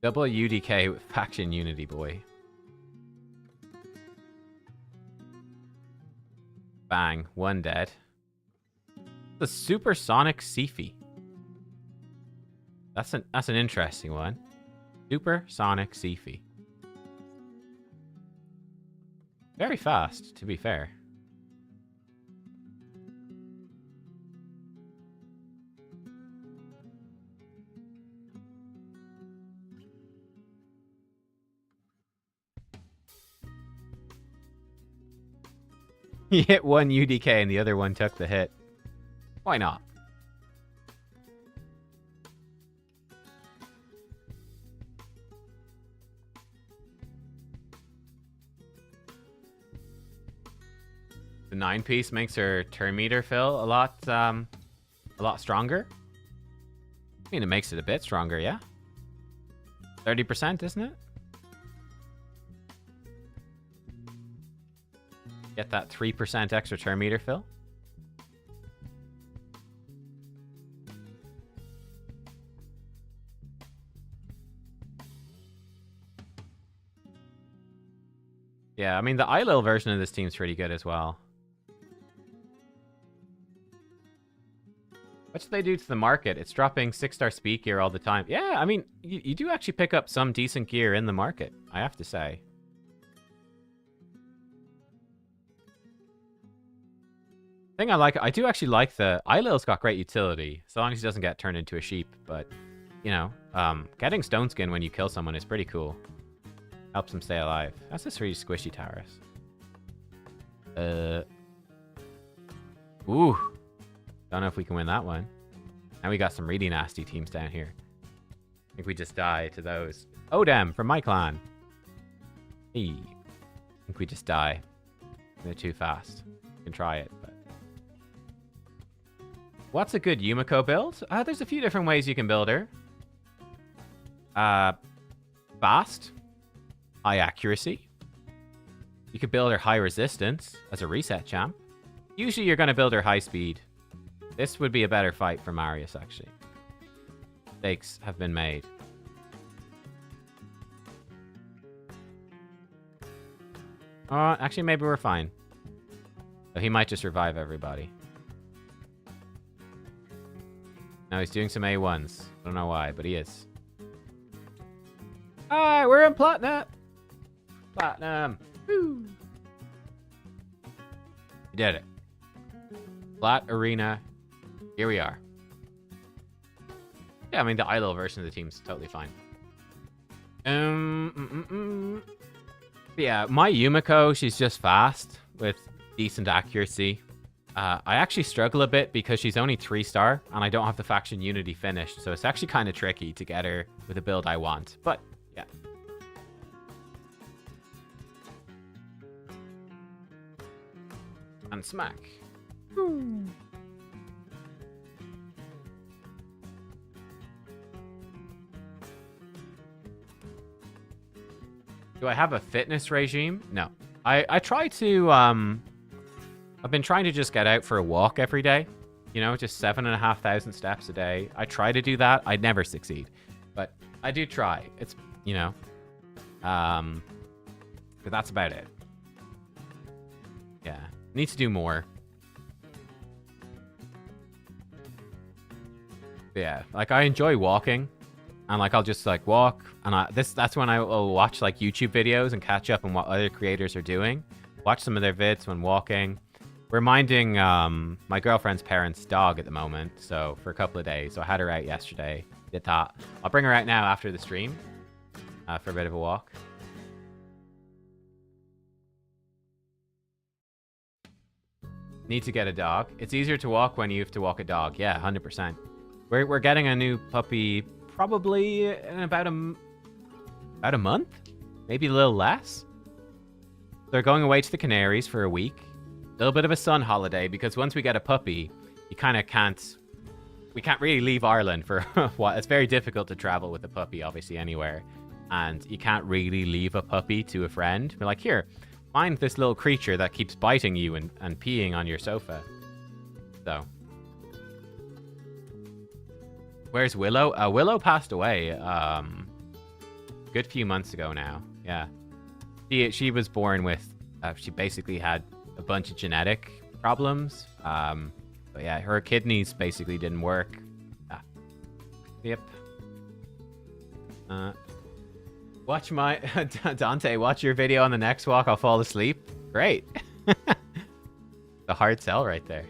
Double UDK with faction unity, boy. Bang, one dead. The supersonic Sifi. That's an interesting one. Supersonic Sifi. Very fast, to be fair. He hit one UDK and the other one took the hit. Why not? The 9-piece makes her turn meter fill a lot stronger. I mean, it makes it a bit stronger, yeah? 30%, isn't it? Get that 3% extra turn meter fill. Yeah, I mean, the Eilil version of this team's pretty good as well. What should they do to the market? It's dropping 6-star speed gear all the time. Yeah, I mean, you do actually pick up some decent gear in the market, I have to say. Thing I do actually like the Eilil's got great utility, so long as he doesn't get turned into a sheep. But, you know, getting stone skin when you kill someone is pretty cool. Helps them stay alive. That's just really squishy towers. Ooh. Don't know if we can win that one. And we got some really nasty teams down here. I think we just die to those. Odin from my clan. Hey. I think we just die. They're too fast. We can try it, but... What's a good Yumiko build? There's a few different ways you can build her. Fast. High accuracy. You could build her high resistance as a reset champ. Usually you're going to build her high speed. This would be a better fight for Marius, actually. Mistakes have been made. Actually, maybe we're fine. So he might just revive everybody. Now he's doing some A1s. I don't know why, but he is. Alright, we're in platinum. Platinum. Woo. We did it. Flat arena. Here we are. Yeah, I mean, the Eilil version of the team's totally fine. Yeah, my Yumiko, she's just fast with decent accuracy. I actually struggle a bit because she's only 3-star and I don't have the faction unity finished, so it's actually kind of tricky to get her with a build I want. But yeah. And smack. Ooh. Do I have a fitness regime? No. I try to, I've been trying to just get out for a walk every day. You know, just 7,500 steps a day. I try to do that. I never succeed. But I do try. It's, you know. But that's about it. Yeah. Need to do more. But yeah. Like, I enjoy walking. And like I'll just like walk, and that's when I will watch like YouTube videos and catch up on what other creators are doing. Watch some of their vids when walking. We're minding my girlfriend's parents' dog at the moment, so for a couple of days. So I had her out yesterday. Did that. I'll bring her out now after the stream for a bit of a walk. Need to get a dog. It's easier to walk when you have to walk a dog. Yeah, 100%. We're getting a new puppy probably in about a month? Maybe a little less? They're going away to the Canaries for a week. A little bit of a sun holiday, because once we get a puppy, you kind of can't... We can't really leave Ireland for a while. It's very difficult to travel with a puppy, obviously, anywhere. And you can't really leave a puppy to a friend. Be like, here, find this little creature that keeps biting you and peeing on your sofa. So. Where's Willow? Willow passed away good few months ago now. Yeah. She was born with... she basically had a bunch of genetic problems. But yeah, her kidneys basically didn't work. Yep. Watch my... Dante, watch your video on the next walk. I'll fall asleep. Great. The hard sell right there.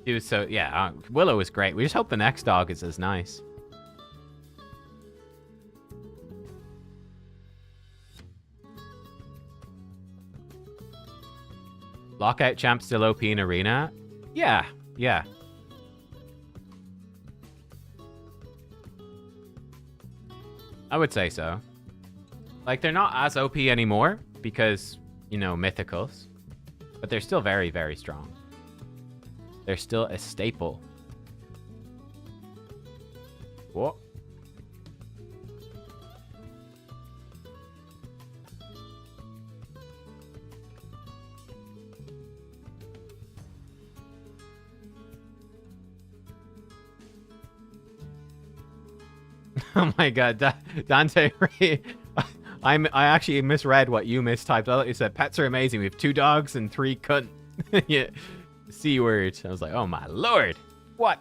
She was so... Yeah, Willow was great. We just hope the next dog is as nice. Lockout champ still OP in arena? Yeah, yeah. I would say so. Like, they're not as OP anymore because, you know, mythicals. But they're still very, very strong. They're still a staple. What? Oh my god, Dante, I actually misread what you mistyped. I thought you said pets are amazing. We have 2 dogs and 3 cunt. Yeah, C word. I was like, oh my lord, what?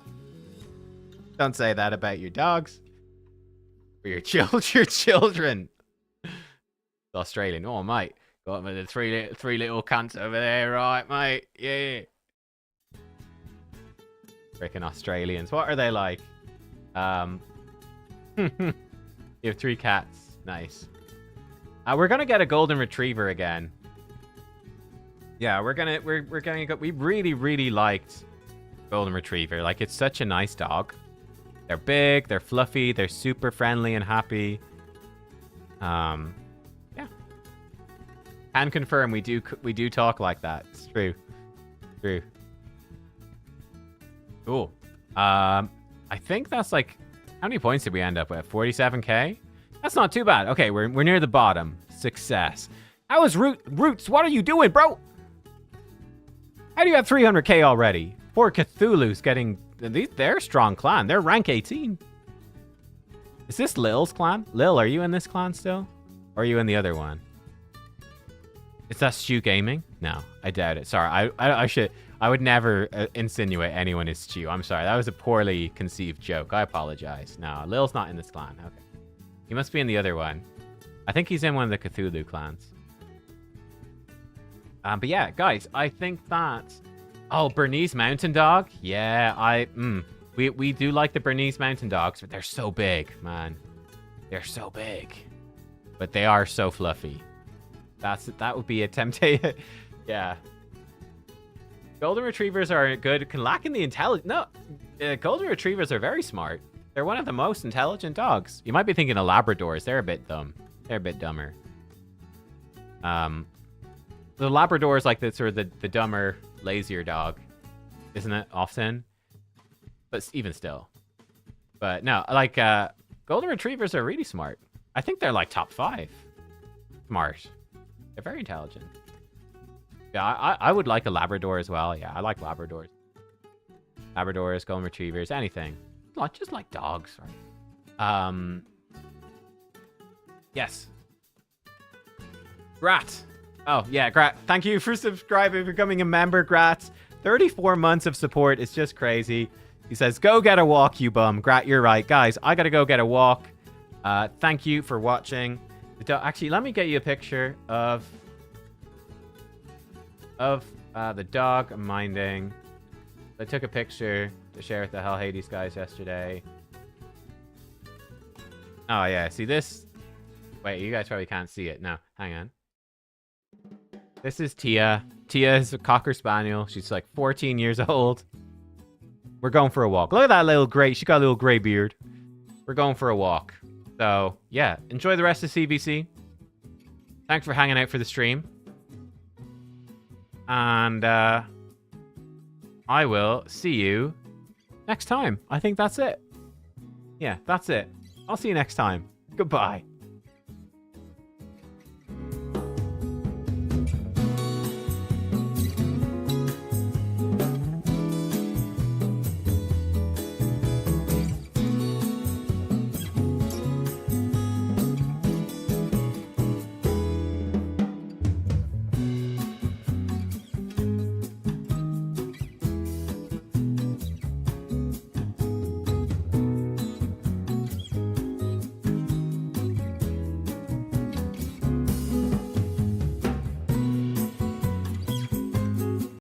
Don't say that about your dogs or your children. It's Australian. Oh mate, got me the three little cunts over there, right, mate? Yeah. Freaking Australians. What are they like? You have 3 cats. Nice. We're gonna get a golden retriever again. Yeah, we're gonna go. We really liked golden retriever. Like, it's such a nice dog. They're big, they're fluffy, they're super friendly and happy. Yeah. Can confirm we do talk like that. It's true. True. Cool. I think that's like... How many points did we end up with? 47k? That's not too bad. Okay, we're near the bottom. Success. How is Roots? What are you doing, bro? How do you have 300k already? Poor Cthulhu's getting... They're a strong clan. They're rank 18. Is this Lil's clan? Lil, are you in this clan still? Or are you in the other one? Is that Stu Gaming? No, I doubt it. Sorry, I would never insinuate anyone is Stu. I'm sorry. That was a poorly conceived joke. I apologize. No, Lil's not in this clan. Okay. He must be in the other one. I think he's in one of the Cthulhu clans. But yeah, guys, I think that... Oh, Bernese Mountain Dog? Yeah, we do like the Bernese Mountain Dogs, but they're so big, man. They're so big. But they are so fluffy. That would be a temptation. Yeah. Golden Retrievers are good. Can lack in the intelligence. No, Golden Retrievers are very smart. They're one of the most intelligent dogs. You might be thinking of Labradors. They're a bit dumb. They're a bit dumber. The Labrador is like the sort of the dumber, lazier dog, isn't it? Often, but even still. But no, like Golden Retrievers are really smart. I think they're like top 5 smart. They're very intelligent. Yeah, I would like a Labrador as well. Yeah, I like Labradors. Labradors, Golden Retrievers, anything. Not just like dogs, right? Yes. Grat. Oh, yeah, Grat. Thank you for subscribing, becoming a member, Grat. 34 months of support is just crazy. He says, go get a walk, you bum. Grat, you're right. Guys, I gotta go get a walk. Thank you for watching. Actually, let me get you a picture of the dog I'm minding. I took a picture to share with the Hell Hades guys yesterday. Oh, yeah. See this? Wait, you guys probably can't see it. No, hang on. This is Tia. Tia is a Cocker Spaniel. She's like 14 years old. We're going for a walk. Look at that little gray. She got a little gray beard. We're going for a walk. So, yeah. Enjoy the rest of CVC. Thanks for hanging out for the stream. And I will see you next time. I think that's it. Yeah, that's it. I'll see you next time. Goodbye.